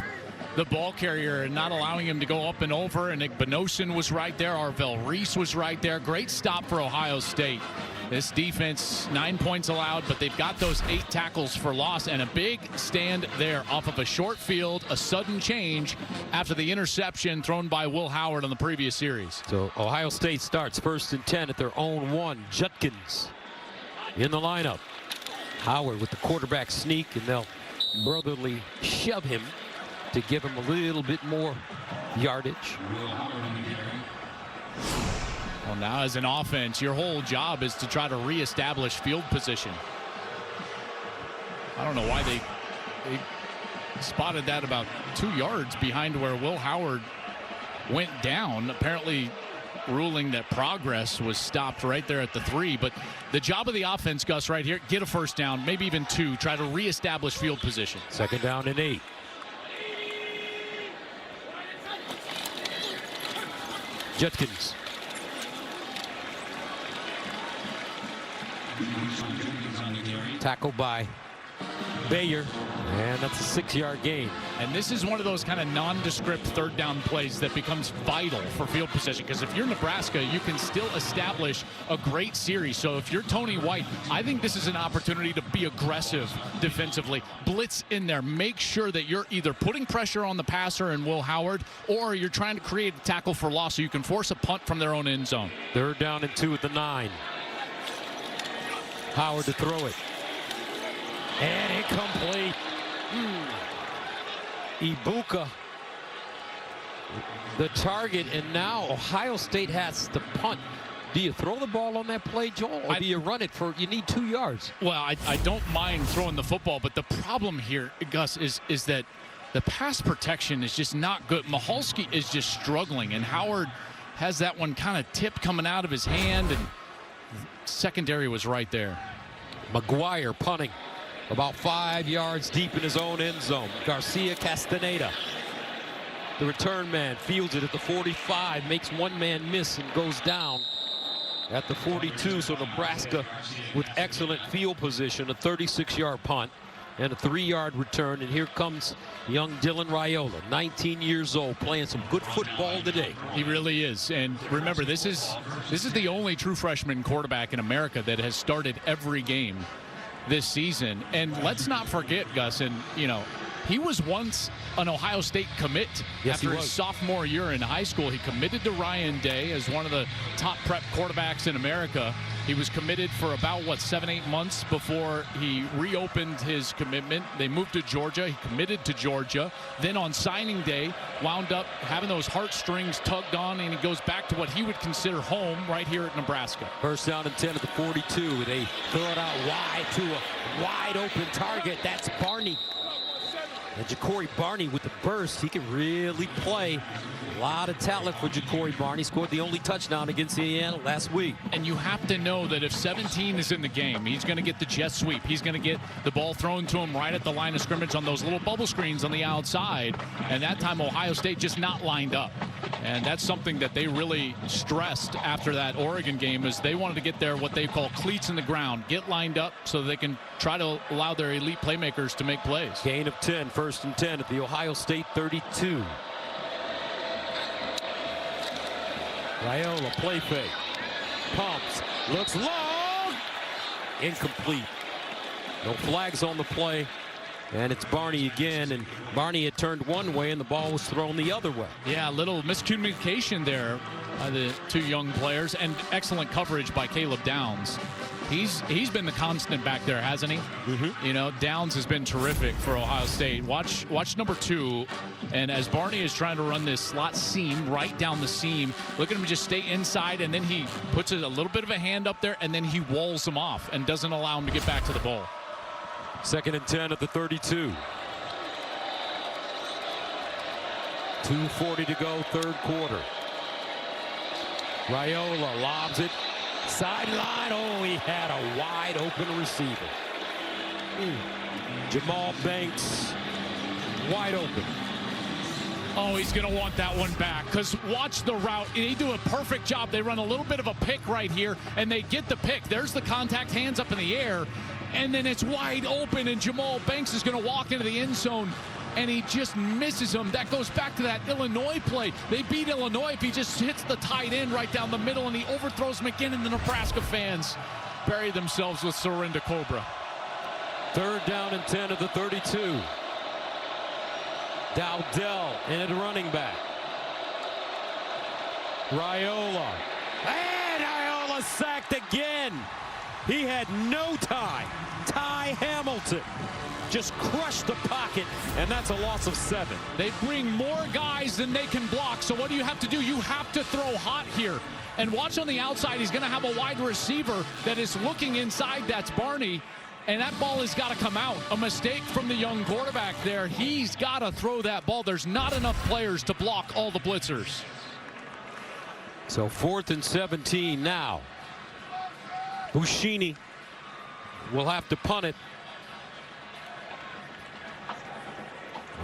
the ball carrier and not allowing him to go up and over. And Nick Benosin was right there. Arvell Reese was right there. Great stop for Ohio State. This defense, 9 points allowed, but they've got those 8 tackles for loss and a big stand there off of a short field, a sudden change after the interception thrown by Will Howard on the previous series. So Ohio State starts 1st and 10 at their own 1. Judkins in the lineup. Howard with the quarterback sneak, and they'll brotherly shove him to give him a little bit more yardage. Well, now as an offense, your whole job is to try to reestablish field position. I don't know why they spotted that about 2 yards behind where Will Howard went down. Apparently ruling that progress was stopped right there at the 3. But the job of the offense, Gus, right here, get a first down, maybe even 2, try to reestablish field position. 2nd down and 8. Judkins. Tackle by Bayer, and that's a 6-yard gain. And this is one of those kind of nondescript 3rd down plays that becomes vital for field position, because if you're Nebraska, you can still establish a great series. So if you're Tony White, I think this is an opportunity to be aggressive defensively. Blitz in there. Make sure that you're either putting pressure on the passer and Will Howard, or you're trying to create a tackle for loss so you can force a punt from their own end zone. 3rd down and 2 at the 9. Howard to throw it. And incomplete. Ibuka, the target, and now Ohio State has to punt. Do you throw the ball on that play, Joel, or do you run it for, you need 2 yards? Well, I don't mind throwing the football, but the problem here, Gus, is that the pass protection is just not good. Mahalski is just struggling, and Howard has that one kind of tipped coming out of his hand, and secondary was right there. McGuire punting about 5 yards deep in his own end zone. Garcia Castaneda, the return man, fields it at the 45, makes one man miss and goes down at the 42. So Nebraska with excellent field position, a 36-yard punt and a 3-yard return. And here comes young Dylan Raiola, 19 years old, playing some good football today. He really is. And remember, this is the only true freshman quarterback in America that has started every game this season. And let's not forget, Gus, and he was once an Ohio State commit. Yes, after his sophomore year in high school. He committed to Ryan Day as one of the top prep quarterbacks in America. He was committed for about, 7-8 months before he reopened his commitment. They moved to Georgia. He committed to Georgia. Then on signing day, wound up having those heartstrings tugged on, and he goes back to what he would consider home right here at Nebraska. 1st down and 10 at the 42. They throw it out wide to a wide open target. That's Barney. And Ja'Cory Barney with the burst, he can really play. A lot of talent for Ja'Cory Barney. Scored the only touchdown against Indiana last week. And you have to know that if 17 is in the game, he's going to get the jet sweep. He's going to get the ball thrown to him right at the line of scrimmage on those little bubble screens on the outside. And that time Ohio State just not lined up. And that's something that they really stressed after that Oregon game, is they wanted to get their what they call cleats in the ground, get lined up so they can try to allow their elite playmakers to make plays. Gain of 10, 1st and 10 at the Ohio State 32. Raiola, play fake. Pumps, looks long. Incomplete. No flags on the play. And it's Barney again, and Barney had turned one way and the ball was thrown the other way. Yeah, a little miscommunication there by the two young players, and excellent coverage by Caleb Downs. he's been the constant back there, hasn't he? You know, Downs has been terrific for Ohio State. Watch number 2, and as Barney is trying to run this slot seam right down the seam, look at him just stay inside, and then he puts a little bit of a hand up there, and then he walls him off and doesn't allow him to get back to the ball. 2nd and 10 at the 32. 2:40 to go, third quarter. Raiola lobs it. Sideline. Oh, he had a wide open receiver. Jamal Banks wide open. Oh, he's going to want that one back, because watch the route. They do a perfect job. They run a little bit of a pick right here, and they get the pick. There's the contact, hands up in the air, and then it's wide open, and Jamal Banks is going to walk into the end zone, and he just misses him. That goes back to that Illinois play. They beat Illinois if he just hits the tight end right down the middle, and he overthrows McGinn, and the Nebraska fans bury themselves with Sorinda Cobra. 3rd down and 10 at the 32. Dowdell in at running back. Raiola. And Raiola sacked again. He had no time. Ty Hamilton just crushed the pocket, and that's a loss of 7. They bring more guys than they can block, so what do you have to do? You have to throw hot here. And watch on the outside, he's going to have a wide receiver that is looking inside. That's Barney. And that ball has got to come out. A mistake from the young quarterback there. He's got to throw that ball. There's not enough players to block all the blitzers. So 4th and 17 now. Buschini will have to punt it.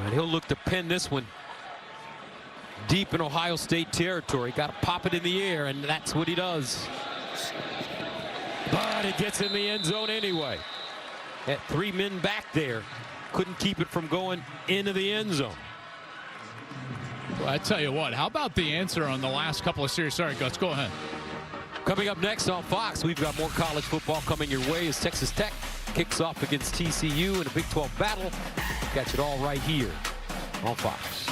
And he'll look to pin this one deep in Ohio State territory. Got to pop it in the air, and that's what he does. But it gets in the end zone anyway. At 3 men back there, couldn't keep it from going into the end zone. Well, I tell you what, how about the answer on the last couple of series? Sorry, Gus, go ahead. Coming up next on Fox, we've got more college football coming your way as Texas Tech kicks off against TCU in a Big 12 battle. Catch it all right here on Fox.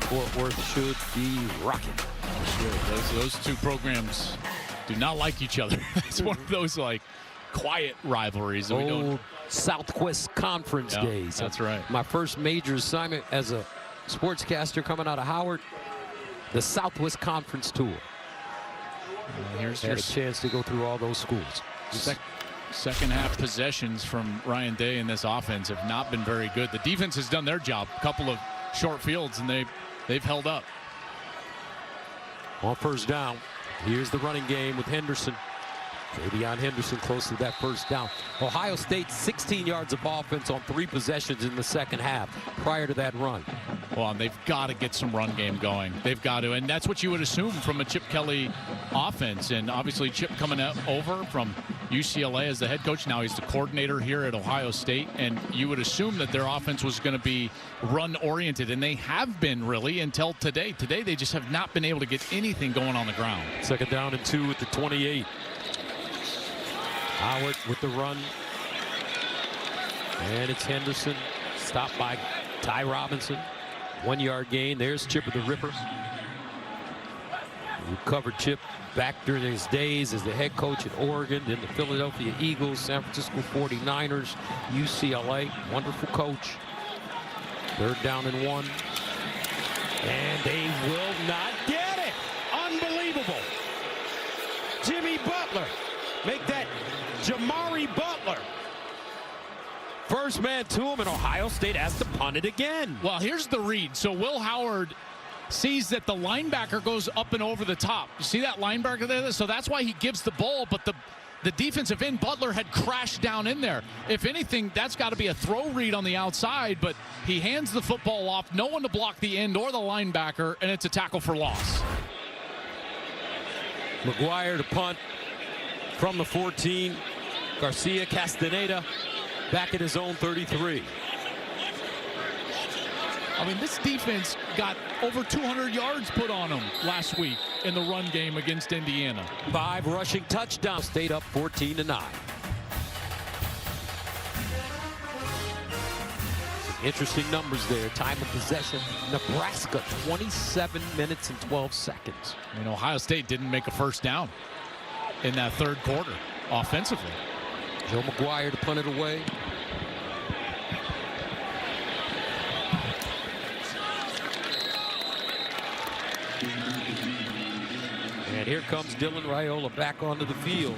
Fort Worth should be rocking. Those two programs do not like each other. It's one of those like quiet rivalries that we don't. Southwest Conference days. That's right. My first major assignment as a sportscaster coming out of Howard, the Southwest Conference tour. Here's Had a chance to go through all those schools. Second half possessions from Ryan Day in this offense have not been very good. The defense has done their job. A couple of short fields, and they've held up. On 1st down, here's the running game with Henderson. Davion Henderson close to that 1st down. Ohio State 16 yards of offense on 3 possessions in the second half prior to that run. Well, and they've got to get some run game going. They've got to, and that's what you would assume from a Chip Kelly offense. And obviously Chip coming over from UCLA as the head coach. Now he's the coordinator here at Ohio State, and you would assume that their offense was going to be run oriented, and they have been really until today. Today they just have not been able to get anything going on the ground. 2nd down and 2 at the 28. Howard with the run. And it's Henderson. Stopped by Ty Robinson. 1-yard gain. There's Chip with the Ripper. Who covered Chip back during his days as the head coach at Oregon, then the Philadelphia Eagles, San Francisco 49ers, UCLA. Wonderful coach. 3rd down and 1. And they will not get it. Unbelievable. Jimmy Butler. Make that Jamari Butler. First man to him, and Ohio State has to punt it again. Well, here's the read. So Will Howard sees that the linebacker goes up and over the top. You see that linebacker there? So that's why he gives the ball, but the defensive end, Butler, had crashed down in there. If anything, that's got to be a throw read on the outside, but he hands the football off. No one to block the end or the linebacker, and it's a tackle for loss. McGuire to punt from the 14. Garcia Castaneda back at his own 33. I mean, this defense got over 200 yards put on them last week in the run game against Indiana. 5 rushing touchdowns. Stayed up 14-9. Interesting numbers there. Time of possession, Nebraska 27 minutes and 12 seconds. And Ohio State didn't make a first down in that 3rd quarter. offensively. Joe McGuire to punt it away. And here comes Dylan Raiola back onto the field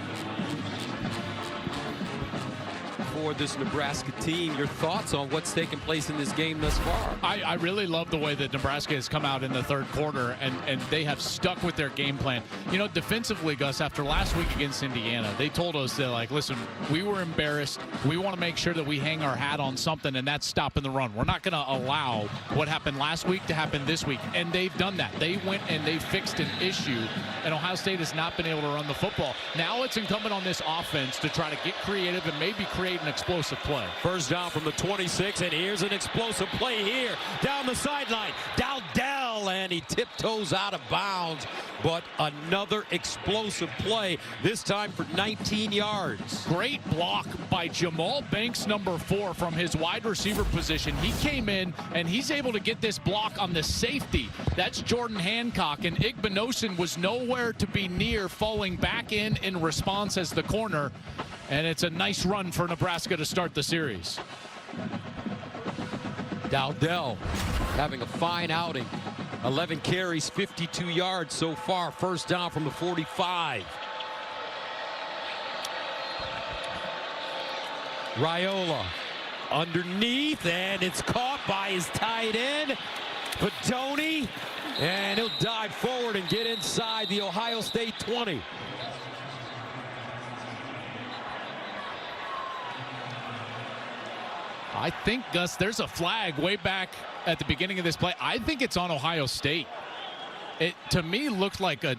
for this Nebraska team. Your thoughts on what's taken place in this game thus far? I really love the way that Nebraska has come out in the third quarter, and they have stuck with their game plan. You know, defensively, Gus, after last week against Indiana, they told us that, like, listen, we were embarrassed. We want to make sure that we hang our hat on something, and that's stopping the run. We're not going to allow what happened last week to happen this week, and they've done that. They went and they fixed an issue, and Ohio State has not been able to run the football. Now it's incumbent on this offense to try to get creative and maybe create an explosive play. First down from the 26, and here's an explosive play here down the sideline. Dowdell, and he tiptoes out of bounds, but another explosive play, this time for 19 yards. Great block by Jamal Banks, number 4, from his wide receiver position. He came in, and he's able to get this block on the safety. That's Jordan Hancock, and Igbinosun was nowhere to be near, falling back in response as the corner. And it's a nice run for Nebraska to start the series. Dowdell having a fine outing. 11 carries, 52 yards so far. First down from the 45. Raiola underneath, and it's caught by his tight end, Fedoni, and he'll dive forward and get inside the Ohio State 20. I think, Gus, there's a flag way back at the beginning of this play. I think it's on Ohio State. It, to me, looked like a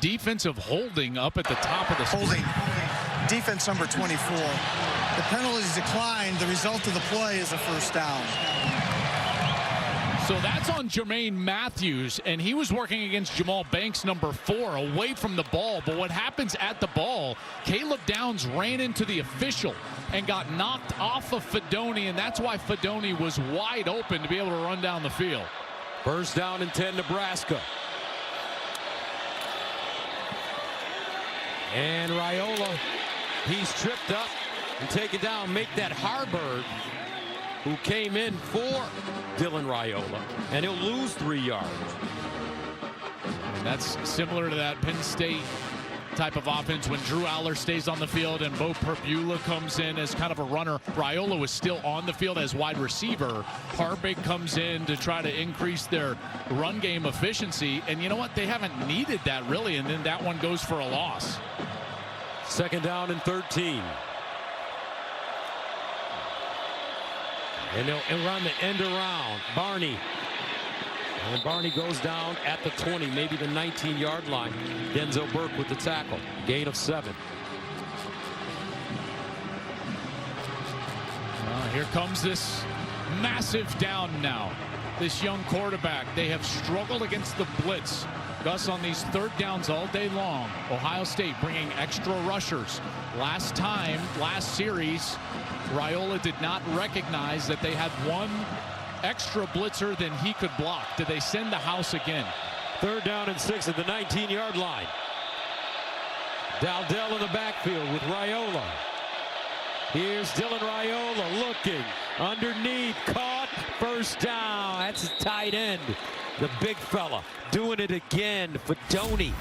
defensive holding up at the top of the holding. Defense number 24. The penalty is declined. The result of the play is a first down. So that's on Jermaine Matthews, and he was working against Jamal Banks, number 4, away from the ball. But what happens at the ball, Caleb Downs ran into the official and got knocked off of Fedoni, and that's why Fedoni was wide open to be able to run down the field. First down and 10, Nebraska. And Raiola, he's tripped up and taken down. Make that Harburg, who came in for Dylan Raiola, and he'll lose 3 yards. And that's similar to that Penn State type of offense when Drew Aller stays on the field and Bo Perbula comes in as kind of a runner. Raiola was still on the field as wide receiver. Harburg comes in to try to increase their run game efficiency, and you know what? They haven't needed that really, and then that one goes for a loss. Second down and 13. And they'll run the end around. Barney. And Barney goes down at the 20, maybe the 19-yard line. Denzel Burke with the tackle. Gain of 7. Here comes this massive down now. This young quarterback. They have struggled against the blitz. Gus, on these third downs all day long. Ohio State bringing extra rushers. Last series, Raiola did not recognize that they had one extra blitzer than he could block. Did they send the house again? Third down and 6 at the 19-yard line. Dowdell in the backfield with Raiola. Here's Dylan Raiola looking underneath, caught, first down. That's his tight end, the big fella, doing it again. Fedoni,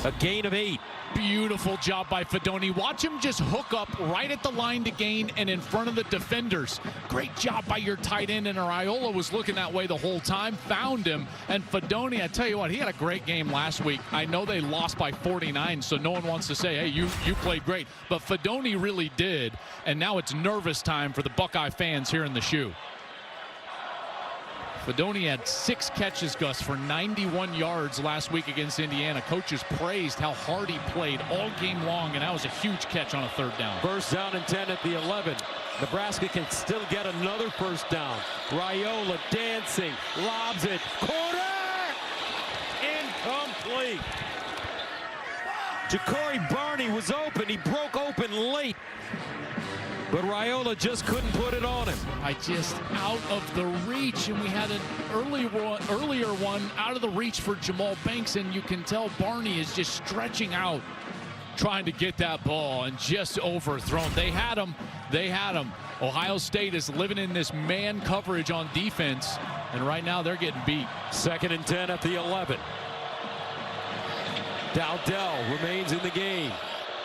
a gain of 8. Beautiful job by Fedoni. Watch him just hook up right at the line to gain and in front of the defenders. Great job by your tight end, and Raiola was looking that way the whole time, found him. And Fedoni, I tell you what, he had a great game last week. I know they lost by 49, so no one wants to say, hey, you played great. But Fedoni really did, and now it's nervous time for the Buckeye fans here in the shoe. Fedoni had 6 catches, Gus, for 91 yards last week against Indiana. Coaches praised how hard he played all game long, and that was a huge catch on a third down. First down and 10 at the 11. Nebraska can still get another first down. Raiola dancing, lobs it, corner! Incomplete. Ja'Cory Barney was open. He broke open late. But Raiola just couldn't put it on him. Just out of the reach, and we had an earlier one out of the reach for Jamal Banks, and you can tell Barney is just stretching out trying to get that ball and just overthrown. They had him. They had him. Ohio State is living in this man coverage on defense, and right now they're getting beat. 2nd and 10 at the 11. Dowdell remains in the game.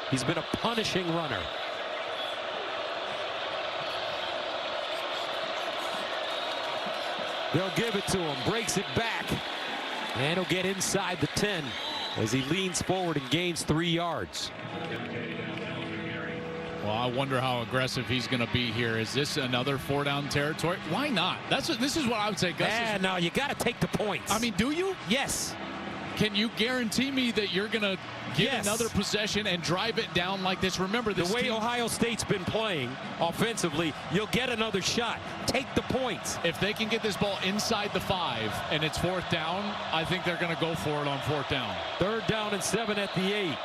He's been a punishing runner. They'll give it to him, breaks it back, and he'll get inside the 10 as he leans forward and gains 3 yards. Well, I wonder how aggressive he's going to be here. Is this another 4-down territory? Why not? This is what I would say, Gus. Yeah, no, you got to take the points. I mean, do you? Yes. Can you guarantee me that you're going to get another possession and drive it down like this? Remember, this the way Ohio State's been playing offensively, you'll get another shot. Take the points. If they can get this ball inside the 5 and it's 4th down, I think they're going to go for it on 4th down. 3rd down and 7 at the 8.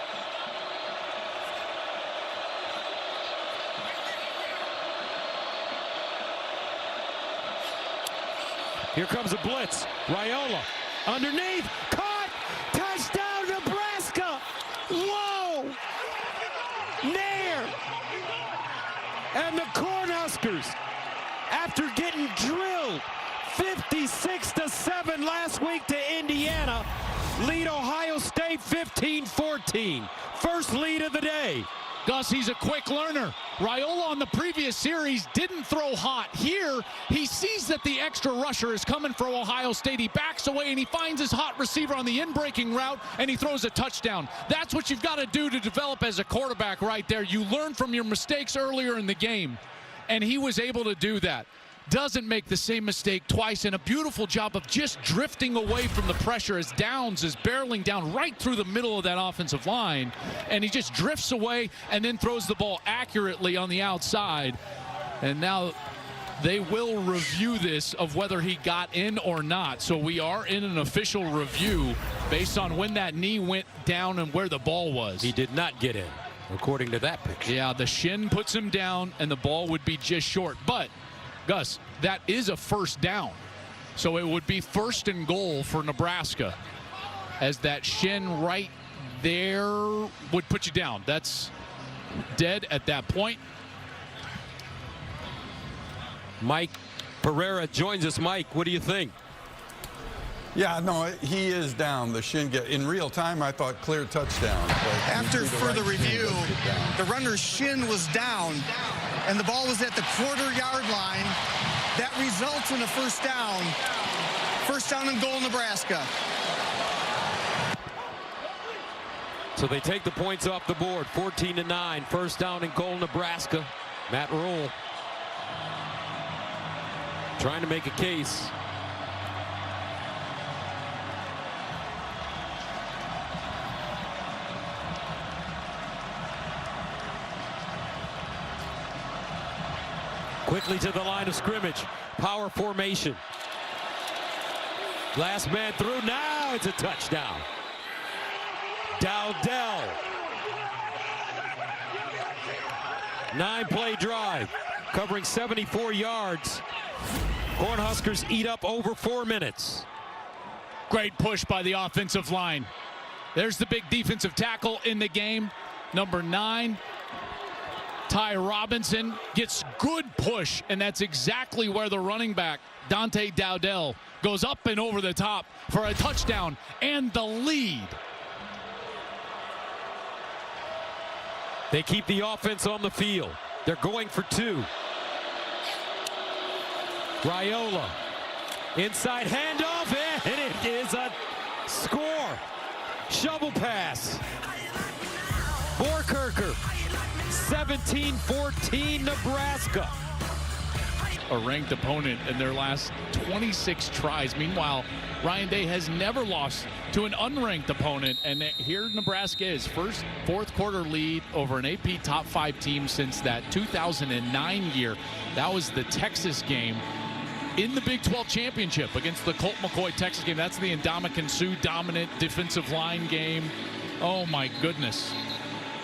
Here comes a blitz. Raiola underneath. Caught. Touchdown, Nebraska. Whoa. Nair. And the Cornhuskers, after getting drilled 56-7 last week to Indiana, lead Ohio State 15-14. First lead of the day. Gus, he's a quick learner. Raiola on the previous series didn't throw hot. Here, he sees that the extra rusher is coming for Ohio State. He backs away and he finds his hot receiver on the in-breaking route and he throws a touchdown. That's what you've got to do to develop as a quarterback right there. You learn from your mistakes earlier in the game, and he was able to do that. Doesn't make the same mistake twice, and a beautiful job of just drifting away from the pressure as Downs is barreling down right through the middle of that offensive line, and he just drifts away and then throws the ball accurately on the outside. And now they will review this of whether he got in or not. So we are in an official review based on when that knee went down and where the ball was. He did not get in, according to that picture. Yeah, the shin puts him down and the ball would be just short. But Gus, that is a 1st down. So it would be 1st and goal for Nebraska, as that shin right there would put you down. That's dead at that point. Mike Pereira joins us. Mike, what do you think? Yeah, no, he is down. The shin get in real time. I thought clear touchdown. After further review, the runner's shin was down, and the ball was at the 1/4-yard line. That results in a 1st down. 1st down and goal, Nebraska. So they take the points off the board. 14-9. 1st down and goal, Nebraska. Matt Rule trying to make a case. Quickly to the line of scrimmage. Power formation. Last man through. Now it's a touchdown. Dowdell. 9-play drive. Covering 74 yards. Cornhuskers eat up over 4 minutes. Great push by the offensive line. There's the big defensive tackle in the game. Number 9. Ty Robinson gets good push, and that's exactly where the running back, Dante Dowdell, goes up and over the top for a touchdown and the lead. They keep the offense on the field. They're going for 2. Raiola. Inside handoff, and it is a score. Shovel pass. Borkerker. 17-14 Nebraska. A ranked opponent in their last 26 tries. Meanwhile, Ryan Day has never lost to an unranked opponent, and here Nebraska is. 4th quarter lead over an AP top 5 team since that 2009 year. That was the Texas game in the Big 12 championship against the Colt McCoy Texas game. That's the Ndamukong Suh dominant defensive line game. Oh my goodness.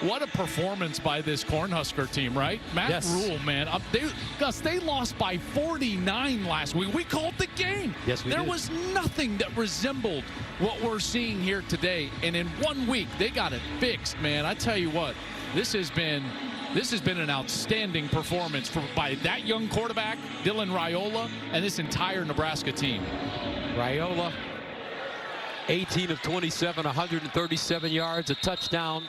What a performance by this Cornhusker team, right? Matt Rule, man. They lost by 49 last week. We called the game. Yes, we did. There was nothing that resembled what we're seeing here today. And in 1 week, they got it fixed, man. I tell you what, this has been an outstanding performance by that young quarterback, Dylan Raiola, and this entire Nebraska team. Raiola, 18 of 27, 137 yards, a touchdown,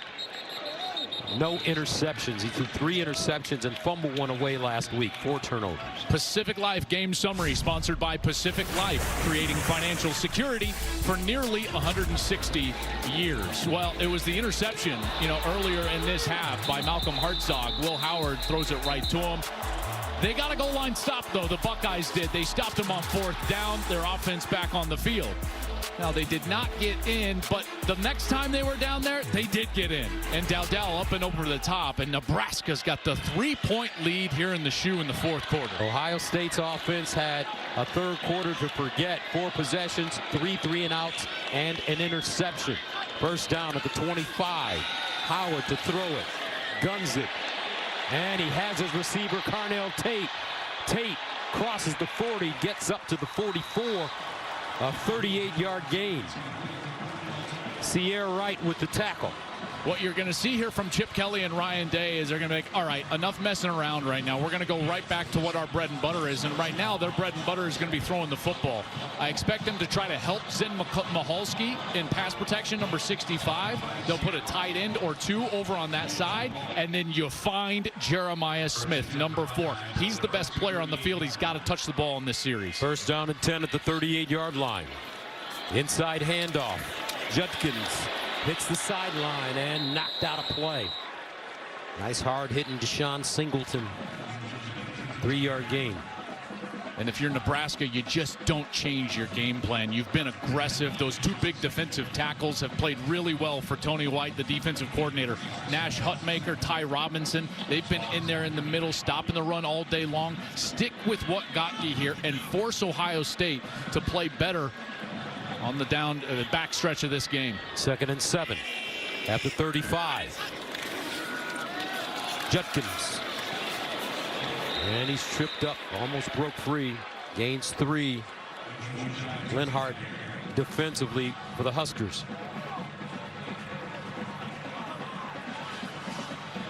no interceptions. He threw 3 interceptions and fumbled one away last week, 4 turnovers. Pacific Life Game Summary, sponsored by Pacific Life, creating financial security for nearly 160 years. Well, it was the interception, earlier in this half by Malcolm Hartzog. Will Howard throws it right to him. They got a goal line stop, though. The Buckeyes did. They stopped him on 4th down. Their offense back on the field. Now, they did not get in, but the next time they were down there, they did get in. And Dowdell up and over the top, and Nebraska's got the 3-point lead here in the shoe in the 4th quarter. Ohio State's offense had a 3rd quarter to forget. 4 possessions, 3 3-and-outs, and an interception. First down at the 25. Howard to throw it. Guns it. And he has his receiver, Carnell Tate. Tate crosses the 40, gets up to the 44. A 38-yard gain. Sierra Wright with the tackle. What you're going to see here from Chip Kelly and Ryan Day is they're going to make, all right, enough messing around right now. We're going to go right back to what our bread and butter is. And right now, their bread and butter is going to be throwing the football. I expect them to try to help Zen Michalski in pass protection, number 65. They'll put a tight end or 2 over on that side. And then you find Jeremiah Smith, number 4. He's the best player on the field. He's got to touch the ball in this series. First down and 10 at the 38-yard line. Inside handoff. Judkins hits the sideline and knocked out a play. Nice hard hitting Deshaun Singleton. 3-yard gain. And if you're Nebraska, you just don't change your game plan. You've been aggressive. Those 2 big defensive tackles have played really well for Tony White, the defensive coordinator. Nash Hutmaker, Ty Robinson, they've been in there in the middle, stopping the run all day long. Stick with what got you here and force Ohio State to play better on the back stretch of this game. 2nd and 7 at the 35. Judkins. And he's tripped up, almost broke free. Gains 3. Linhart defensively for the Huskers.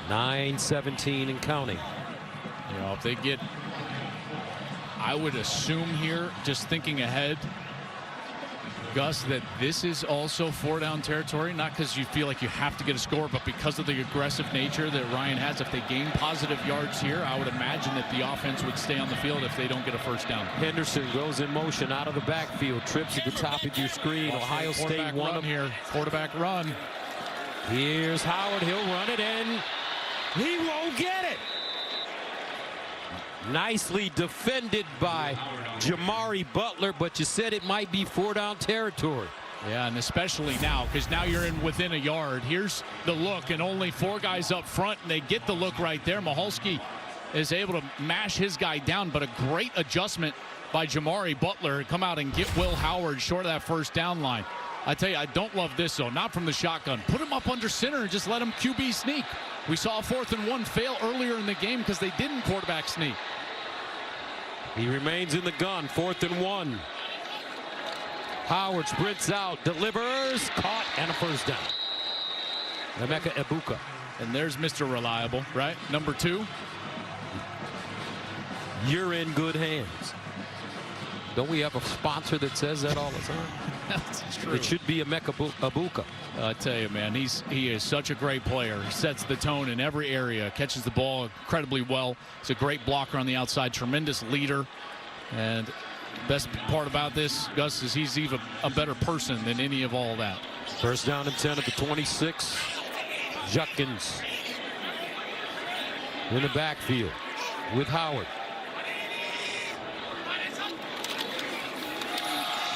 9-17 and counting. If they get, I would assume here, just thinking ahead, Gus, that this is also 4-down territory, not because you feel like you have to get a score, but because of the aggressive nature that Ryan has. If they gain positive yards here, I would imagine that the offense would stay on the field if they don't get a first down. Henderson goes in motion out of the backfield, trips at the top of your screen. Ohio State won him here. Quarterback run. Here's Howard. He'll run it, and he won't get it. Nicely defended by Jamari Butler, but you said it might be 4-down territory. Yeah, and especially now, because now you're within a yard. Here's the look, and only 4 guys up front, and they get the look right there. Michalski is able to mash his guy down, but a great adjustment by Jamari Butler to come out and get Will Howard short of that first down line. I tell you, I don't love this, though. Not from the shotgun. Put him up under center and just let him QB sneak. We saw 4th and 1 fail earlier in the game because they didn't quarterback sneak. He remains in the gun. 4th and 1. Howard sprints out, delivers, caught, and a first down. Emeka Egbuka. And there's Mr. Reliable, right? Number 2. You're in good hands. Don't we have a sponsor that says that all the time? That's true. It should be Emeka Egbuka. I tell you, man, he is such a great player. He sets the tone in every area, catches the ball incredibly well. He's a great blocker on the outside, tremendous leader. And best part about this, Gus, is he's even a better person than any of all that. First down and 10 at the 26. Judkins in the backfield with Howard.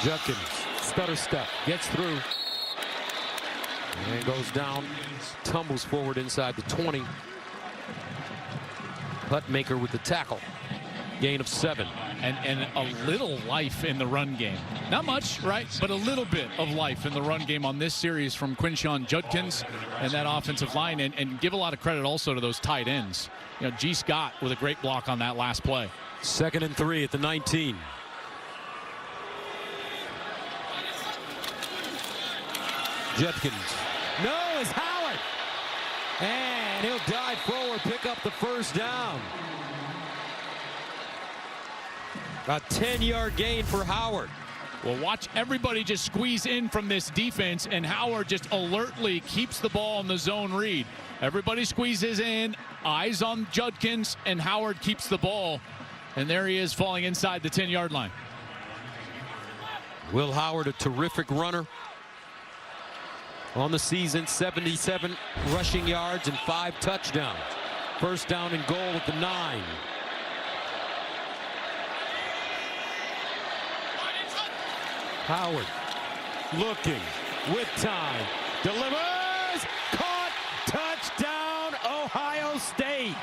Judkins, stutter step, gets through. And goes down, tumbles forward inside the 20. Hutmaker with the tackle. Gain of 7. And a little life in the run game. Not much, right? But a little bit of life in the run game on this series from Quinshon Judkins and that offensive line. And give a lot of credit also to those tight ends. You know, G. Scott with a great block on that last play. 2nd and 3 at the 19. Judkins. No, it's Howard. And he'll dive forward, pick up the first down. A 10-yard gain for Howard. Well, watch everybody just squeeze in from this defense, and Howard just alertly keeps the ball in the zone read. Everybody squeezes in, eyes on Judkins, and Howard keeps the ball. And there he is falling inside the 10-yard line. Will Howard, a terrific runner. On the season, 77 rushing yards and 5 touchdowns. First down and goal at the 9. Howard looking with time, delivers, caught, touchdown, Ohio State.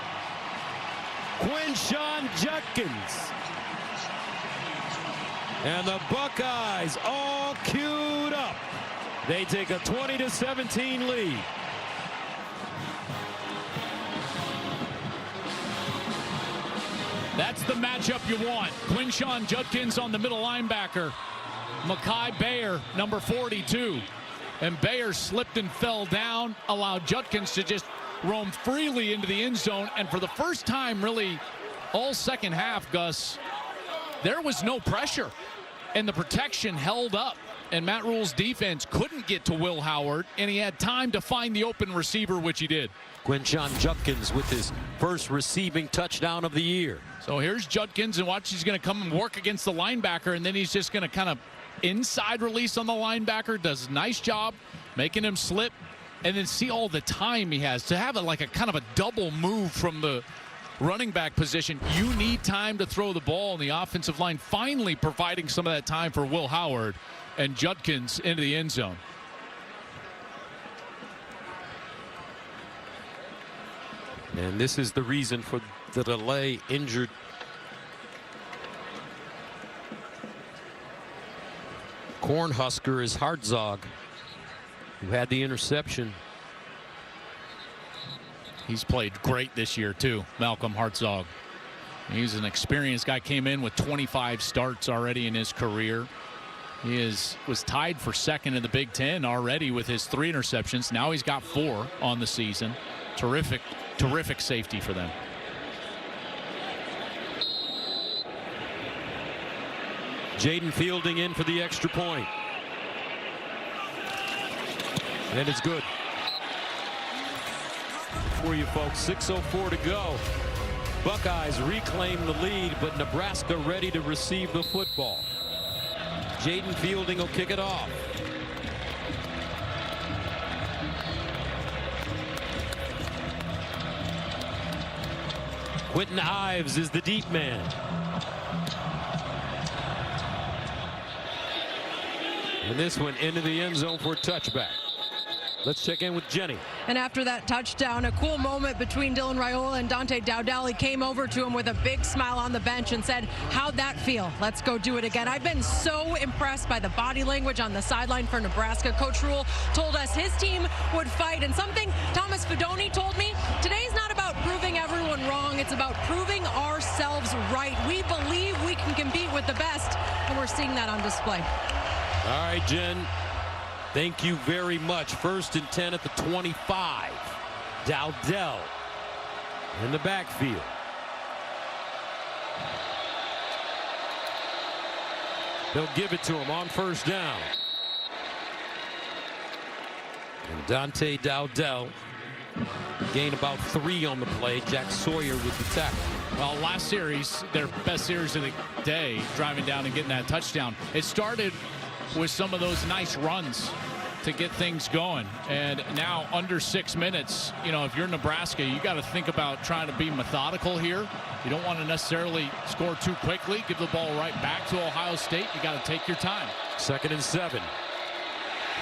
Quinshon Judkins. And the Buckeyes all queued up. They take a 20-17 lead. That's the matchup you want. Quinshon Judkins on the middle linebacker. Makai Bayer, number 42. And Bayer slipped and fell down, allowed Judkins to just roam freely into the end zone. And for the first time, really, all second half, Gus, there was no pressure. And the protection held up. And Matt Rule's defense couldn't get to Will Howard, and he had time to find the open receiver, which he did. Quinshon Judkins with his first receiving touchdown of the year. So here's Judkins, and watch, he's going to come and work against the linebacker, and then he's just going to kind of inside release on the linebacker, does a nice job making him slip, and then see all the time he has to have like a kind of a double move from the running back position. You need time to throw the ball, and the offensive line finally providing some of that time for Will Howard and Judkins into the end zone. And this is the reason for the delay. Injured Cornhusker is Hartzog, who had the interception. He's played great this year too, Malcolm Hartzog. He's an experienced guy, came in with 25 starts already in his career. He was tied for second in the Big Ten already with his 3 interceptions. Now he's got 4 on the season. Terrific safety for them. Jaden Fielding in for the extra point. And it's good. For you folks, 6:04 to go. Buckeyes reclaim the lead, but Nebraska ready to receive the football. Jaden Fielding will kick it off. Quentin Ives is the deep man. And this one into the end zone for a touchback. Let's check in with Jenny. And after that touchdown, a cool moment between Dylan Raiola and Dante Dowdell. He came over to him with a big smile on the bench and said, "How'd that feel? Let's go do it again." I've been so impressed by the body language on the sideline for Nebraska. Coach Rule told us his team would fight. And something Thomas Fedoni told me, today's not about proving everyone wrong. It's about proving ourselves right. We believe we can compete with the best, and we're seeing that on display. All right, Jen. Thank you very much. 1st and 10 at the 25. Dowdell in the backfield. They'll give it to him on 1st down. And Dante Dowdell gained about 3 on the play. Jack Sawyer with the tackle. Well, last series, their best series of the day, driving down and getting that touchdown. It started with some of those nice runs to get things going, and now under 6 minutes, you know, if you're Nebraska, you got to think about trying to be methodical here. You don't want to necessarily score too quickly, give the ball right back to Ohio State. You got to take your time. 2nd and 7,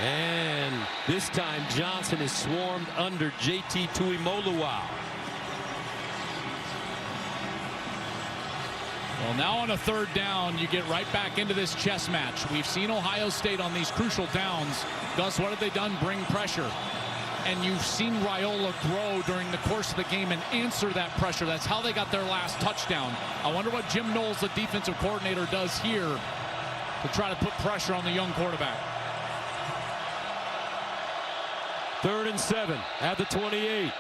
and this time Johnson is swarmed under JT Tuimoloau. Well, now on a third down, you get right back into this chess match. We've seen Ohio State on these crucial downs. Gus, what have they done? Bring pressure. And you've seen Raiola grow during the course of the game and answer that pressure. That's how they got their last touchdown. I wonder what Jim Knowles, the defensive coordinator, does here to try to put pressure on the young quarterback. 3rd and 7 at the 28.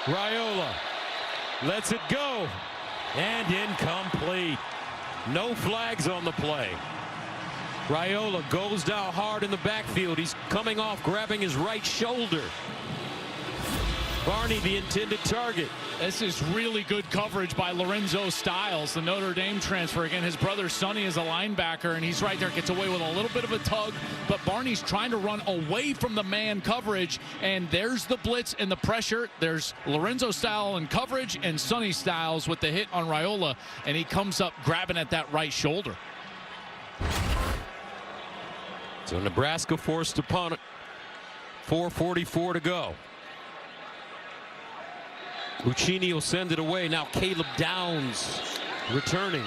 Raiola lets it go, and incomplete. No flags on the play. Raiola goes down hard in the backfield. He's coming off, grabbing his right shoulder. Barney, the intended target. This is really good coverage by Lorenzo Styles, the Notre Dame transfer. Again, his brother Sonny is a linebacker, and he's right there, gets away with a little bit of a tug, but Barney's trying to run away from the man coverage, and there's the blitz and the pressure. There's Lorenzo Styles in coverage and Sonny Styles with the hit on Raiola, and he comes up grabbing at that right shoulder. So Nebraska forced to punt it. 4:44 to go. Lucchini will send it away. Now Caleb Downs returning.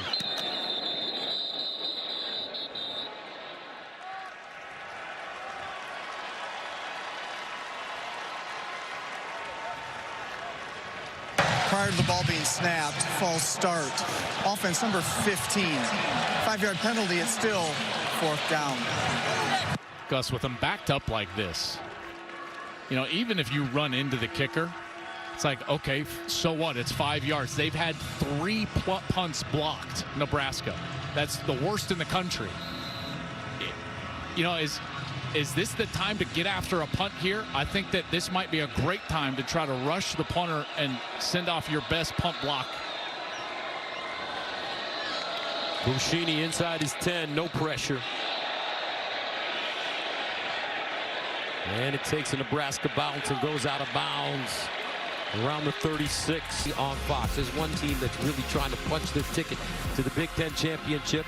Prior to the ball being snapped, false start. Offense number 15. 5-yard penalty, it's still 4th down. Gus, with them backed up like this, you know, even if you run into the kicker, it's like, okay, so what? It's 5 yards. They've had 3 punts blocked, Nebraska. That's the worst in the country. You know, is this the time to get after a punt here? I think that this might be a great time to try to rush the punter and send off your best punt block. Lucchini inside his 10, no pressure. And it takes a Nebraska bounce and goes out of bounds around the 36 on Fox. There's one team that's really trying to punch their ticket to the Big Ten championship,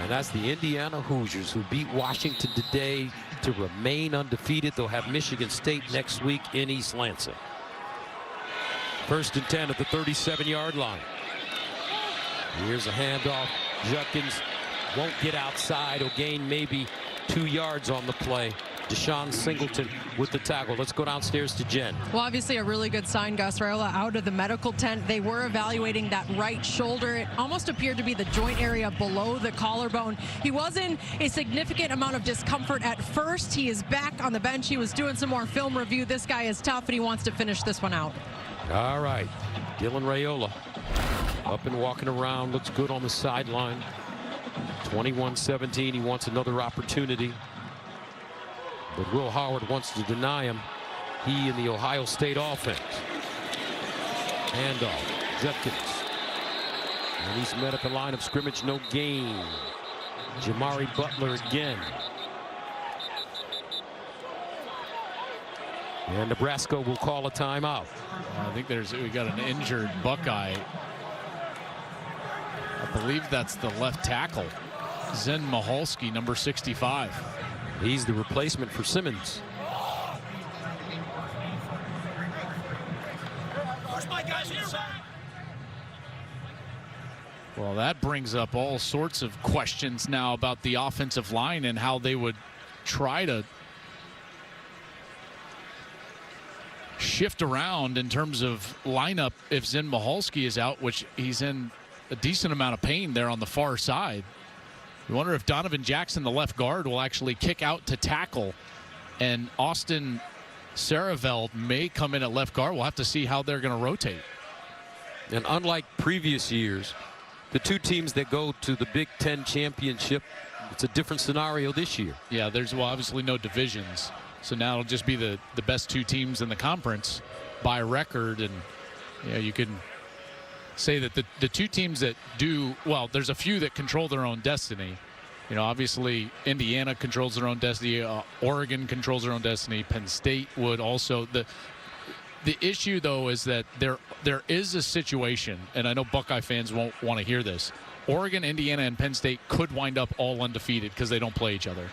and that's the Indiana Hoosiers, who beat Washington today to remain undefeated. They'll have Michigan State next week in East Lansing. 1st and 10 at the 37-yard line. Here's a handoff. Judkins won't get outside. He'll gain maybe 2 yards on the play. Deshaun Singleton with the tackle. Let's go downstairs to Jen. Well, obviously a really good sign, Gus. Raiola out of the medical tent. They were evaluating that right shoulder. It almost appeared to be the joint area below the collarbone. He was in a significant amount of discomfort at first. He is back on the bench. He was doing some more film review. This guy is tough, and he wants to finish this one out. All right. Dylan Raiola up and walking around. Looks good on the sideline. 21-17. He wants another opportunity. But Will Howard wants to deny him. He and the Ohio State offense. Handoff. Judkins. And he's met at the line of scrimmage. No gain. Jamari Butler again. And Nebraska will call a timeout. I think we got an injured Buckeye. I believe that's the left tackle, Zen Maholski, number 65. He's the replacement for Simmons. Well, that brings up all sorts of questions now about the offensive line and how they would try to shift around in terms of lineup if Zen Maholski is out, which he's in a decent amount of pain there on the far side. You wonder if Donovan Jackson, the left guard, will actually kick out to tackle, and Austin Saraveld may come in at left guard. We'll have to see how they're going to rotate. And unlike previous years, the two teams that go to the Big Ten championship, it's a different scenario this year. Yeah, there's obviously no divisions, so now it'll just be the best 2 teams in the conference by record. And you can say that the 2 teams that do well, there's a few that control their own destiny. Obviously Indiana controls their own destiny. Oregon controls their own destiny. Penn State would also. The issue, though, is that there is a situation, and I know Buckeye fans won't want to hear this. Oregon, Indiana, and Penn State could wind up all undefeated because they don't play each other.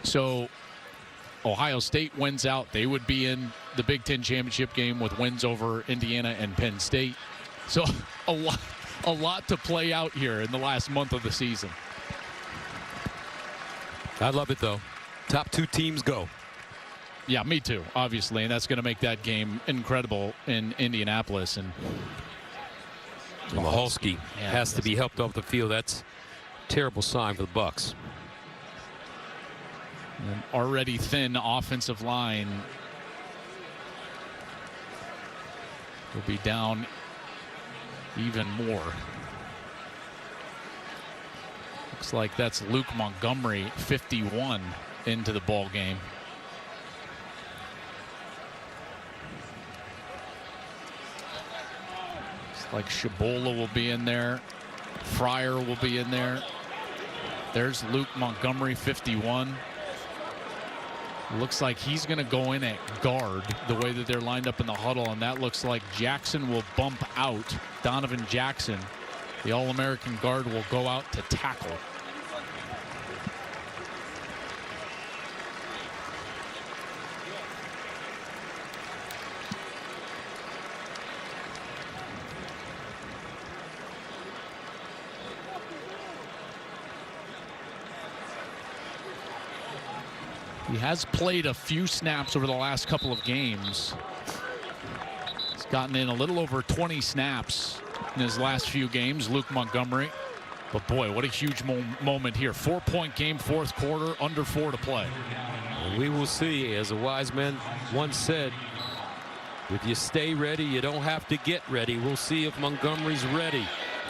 So Ohio State wins out, they would be in the Big Ten championship game with wins over Indiana and Penn State. So a lot to play out here in the last month of the season. I love it, though. Top 2 teams go. Yeah, me too, obviously, and that's going to make that game incredible in Indianapolis. And Mahomes has to be helped off the field. That's a terrible sign for the Bucks. An already thin offensive line will be down even more. Looks like that's Luke Montgomery, 51, into the ball game. Looks like Shabola will be in there. Fryer will be in there. There's Luke Montgomery, 51. Looks like he's going to go in at guard the way that they're lined up in the huddle, and that looks like Jackson will bump out. Donovan Jackson, the All-American guard, will go out to tackle. He has played a few snaps over the last couple of games. He's gotten in a little over 20 snaps in his last few games, Luke Montgomery. But boy, what a huge moment here. 4-point game, fourth quarter, under 4 to play. And we will see, as a wise man once said, if you stay ready, you don't have to get ready. We'll see if Montgomery's ready.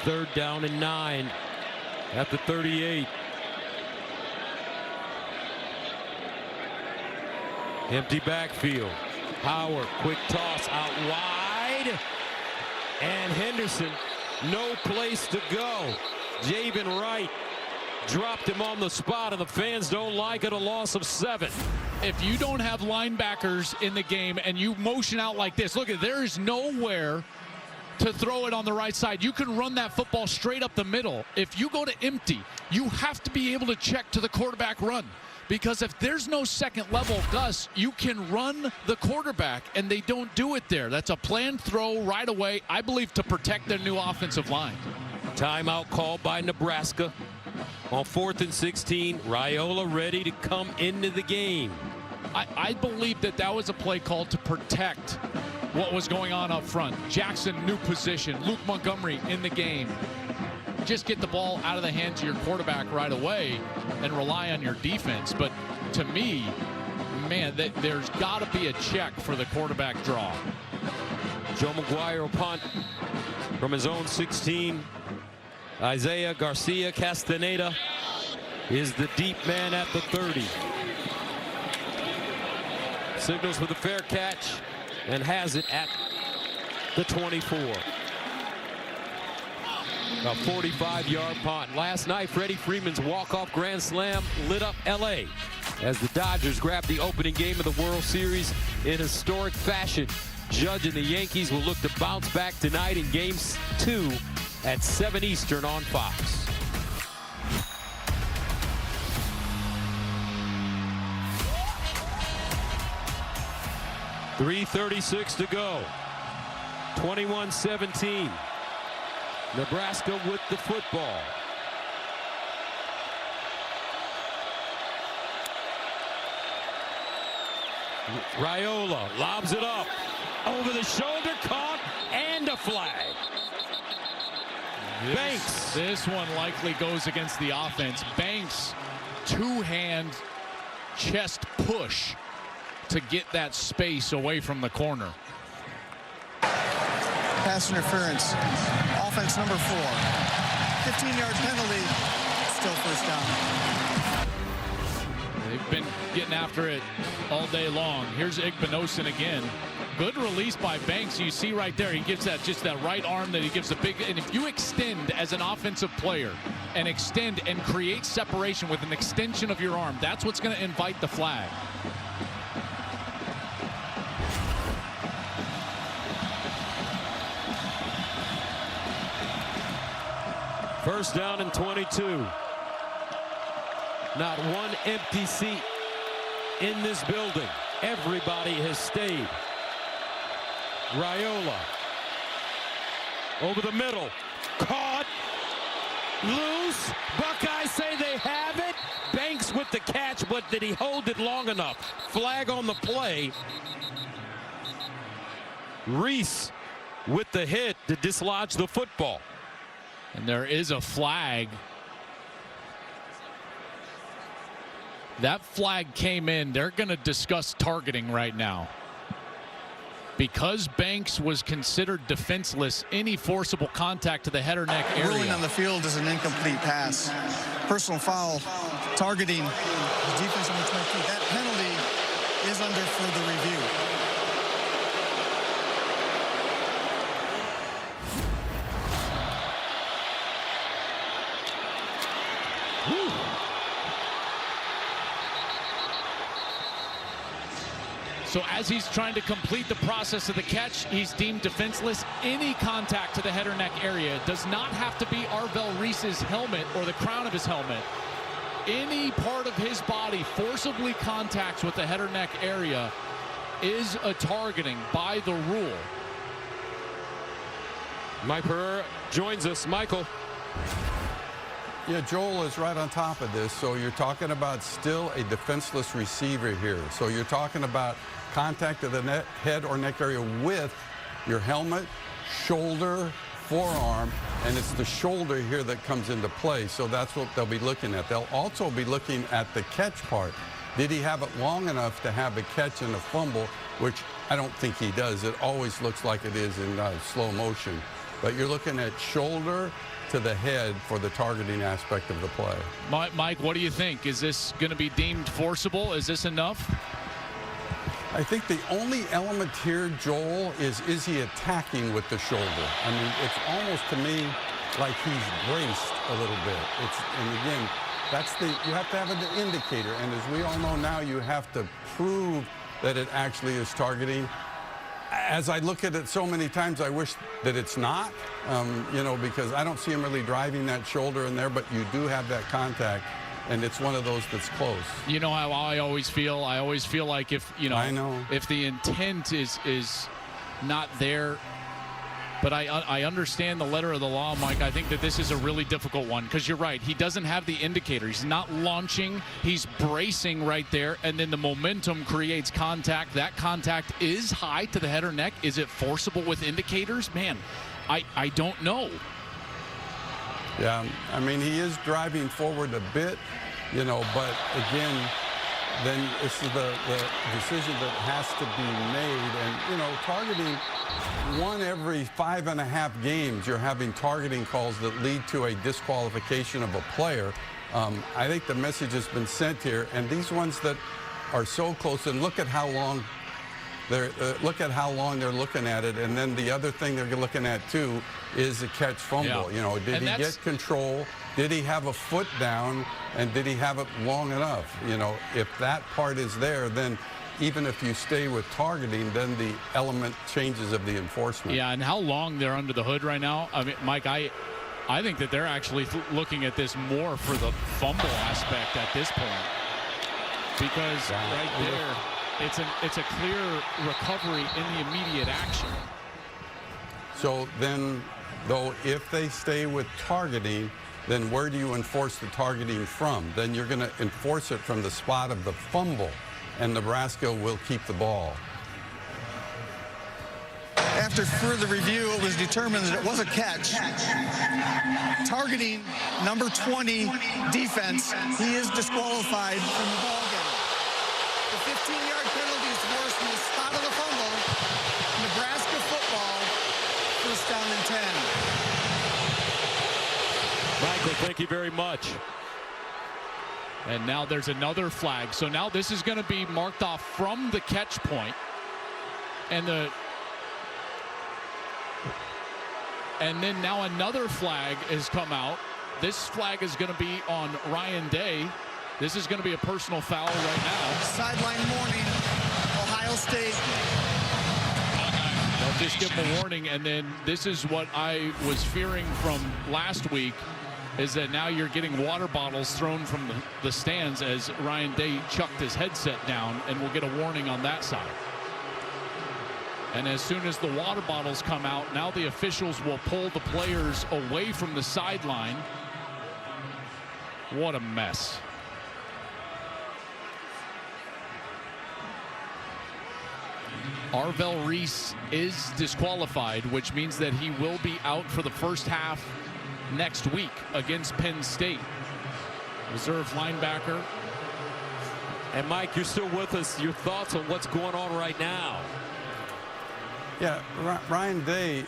3rd down and 9 at the 38. Empty backfield. Howard, quick toss out wide. And Henderson, no place to go. Javen Wright dropped him on the spot, and the fans don't like it. A loss of 7. If you don't have linebackers in the game and you motion out like this, look, there is nowhere to throw it on the right side. You can run that football straight up the middle. If you go to empty, you have to be able to check to the quarterback run. Because if there's no second level, Gus, you can run the quarterback, and they don't do it there. That's a planned throw right away, I believe, to protect their new offensive line. Timeout called by Nebraska on 4th and 16. Raiola ready to come into the game. I believe that was a play called to protect what was going on up front. Jackson, new position. Luke Montgomery in the game. Just get the ball out of the hands of your quarterback right away and rely on your defense. But to me, man, there's got to be a check for the quarterback draw. Joe McGuire will punt from his own 16. Isaiah Garcia Castaneda is the deep man at the 30. Signals for the fair catch and has it at the 24. A 45-yard punt. Last night, Freddie Freeman's walk-off grand slam lit up L.A. as the Dodgers grabbed the opening game of the World Series in historic fashion. Judge and the Yankees will look to bounce back tonight in Game 2 at 7 Eastern on Fox. .336 to go. 21-17. Nebraska with the football. Raiola lobs it up. Over the shoulder, caught, and a flag. Banks. This one likely goes against the offense. Banks, two-hand chest push to get that space away from the corner. Pass interference. Offense number 4. 15-yard penalty. Still first down. They've been getting after it all day long. Here's Igbinosun again. Good release by Banks. You see right there, he gives that just that right arm that he gives a big, and if you extend as an offensive player and extend and create separation with an extension of your arm, that's what's going to invite the flag. First down and 22. Not one empty seat in this building. Everybody has stayed. Raiola over the middle, caught, loose. Buckeyes say they have it. Banks with the catch, but did he hold it long enough? Flag on the play. Reese with the hit to dislodge the football. And there is a flag. That flag came in. They're going to discuss targeting right now. Because Banks was considered defenseless, any forcible contact to the head or neck area. Ruling on the field is an incomplete pass. Personal foul, targeting the defense on the 22. That penalty is under further review. So as he's trying to complete the process of the catch, he's deemed defenseless. Any contact to the head or neck area does not have to be Arvell Reese's helmet or the crown of his helmet. Any part of his body forcibly contacts with the head or neck area is a targeting by the rule. Mike Pereira joins us. Michael. Yeah, Joel is right on top of this. So you're talking about still a defenseless receiver here. So you're talking about contact of the head or neck area with your helmet, shoulder, forearm, and it's the shoulder here that comes into play. So that's what they'll be looking at. They'll also be looking at the catch part. Did he have it long enough to have a catch and a fumble, which I don't think he does. It always looks like it is in slow motion. But you're looking at shoulder to the head for the targeting aspect of the play. Mike, what do you think? Is this going to be deemed forcible? Is this enough? I think the only element here, Joel, is he attacking with the shoulder? I mean, it's almost to me like he's braced a little bit. And again, you have to have an indicator. And as we all know now, you have to prove that it actually is targeting. As I look at it so many times, I wish that it's not, because I don't see him really driving that shoulder in there, but you do have that contact, and it's one of those that's close. You know how I always feel? I always feel like if the intent is not there, but I understand the letter of the law, Mike. I think that this is a really difficult one because you're right. He doesn't have the indicator. He's not launching. He's bracing right there, and then the momentum creates contact. That contact is high to the head or neck. Is it forcible with indicators? Man, I don't know. Yeah, I mean, he is driving forward a bit, but again, then this is the decision that has to be made. And, targeting one every 5.5 games, you're having targeting calls that lead to a disqualification of a player. I think the message has been sent here. And these ones that are so close, and look at how long they're looking at it. And then the other thing they're looking at, too, is the catch fumble. Yeah. Did he get control? Did he have a foot down? And did he have it long enough? If that part is there, then even if you stay with targeting, then the element changes of the enforcement. Yeah, and how long they're under the hood right now. I mean, Mike, I think that they're actually looking at this more for the fumble aspect at this point. Because right there, it's a clear recovery in the immediate action. So then, though, if they stay with targeting, then where do you enforce the targeting from? Then you're going to enforce it from the spot of the fumble, and Nebraska will keep the ball. After further review, it was determined that it was a catch. Targeting number 20 defense, he is disqualified from the ball game. The 15-yard penalty is worse than the spot of the fumble. Nebraska football, first down and 10. Michael, thank you very much. And now there's another flag. So now this is going to be marked off from the catch point. And then now another flag has come out. This flag is going to be on Ryan Day. This is going to be a personal foul right now. Sideline warning, Ohio State. They'll just give him a warning. And then this is what I was fearing from last week. is that now you're getting water bottles thrown from the stands as Ryan Day chucked his headset down, and we'll get a warning on that side. And as soon as the water bottles come out, now the officials will pull the players away from the sideline. What a mess. Arvell Reese is disqualified, which means that he will be out for the first half next week against Penn State. Reserve linebacker. And Mike, you're still with us. Your thoughts on what's going on right now? Yeah, Ryan Day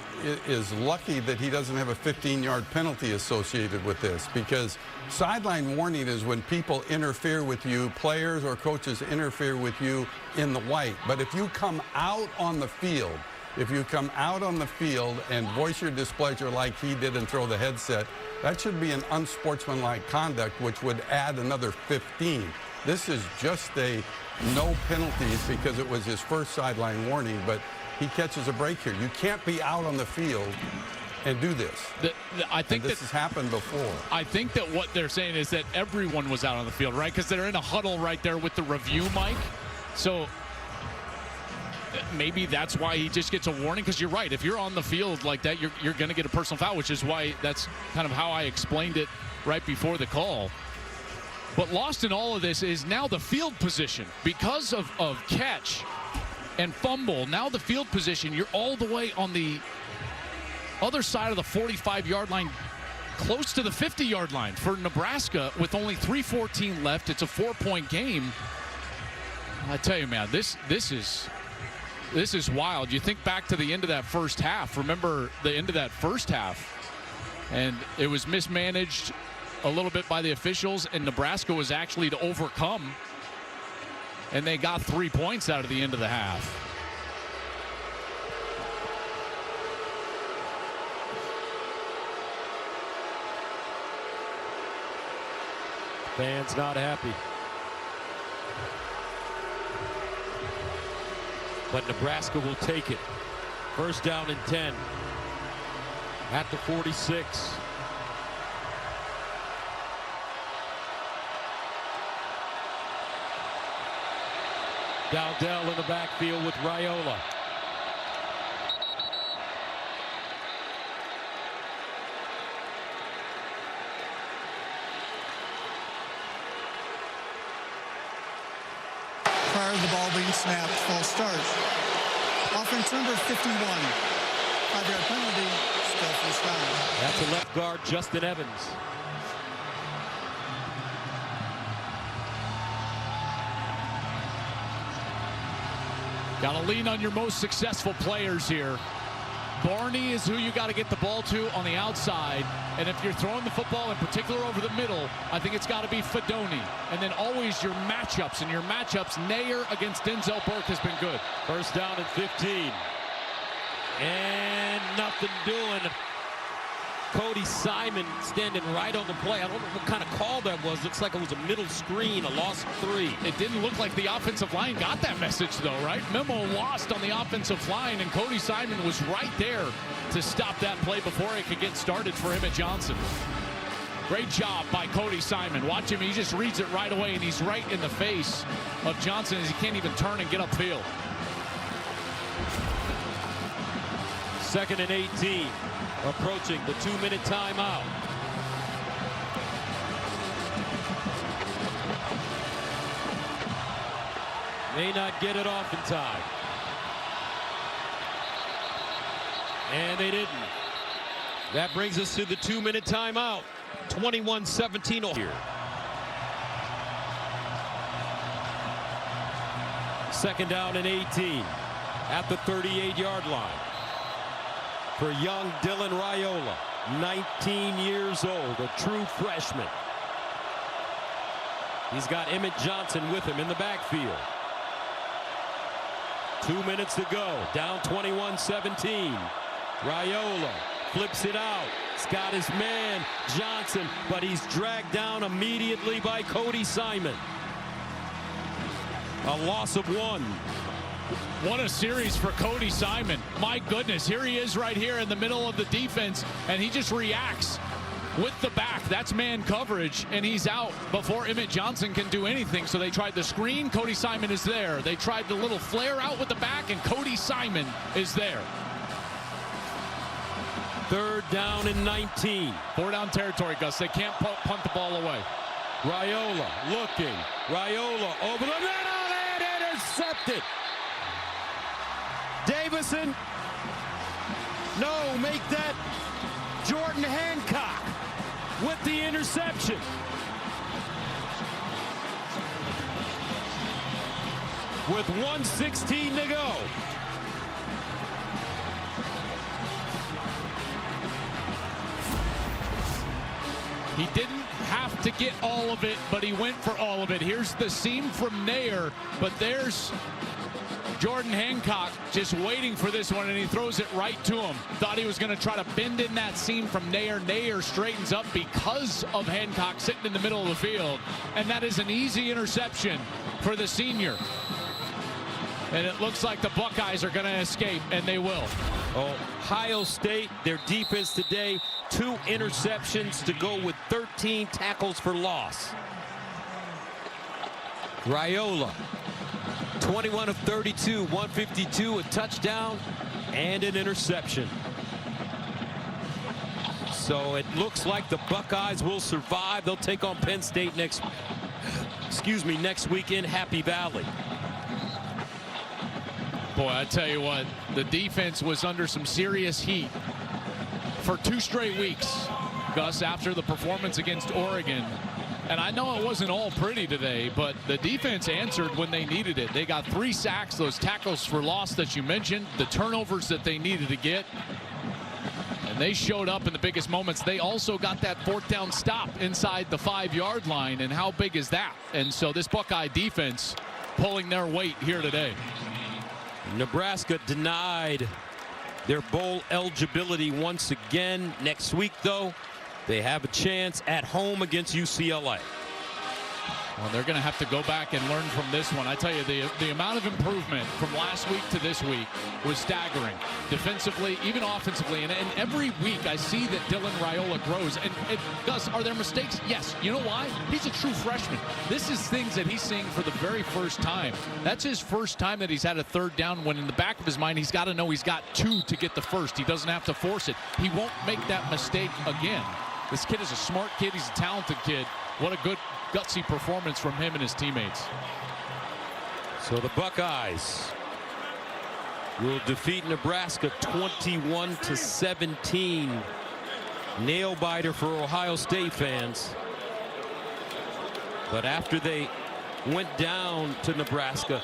is lucky that he doesn't have a 15-yard penalty associated with this, because sideline warning is when people interfere with you, players or coaches interfere with you in the white. But if you come out on the field, and voice your displeasure like he did and throw the headset, that should be an unsportsmanlike conduct, which would add another 15. This is just a no penalties because it was his first sideline warning, but he catches a break here. You can't be out on the field and do this. I think this has happened before. I think that what they're saying is that everyone was out on the field, right? Because they're in a huddle right there with the review mic. So maybe that's why he just gets a warning, because you're right. If you're on the field like that, you're going to get a personal foul, which is why that's kind of how I explained it right before the call. But lost in all of this is now the field position. Because of catch and fumble, now the field position, you're all the way on the other side of the 45-yard line, close to the 50-yard line for Nebraska with only 3:14 left. It's a 4-point game. I tell you, man, this is wild. You think back to the end of that first half. Remember the end of that first half, and it was mismanaged a little bit by the officials, and Nebraska was actually to overcome, and they got 3 points out of the end of the half. Fans not happy. But Nebraska will take it. First down and 10 at the 46. Dowdell in the backfield with Raiola. Prior to the ball being snapped, false start. Offense number 51. 5-yard penalty, still first down. That's a left guard, Justin Evans. Got to lean on your most successful players here. Barney is who you got to get the ball to on the outside. And if you're throwing the football in particular over the middle, I think it's got to be Fedoni. And then always your matchups. And your matchups, Nair against Denzel Burke has been good. First down and 15. And nothing doing. Cody Simon standing right on the play. I don't know what kind of call that was. Looks like it was a middle screen, a loss of 3. It didn't look like the offensive line got that message, though, right? Memo lost on the offensive line, and Cody Simon was right there to stop that play before it could get started for him at Johnson. Great job by Cody Simon. Watch him. He just reads it right away, and he's right in the face of Johnson as he can't even turn and get upfield. Second and 18. Approaching the 2-minute timeout. May not get it off in time. And they didn't. That brings us to the 2-minute timeout. 21-17 here. Second down and 18 at the 38-yard line. For young Dylan Raiola, 19 years old, a true freshman. He's got Emmett Johnson with him in the backfield. 2 minutes to go, down 21-17. Raiola flips it out. He's got his man, Johnson, but he's dragged down immediately by Cody Simon. A loss of 1. What a series for Cody Simon. My goodness, here he is right here in the middle of the defense, and he just reacts with the back. That's man coverage, and he's out before Emmett Johnson can do anything. So they tried the screen. Cody Simon is there. They tried the little flare out with the back, and Cody Simon is there. 3rd down and 19. 4 down territory, Gus. They can't punt the ball away. Raiola looking. Raiola over the middle and intercepted. Davison. No, make that Jordan Hancock with the interception. With 1:16 to go. He didn't have to get all of it, but he went for all of it. Here's the seam from Nair, but there's Jordan Hancock just waiting for this one, and he throws it right to him. Thought he was going to try to bend in that seam from Nair. Nair straightens up because of Hancock sitting in the middle of the field, and that is an easy interception for the senior. And it looks like the Buckeyes are going to escape, and they will. Ohio State, their defense today, 2 interceptions to go with 13 tackles for loss. Raiola, 21 of 32, 152, a touchdown and an interception. So it looks like the Buckeyes will survive. They'll take on Penn State next week in Happy Valley. Boy, I tell you what, the defense was under some serious heat for 2 straight weeks, Gus, after the performance against Oregon. And I know it wasn't all pretty today, but the defense answered when they needed it. They got 3 sacks, those tackles for loss that you mentioned, the turnovers that they needed to get. And they showed up in the biggest moments. They also got that 4th down stop inside the 5-yard line. And how big is that? And so this Buckeye defense pulling their weight here today. Nebraska denied their bowl eligibility once again. Next week, though, they have a chance at home against UCLA. Well, they're going to have to go back and learn from this one. I tell you, the amount of improvement from last week to this week was staggering. Defensively, even offensively. And every week I see that Dylan Raiola grows. And Gus, are there mistakes? Yes. You know why? He's a true freshman. This is things that he's seeing for the very first time. That's his first time that he's had a 3rd down, when in the back of his mind he's got to know he's got 2 to get the first. He doesn't have to force it. He won't make that mistake again. This kid is a smart kid. He's a talented kid. What a good, gutsy performance from him and his teammates. So the Buckeyes will defeat Nebraska 21-17. Nail biter for Ohio State fans. But after they went down to Nebraska,